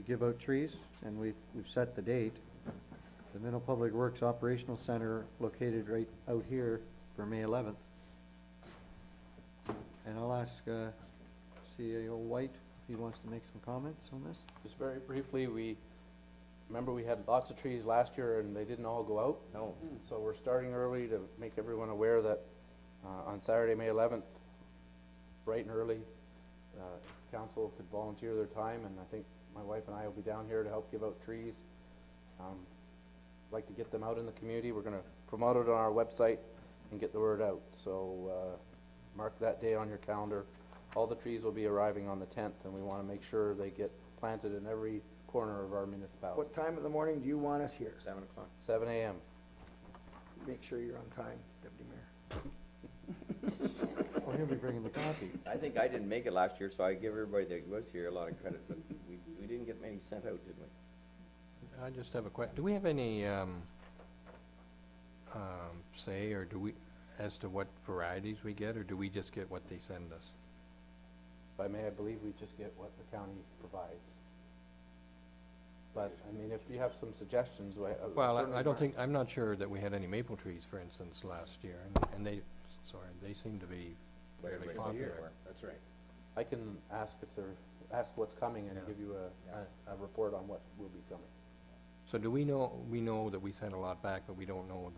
give out trees, and we've set the date. the Minto Public Works Operational Center located right out here for May 11th. And I'll ask CAO White if he wants to make some comments on this. Just very briefly, remember we had lots of trees last year and they didn't all go out? No. So we're starting early to make everyone aware that on Saturday, May 11th, bright and early, council could volunteer their time, and I think my wife and I will be down here to help give out trees. Like to get them out in the community. We're going to promote it on our website and get the word out. So mark that day on your calendar. All the trees will be arriving on the 10th, and we want to make sure they get planted in every corner of our municipality. What time of the morning do you want us here? 7 o'clock. 7 a.m. Make sure you're on time, Deputy Mayor. Oh, he'll be bringing the coffee. I think I didn't make it last year, so I give everybody that was here a lot of credit, but we didn't get many sent out, did we? I just have a do we have any, say, or do we, as to what varieties we get, or do we just get what they send us? If I may, I believe we just get what the county provides. But, I mean, if you have some suggestions, Well, certainly I don't Mark- think, I'm not sure that we had any maple trees, for instance, last year, and they, sorry, they seem to be fairly popular. That's right. I can ask what's coming and Yeah. give you a report on what will be coming. So do we know that we sent a lot back, but we don't know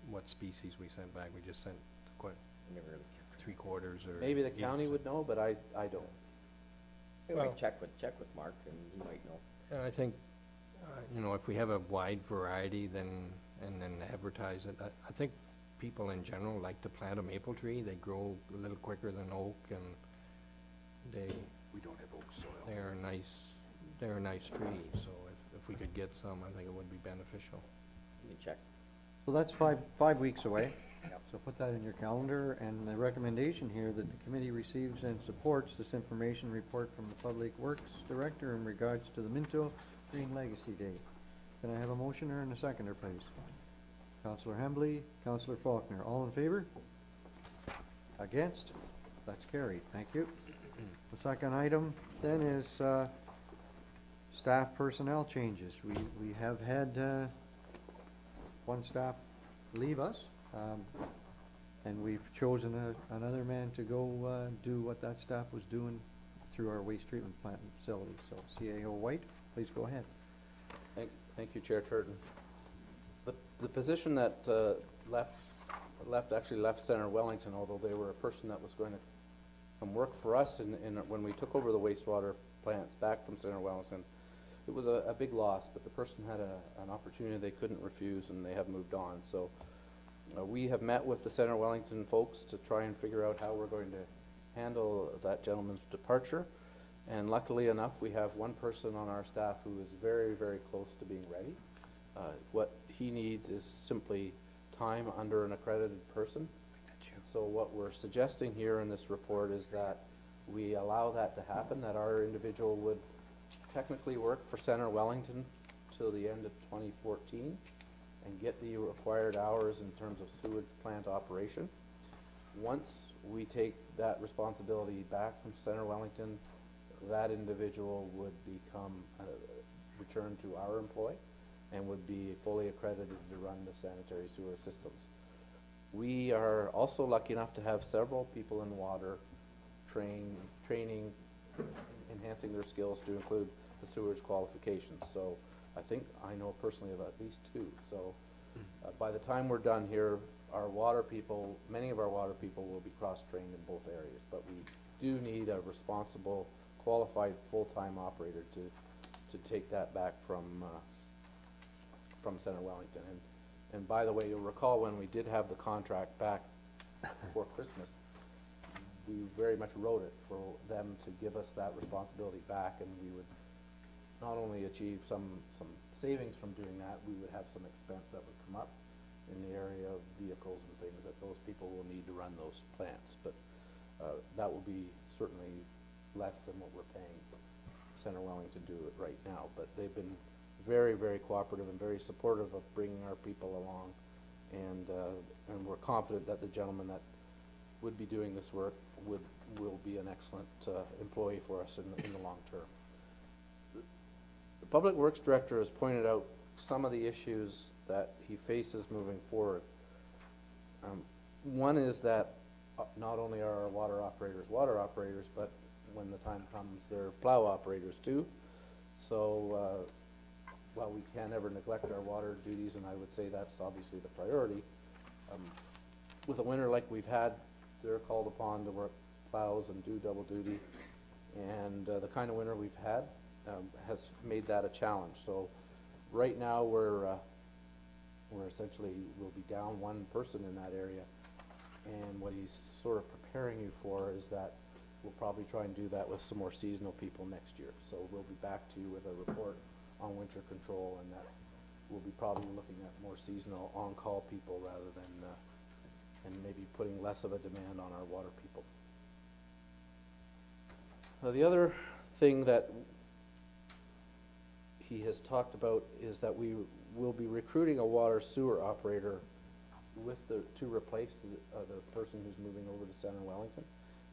what species we sent back? We just sent quite Never really kept. 3/4 or. Maybe the 80%. county would know, but I don't. Maybe Well- check with Mark, and he might know. And I think, if we have a wide variety, then advertise it, I think people in general like to plant a maple tree. They grow a little quicker than oak, and We don't have oak soil. they're a nice tree. So if we could get some, I think it would be beneficial. You can check. So that's five weeks away. Yep. So put that in your calendar, and the recommendation here that the committee receives and supports this information report from the Public Works Director in regards to the Minto Green Legacy Day. Can I have a motioner and a seconder, please? Councillor Hembley, Councillor Faulkner, all in favor? Against? That's carried, thank you. The second item then is staff personnel changes. We have had one staff leave us, and we've chosen another man to go do what that staff was doing through our waste treatment plant facility. So CAO White, please go ahead. Thank you, Chair Turton. The position that actually left Center Wellington, although they were a person that was going to come work for us when we took over the wastewater plants back from Center Wellington. It was a big loss, but the person had an opportunity they couldn't refuse, and they have moved on. So we have met with the Center Wellington folks to try and figure out how we're going to handle that gentleman's departure. And luckily enough, we have one person on our staff who is very, very close to being ready. What he needs is simply time under an accredited person. So what we're suggesting here in this report is that we allow that to happen, that our individual would technically work for Center Wellington till the end of 2014 and get the required hours in terms of sewage plant operation. Once we take that responsibility back from Center Wellington, that individual would become returned to our employ and would be fully accredited to run the sanitary sewer systems. We are also lucky enough to have several people in water training, enhancing their skills to include the sewage qualifications. So I know personally of at least 2. So by the time we're done here, many of our water people will be cross-trained in both areas, but we do need a responsible, qualified, full-time operator to take that back from Center Wellington. And by the way, you'll recall when we did have the contract back before Christmas, we very much wrote it for them to give us that responsibility back, and we would not only achieve some savings from doing that, we would have some expense that would come up in the area of vehicles and things that those people will need to run those plants. But that will be certainly less than what we're paying Center Wellington to do it right now. But they've been very, very cooperative and very supportive of bringing our people along, and we're confident that the gentleman that would be doing this work will be an excellent employee for us in the long term. The Public Works Director has pointed out some of the issues that he faces moving forward. One is that not only are our water operators, but when the time comes, they're plow operators too. So, while we can't ever neglect our water duties, and I would say that's obviously the priority, with a winter like we've had, they're called upon to work plows and do double duty. And the kind of winter we've had has made that a challenge. So right now, we're essentially, we'll be down one person in that area. And what he's sort of preparing you for is that we'll probably try and do that with some more seasonal people next year. So we'll be back to you with a report on winter control, and that we'll be probably looking at more seasonal on-call people rather than, and maybe putting less of a demand on our water people. The other thing that he has talked about is that we will be recruiting a water sewer operator to replace the person who's moving over to Center Wellington.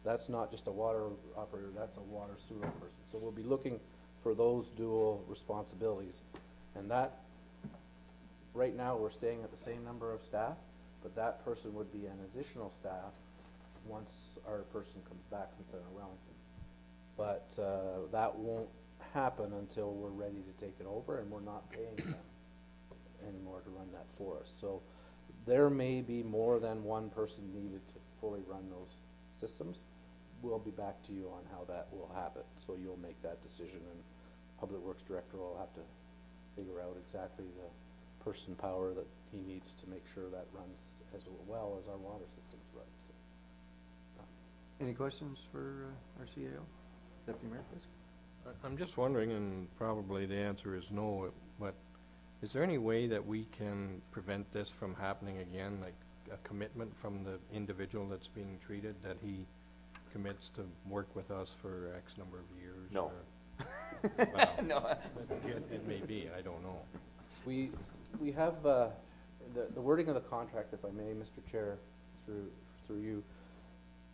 That's not just a water operator, that's a water sewer person. So we'll be looking for those dual responsibilities. And that, right now, we're staying at the same number of staff, but that person would be an additional staff once our person comes back from Center Wellington. But that won't happen until we're ready to take it over, and we're not paying them anymore to run that for us. So there may be more than one person needed to fully run those systems. We'll be back to you on how that will happen. So you'll make that decision, and Public Works Director will have to figure out exactly the person power that he needs to make sure that runs as well as our water systems run. So, Any questions for our CAO? Deputy Mayor, please. I'm just wondering, and probably the answer is no, but is there any way that we can prevent this from happening again, like a commitment from the individual that's being treated, that he commits to work with us for X number of years? No. Or- well, No. it may be, I don't know. we have the wording of the contract, if I may, Mr. Chair, through you.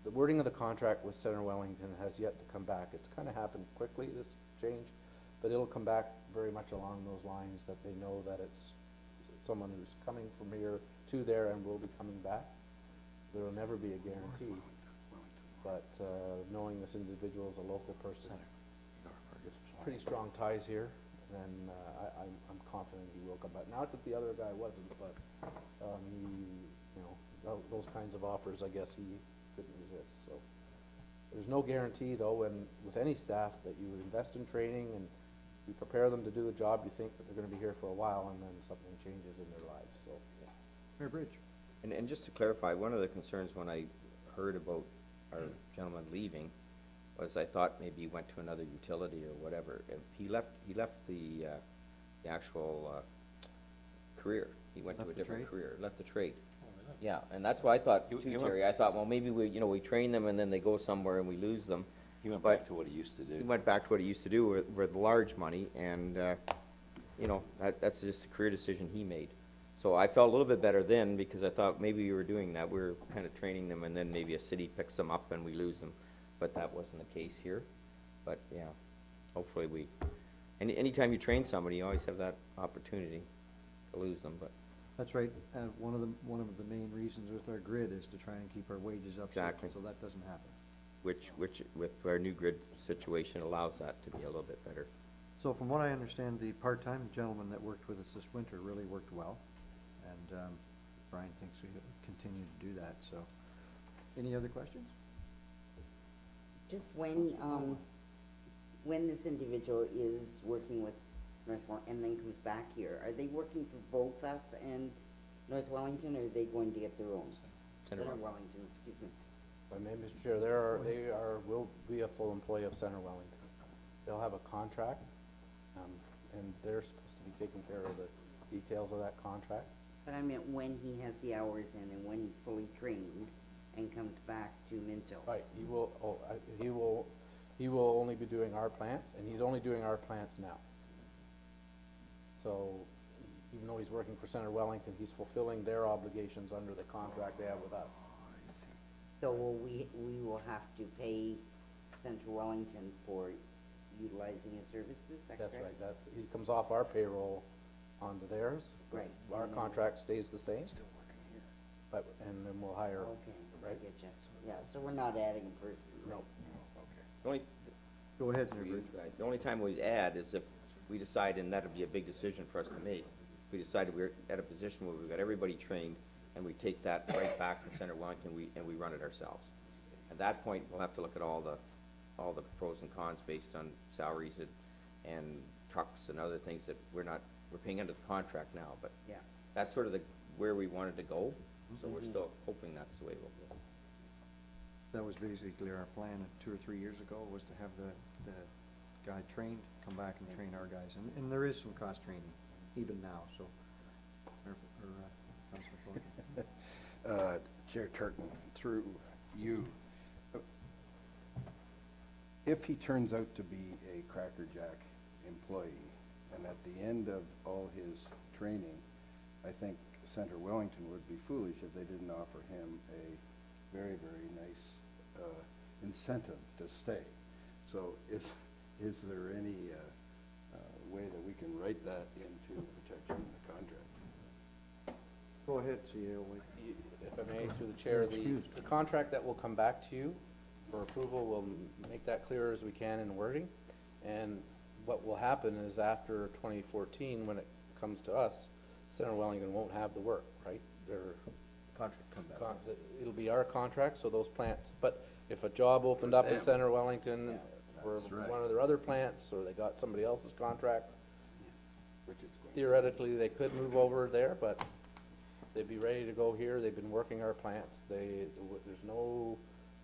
The wording of the contract with Center Wellington has yet to come back. It's kind of happened quickly, this change, but it'll come back very much along those lines, that they know that it's someone who's coming from here to there and will be coming back. There will never be a guarantee, but knowing this individual is a local person, pretty strong ties here, then I'm confident he will come back. Not that the other guy wasn't, but he, you know, those kinds of offers, I guess he couldn't resist. So there's no guarantee, though, and with any staff, that you would invest in training and you prepare them to do the job. You think that they're going to be here for a while, and then something changes in their lives. So, Mayor Bridge. And just to clarify, one of the concerns when I heard about our gentleman leaving was I thought maybe he went to another utility or whatever. And he left the actual career. He went to a Left the different trade? career, left the trade. Yeah, and that's why I thought too, He went- Terry. I thought, well, maybe we train them and then they go somewhere and we lose them. He went But back to what he used to do. He went back to what he used to do with large money, and, that's just a career decision he made. So I felt a little bit better then, because I thought maybe we were doing that. We were kind of training them, and then maybe a city picks them up and we lose them. But that wasn't the case here. But, yeah, hopefully anytime you train somebody, you always have that opportunity to lose them, but. That's right. One of the main reasons with our grid is to try and keep our wages up. Exactly. So that doesn't happen. Which with our new grid situation allows that to be a little bit better. So from what I understand, the part-time gentleman that worked with us this winter really worked well. And Brian thinks we continue to do that, so. Any other questions? Just when this individual is working with North and then comes back here, are they working for both us and North Wellington, or are they going to get their own? Center Wellington, excuse me. if I may, Mr. Chair, will be a full employee of Center Wellington. They'll have a contract, and they're supposed to be taking care of the details of that contract. But I meant when he has the hours in and when he's fully trained and comes back to Minto. Right, he will only be doing our plants, and he's only doing our plants now. So, even though he's working for Center Wellington, he's fulfilling their obligations under the contract they have with us. So we will have to pay Central Wellington for utilizing his services, is that That's correct? right, he comes off our payroll onto theirs. Right. Our And then- contract stays the same. But, and then we'll hire, Okay, I right? get you. Yeah, so we're not adding a person. No. The only, Go ahead, through Mayor you Bridge. guys, the only time we'd add is if we decide, and that'd be a big decision for us to make, if we decided we're at a position where we've got everybody trained, and we take that right back from Center Wellington, and we run it ourselves. At that point, we'll have to look at all the pros and cons based on salaries and trucks and other things that we're paying under the contract now, but Yeah. that's sort of where we wanted to go, so we're still hoping that's the way we'll go. That was basically our plan 2 or 3 years ago, was to have the guy trained, come back and train our guys. And there is some cost training, even now, so. Councilor Floyd. Chair Turton, through you, if he turns out to be a Cracker Jack employee, and at the end of all his training, I think Centre Wellington would be foolish if they didn't offer him a very, very nice incentive to stay. So is there any way that we can write that into the protection of the contract? Go ahead, CEO. If I may, through the chair, Excused. the contract that will come back to you for approval, we'll make that clear as we can in wording. And what will happen is after 2014, when it comes to us, Center Wellington won't have the work, right? Their Contract come back. it'll be our contract, so those plants, but if a job opened up in them. Center Wellington for That's right. one of their other plants, or they got somebody else's contract, Which it's going to theoretically, they could move over there, but they'd be ready to go here. They've been working our plants. There's no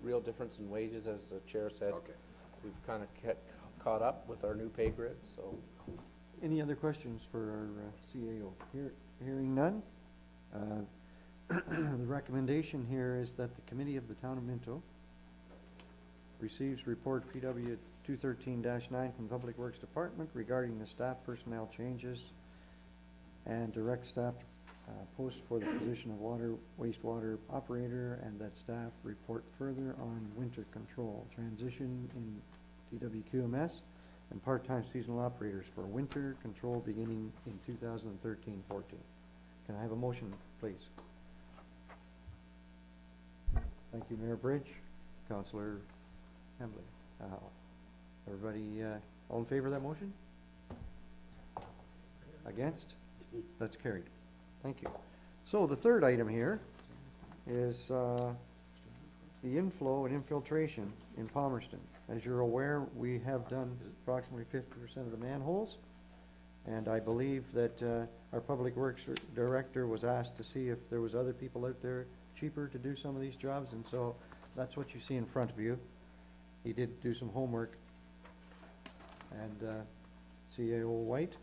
real difference in wages, as the chair said. Okay. We've kind of caught up with our new pay grid, so. Any other questions for our CAO? Hearing none. The recommendation here is that the committee of the town of Minto receives report PW 213-9 from Public Works Department regarding the staff personnel changes and direct staff post for the position of wastewater operator, and that staff report further on winter control, transition in TWQMS, and part-time seasonal operators for winter control beginning in 2013-14. Can I have a motion, please? Thank you, Mayor Bridge. Councillor Hembley. Everybody, all in favor of that motion? Against? That's carried. Thank you. So the third item here is the inflow and infiltration in Palmerston. As you're aware, we have done approximately 50% of the manholes, and I believe that our Public Works Director was asked to see if there was other people out there cheaper to do some of these jobs, and so that's what you see in front of you. He did do some homework. And CAO White?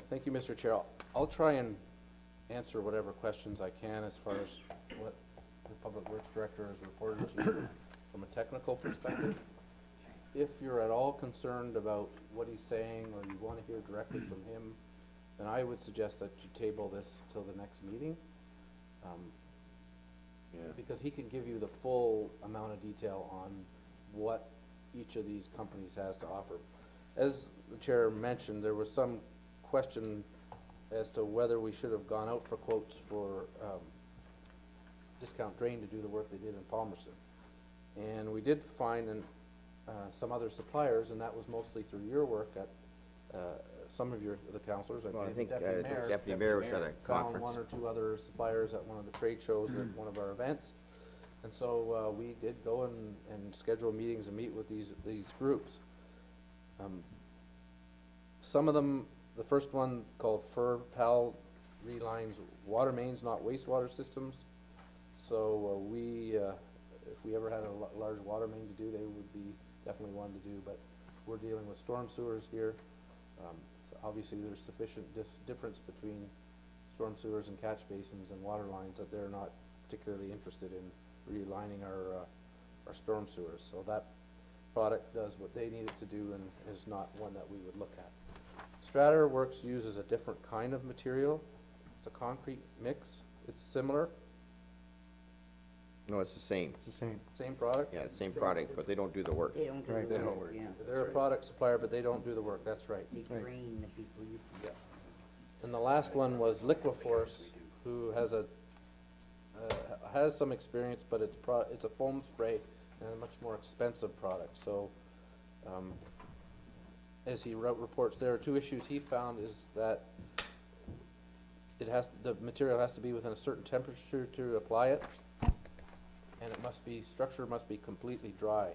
Thank you, Mr. Chair. I'll try and answer whatever questions I can as far as what the Public Works Director has reported to you from a technical perspective. If you're at all concerned about what he's saying, or you want to hear directly from him, then I would suggest that you table this till the next meeting. Because he can give you the full amount of detail on what each of these companies has to offer. As the chair mentioned, there was some question as to whether we should have gone out for quotes for Discount Drain to do the work they did in Palmerston. And we did find some other suppliers, and that was mostly through your work at some of the councillors. Well, I believe think Deputy Mayor Deputy Mayor was at a found conference. one or two other suppliers at one of the trade shows at one of our events. And so we did go and schedule meetings and meet with these groups. Some of them, the first one called FERPAL relines water mains, not wastewater systems. So if we ever had a large water main to do, they would be definitely one to do. But we're dealing with storm sewers here. So obviously, there's sufficient difference between storm sewers and catch basins and water lines that they're not particularly interested in relining our storm sewers. So that product does what they need it to do and is not one that we would look at. Stratter Works uses a different kind of material. It's a concrete mix. It's similar, No, it's the same. It's the same. same product. Yeah, same product, but they don't do the work. They don't do Right. the They don't work, work. yeah. They're a product supplier, but they don't do the work. That's right. They Right. train the people you. Yeah. And the last one was Liquiforce, who has has some experience, but it's a foam spray and a much more expensive product. So, as he reports, there are two issues he found is that the material has to be within a certain temperature to apply it, and structure must be completely dry.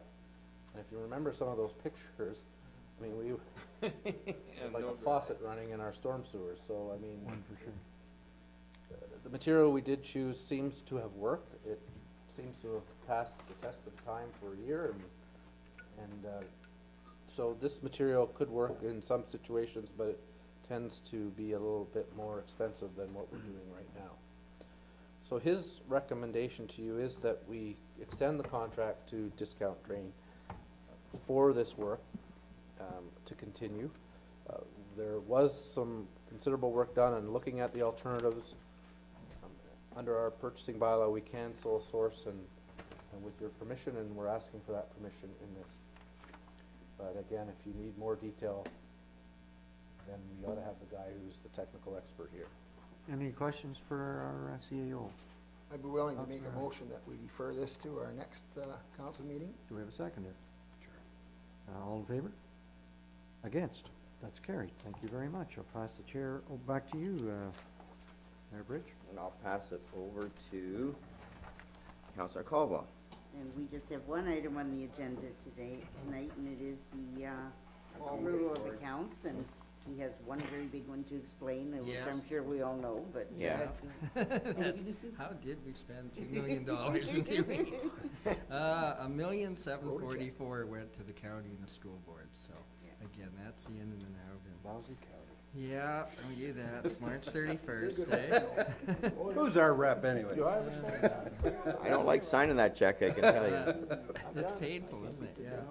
And if you remember some of those pictures, I mean, we like a faucet running in our storm sewers, so I mean. One for sure. The material we did choose seems to have worked. It seems to have passed the test of time for a year, and so this material could work in some situations, but it tends to be a little bit more expensive than what we're doing right now. So his recommendation to you is that we extend the contract to Discount Drain for this work to continue. There was some considerable work done in looking at the alternatives. Under our purchasing bylaw, we can sole source and with your permission, and we're asking for that permission in this. But again, if you need more detail, then we ought to have the guy who's the technical expert here. Any questions for our CAO? I'd be willing to make a motion that we defer this to our next council meeting. Do we have a seconder? Sure. All in favor? Against? That's carried. Thank you very much. I'll pass the chair back to you, Mayor Bridge. And I'll pass it over to Councillor Caldwell. And we just have one item on the agenda tonight, and it is the approval of accounts, and he has one very big one to explain, which I'm sure we all know, but. Yeah. How did we spend $2 million in 2 weeks? $1,744,000 went to the county and the school board, so again, that's the in and an out. Lousy county. Yeah, I knew that. It's March 31st, eh? Who's our rep anyways? I don't like signing that check, I can tell you. It's painful, isn't it? Yeah.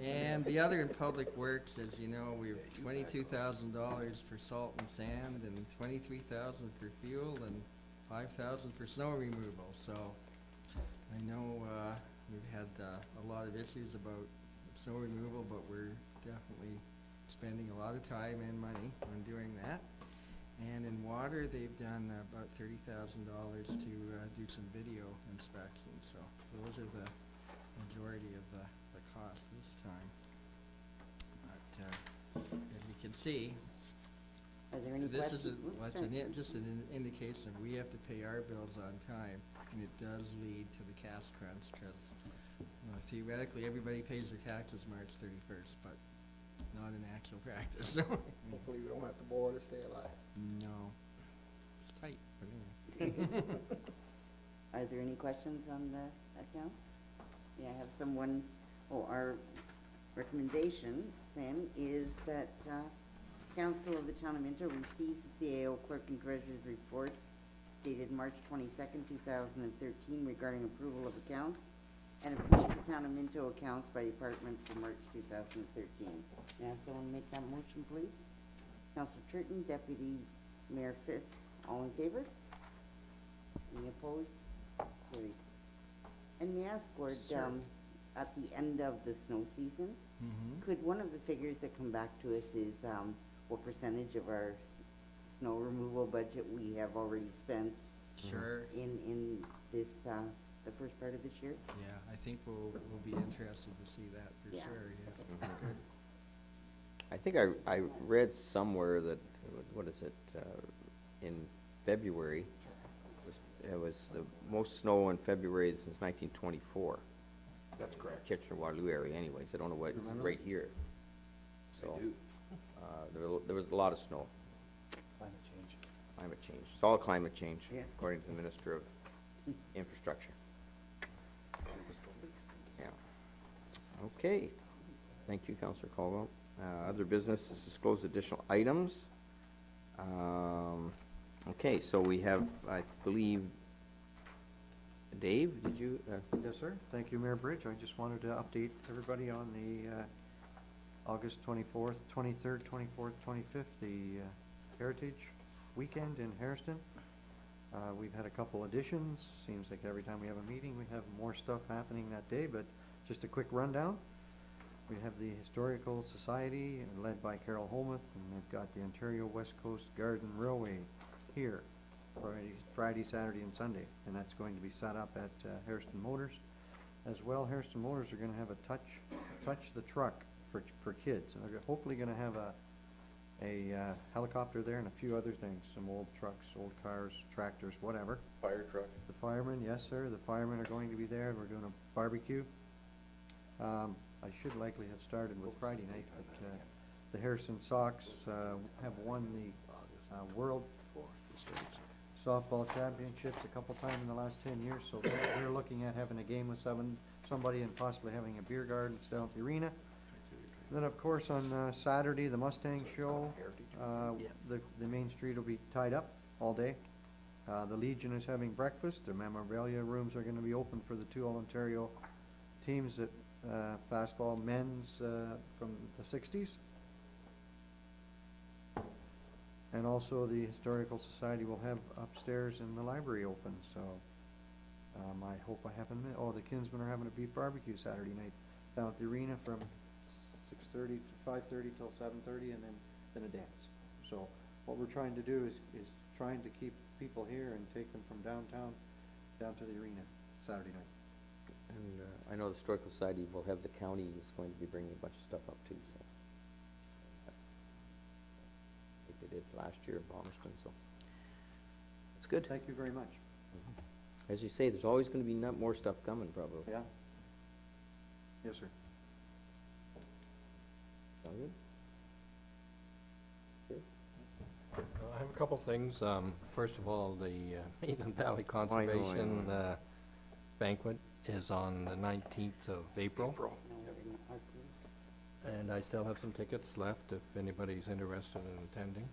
And the other in public works, as you know, we have $22,000 for salt and sand, and $23,000 for fuel, and $5,000 for snow removal. So I know we've had a lot of issues about snow removal, but we're definitely spending a lot of time and money on doing that. And in water, they've done about $30,000 to do some video inspections. So those are the majority of the cost this time. But as you can see, Are there any this questions? is just an indication of we have to pay our bills on time, and it does lead to the cash crunch because theoretically everybody pays their taxes March 31st, but not in actual practice. Hopefully we don't have to bore to stay alive. No, it's tight, but anyway. Are there any questions on the account? Yeah, I have someone, our recommendation then is that Council of the Town of Minto receives the CAO Clerk and Treasurer's report dated March 22nd, 2013 regarding approval of accounts and approves the Town of Minto accounts by department for March 2013. May I have someone make that motion, please? Councillor Turton, Deputy Mayor Fisk, all in favor? Any opposed? Carried. And may I ask, Gord, at the end of the snow season, could one of the figures that come back to us is what percentage of our snow removal budget we have already spent Sure. in this the first part of this year? Yeah, I think we'll be interested to see that for Yeah. sure, yeah. I think I read somewhere that, what is it, in February, it was the most snow in February since 1924. That's correct. Kitchener-Waterloo area anyways, I don't know what, right here. So, do. there was a lot of snow, Climate change. climate change. It's all climate change, Yeah. according to the Minister of Infrastructure. Yeah. Okay, thank you, Councillor Caldwell. Other business is disclose additional items. Okay, so we have, I believe, Dave, did you? Yes, sir. Thank you, Mayor Bridge. I just wanted to update everybody on the August 24th, 23rd, 24th, 25th, the Heritage Weekend in Hairston. We've had a couple additions. Seems like every time we have a meeting, we have more stuff happening that day, but just a quick rundown. We have the Historical Society, led by Carol Holmuth, and they've got the Ontario West Coast Garden Railway here, Friday, Saturday, and Sunday, and that's going to be set up at Hairston Motors. As well, Hairston Motors are gonna have a touch the truck for kids. And they're hopefully gonna have a helicopter there and a few other things, some old trucks, old cars, tractors, whatever. Fire truck. The firemen, yes, sir, the firemen are going to be there. We're doing a barbecue. I should likely have started with Friday night, but the Harrison Sox have won the World Softball Championships a couple times in the last 10 years, so they're looking at having a game with somebody and possibly having a beer garden down at the arena. Then, of course, on Saturday, the Mustang Show, the main street will be tied up all day. The Legion is having breakfast. The memorabilia rooms are going to be open for the 2 All-Ontario teams at fastball men's from the 60s. And also the Historical Society will have upstairs in the library open, so I hope I haven't, the Kinsmen are having a beef barbecue Saturday night down at the arena from 6:30 to 5:30 till 7:30, and then a dance. So what we're trying to do is trying to keep people here and take them from downtown down to the arena Saturday night. And I know the Historical Society will have, the county is going to be bringing a bunch of stuff up too, so. I think they did last year in Palmerston, so. It's good. Thank you very much. As you say, there's always gonna be more stuff coming, probably. Yeah? Yes, sir. Sound good? I have a couple things. First of all, the Eden Valley Conservation banquet is on the 19th of April. And I still have some tickets left if anybody's interested in attending.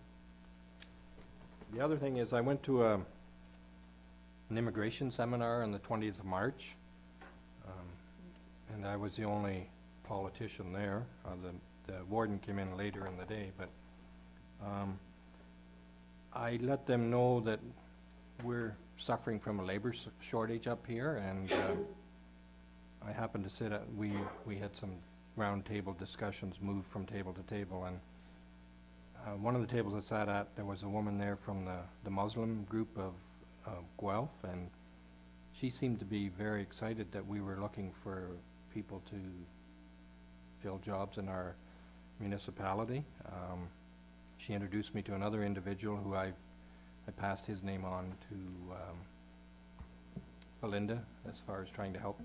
The other thing is I went to an immigration seminar on the 20th of March, and I was the only politician there. The warden came in later in the day, but I let them know that we're suffering from a labor shortage up here, and I happened to sit at, we had some round table discussions, moved from table to table, and one of the tables I sat at, there was a woman there from the Muslim group of Guelph, and she seemed to be very excited that we were looking for people to fill jobs in our municipality. She introduced me to another individual who I passed his name on to Belinda as far as trying to help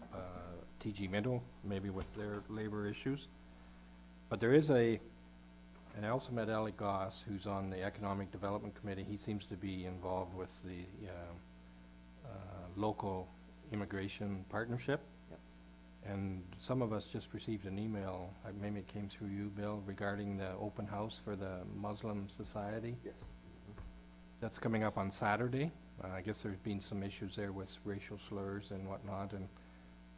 TG Minto, maybe with their labor issues. But there is and I also met Alec Goss, who's on the Economic Development Committee. He seems to be involved with the local immigration partnership. And some of us just received an email, maybe it came through you, Bill, regarding the open house for the Muslim Society. Yes. That's coming up on Saturday. I guess there's been some issues there with racial slurs and whatnot, and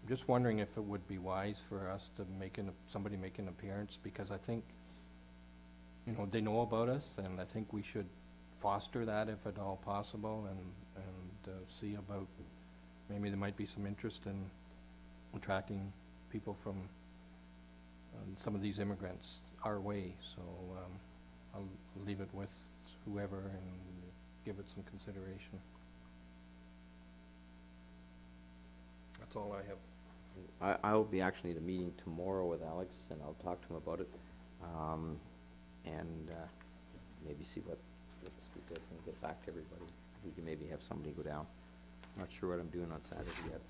I'm just wondering if it would be wise for us to somebody make an appearance, because I think, they know about us, and I think we should foster that if at all possible, and see about, maybe there might be some interest in attracting people from some of these immigrants our way. So I'll leave it with whoever and give it some consideration. That's all I have. I'll be actually at a meeting tomorrow with Alex, and I'll talk to him about it, and maybe see what the street does and get back to everybody. We can maybe have somebody go down. I'm not sure what I'm doing on Saturday yet.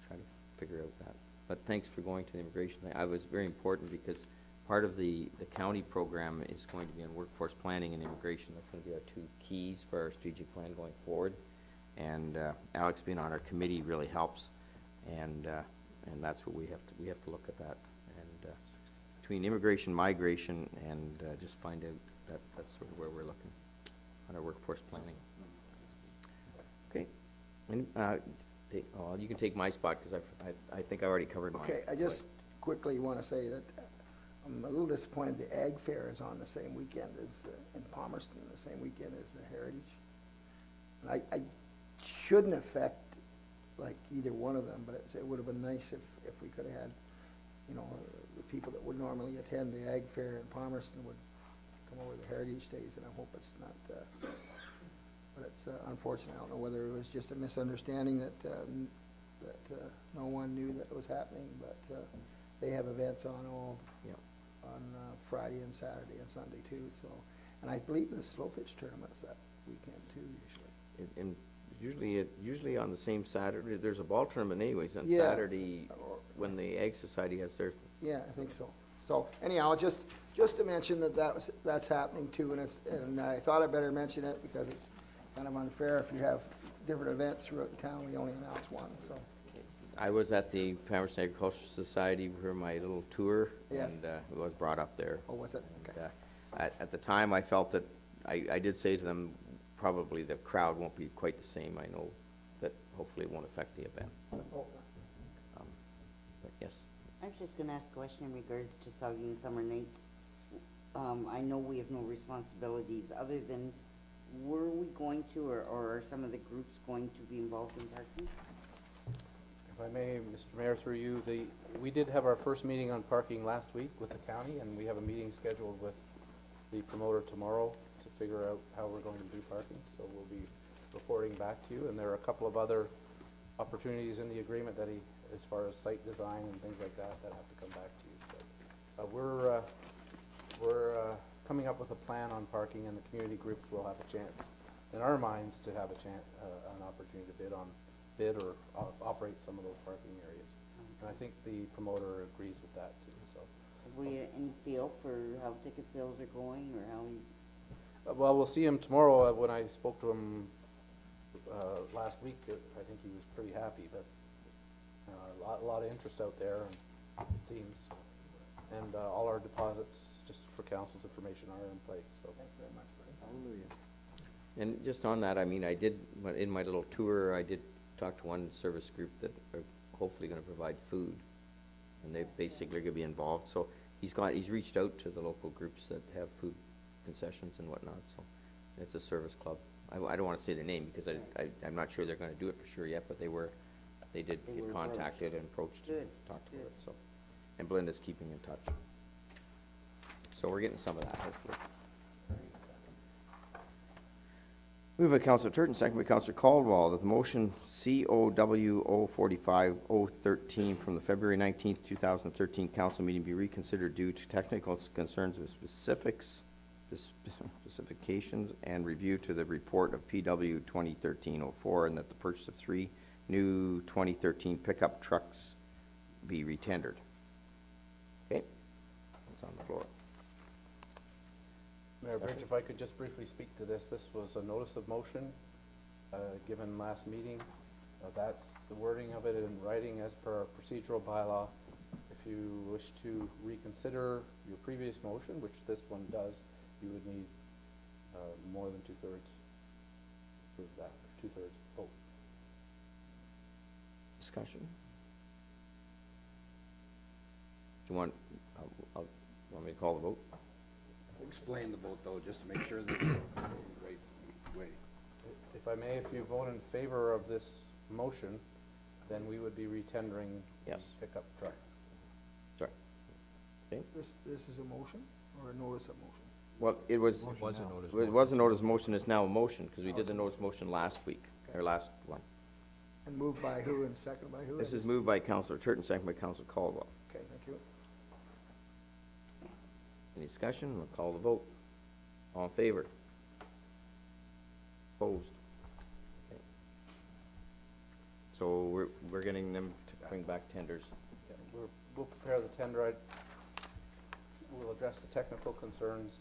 Try to figure out that. But thanks for going to the immigration thing. I was very important because part of the county program is going to be on workforce planning and immigration. That's going to be our 2 keys for our strategic plan going forward. And Alex being on our committee really helps. And that's what we have to look at that. And between immigration, migration, and just find out that's sort of where we're looking on our workforce planning. Okay. You can take my spot, because I think I already covered mine. Okay, I just quickly want to say that I'm a little disappointed the Ag Fair is on the same weekend as, in Palmerston, the same weekend as the Heritage. And I shouldn't affect like either one of them, but it would have been nice if we could have had, you know, the people that would normally attend the Ag Fair in Palmerston would come over to the Heritage Days, and I hope it's not, but it's unfortunate. I don't know whether it was just a misunderstanding that no one knew that it was happening, but they have events on on Friday and Saturday and Sunday too, so. And I believe the slow pitch tournament's that weekend too, usually. And usually on the same Saturday, there's a ball tournament anyways on Yeah. Saturday when the Ag Society has theirs. Yeah, I think so. So anyhow, just to mention that's happening too, and I thought I'd better mention it because it's kind of unfair if you have different events throughout the town, we only announce one, so. I was at the Palmerston Agricultural Society for my little tour, Yes. and it was brought up there. Oh, was it? And, Okay. at the time, I felt that, I did say to them, probably the crowd won't be quite the same. I know that hopefully it won't affect the event. Oh, But yes. I was just gonna ask a question in regards to Saugeen Summer Nights. I know we have no responsibilities other than, were we going to, or are some of the groups going to be involved in parking? If I may, Mr. Mayor, through you, we did have our first meeting on parking last week with the county, and we have a meeting scheduled with the promoter tomorrow to figure out how we're going to do parking, so we'll be reporting back to you, and there are a couple of other opportunities in the agreement that as far as site design and things like that have to come back to you. But we're coming up with a plan on parking, and the community groups will have a chance, in our minds, to have an opportunity to bid or operate some of those parking areas. And I think the promoter agrees with that too, so. Have we any feel for how ticket sales are going, or how we? Well, we'll see him tomorrow. When I spoke to him last week, I think he was pretty happy, but a lot of interest out there, and it seems. And all our deposits, just for council's information, are in place, so. thank you very much, buddy. Hallelujah. And just on that, I mean, I did, in my little tour, I did talk to one service group that are hopefully gonna provide food. And they basically gonna be involved, so he's reached out to the local groups that have food concessions and whatnot, so. It's a service club. I don't wanna say the name because I'm not sure they're gonna do it for sure yet, but they did They get were contacted and approached and Good, talked about good. it, so. And Belinda's keeping in touch. So we're getting some of that, hopefully. Moved by Councillor Turton, second by Councillor Caldwell, that the motion COW 045-013 from the February 19th, 2013 council meeting be reconsidered due to technical concerns with specifications and review to the report of PW 2013-04, and that the purchase of 3 new 2013 pickup trucks be retendered. Okay, that's on the floor. Mayor Bridge, if I could just briefly speak to this. This was a notice of motion given last meeting. That's the wording of it in writing as per our procedural bylaw. If you wish to reconsider your previous motion, which this one does, you would need more than 2/3 to approve that, 2/3 vote. Discussion? Do you want, want me to call the vote? Explain the vote though, just to make sure that we're going the right way. If I may, if you vote in favor of this motion, then we would be retendering the Yes. pickup truck. Sorry. Okay. This is a motion or a notice of motion? Well, it was, Was a notice. it was a notice of motion, it's now a motion, because we did the notice of motion last week, or last one. And moved by who and seconded by who? This is moved by Councillor Turton, second by Councillor Caldwell. Okay, thank you. Any discussion? We'll call the vote. All in favor? Opposed? Okay. So we're getting them to bring back tenders. Yeah, we'll prepare the tender. We'll address the technical concerns,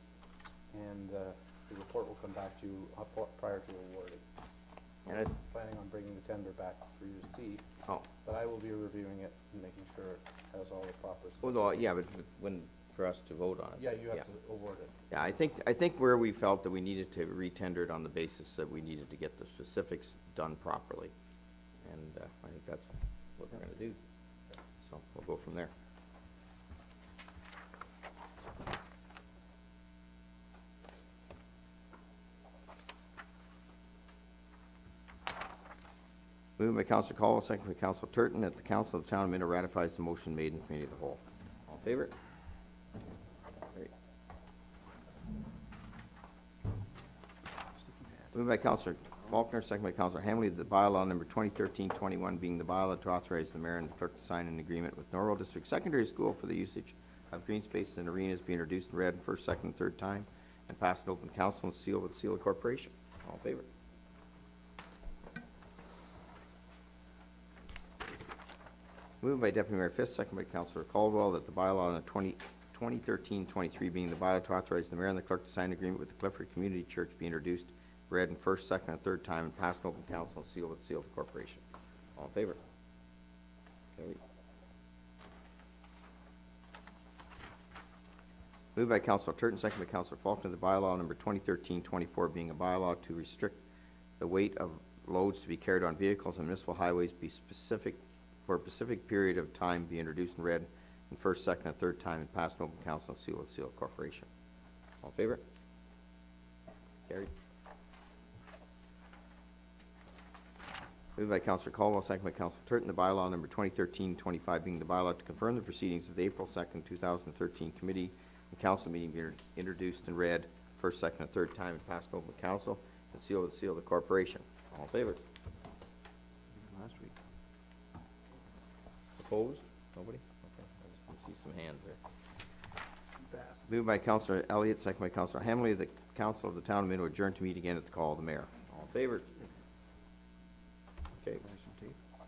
and the report will come back to you prior to awarding. And I'm planning on bringing the tender back for you to see, Oh, but I will be reviewing it and making sure it has all the proper. well, no, yeah, but when, for us to vote on it. Yeah, you have to award it. Yeah, I think where we felt that we needed to retender it on the basis that we needed to get the specifics done properly. And I think that's what we're gonna do. So we'll go from there. Moved by Counselor Caldwell, second by Counselor Turton, that the Council of the Town of Minto ratifies the motion made in Committee of the Whole. All in favor? Carried. Moved by Counselor Faulkner, second by Counselor Hamley, that the bylaw number 2013-21 being the bylaw to authorize the mayor and the clerk to sign an agreement with Norwell District Secondary School for the usage of green spaces and arenas be introduced and read first, second, and third time, and passed in open council and sealed with the seal of corporation. All in favor? Moved by Deputy Mayor Fisk, second by Councillor Caldwell, that the bylaw on the 2013-23 being the bylaw to authorize the mayor and the clerk to sign an agreement with the Clifford Community Church be introduced, read in first, second, and third time, and passed in open council and sealed with the seal of the corporation. All in favor? Carried. Moved by Councillor Turton, second by Councillor Faulkner, the bylaw number 2013-24 being a bylaw to restrict the weight of loads to be carried on vehicles on municipal highways be specific for a specific period of time be introduced and read in first, second, and third time, and passed in open council and sealed with the seal of corporation. All in favor? Carried. Moved by Councillor Caldwell, second by Councillor Turton, the bylaw number 2013-25 being the bylaw to confirm the proceedings of the April 2nd, 2013 committee and council meeting be introduced and read first, second, and third time, and passed in open council and sealed with the seal of the corporation. All in favor? Last week. Opposed? Nobody? Okay, I just want to see some hands there. Moved by Councillor Elliott, second by Councillor Hamley, the council of the town of Minto adjourned to meet again at the call of the mayor. All in favor? Okay.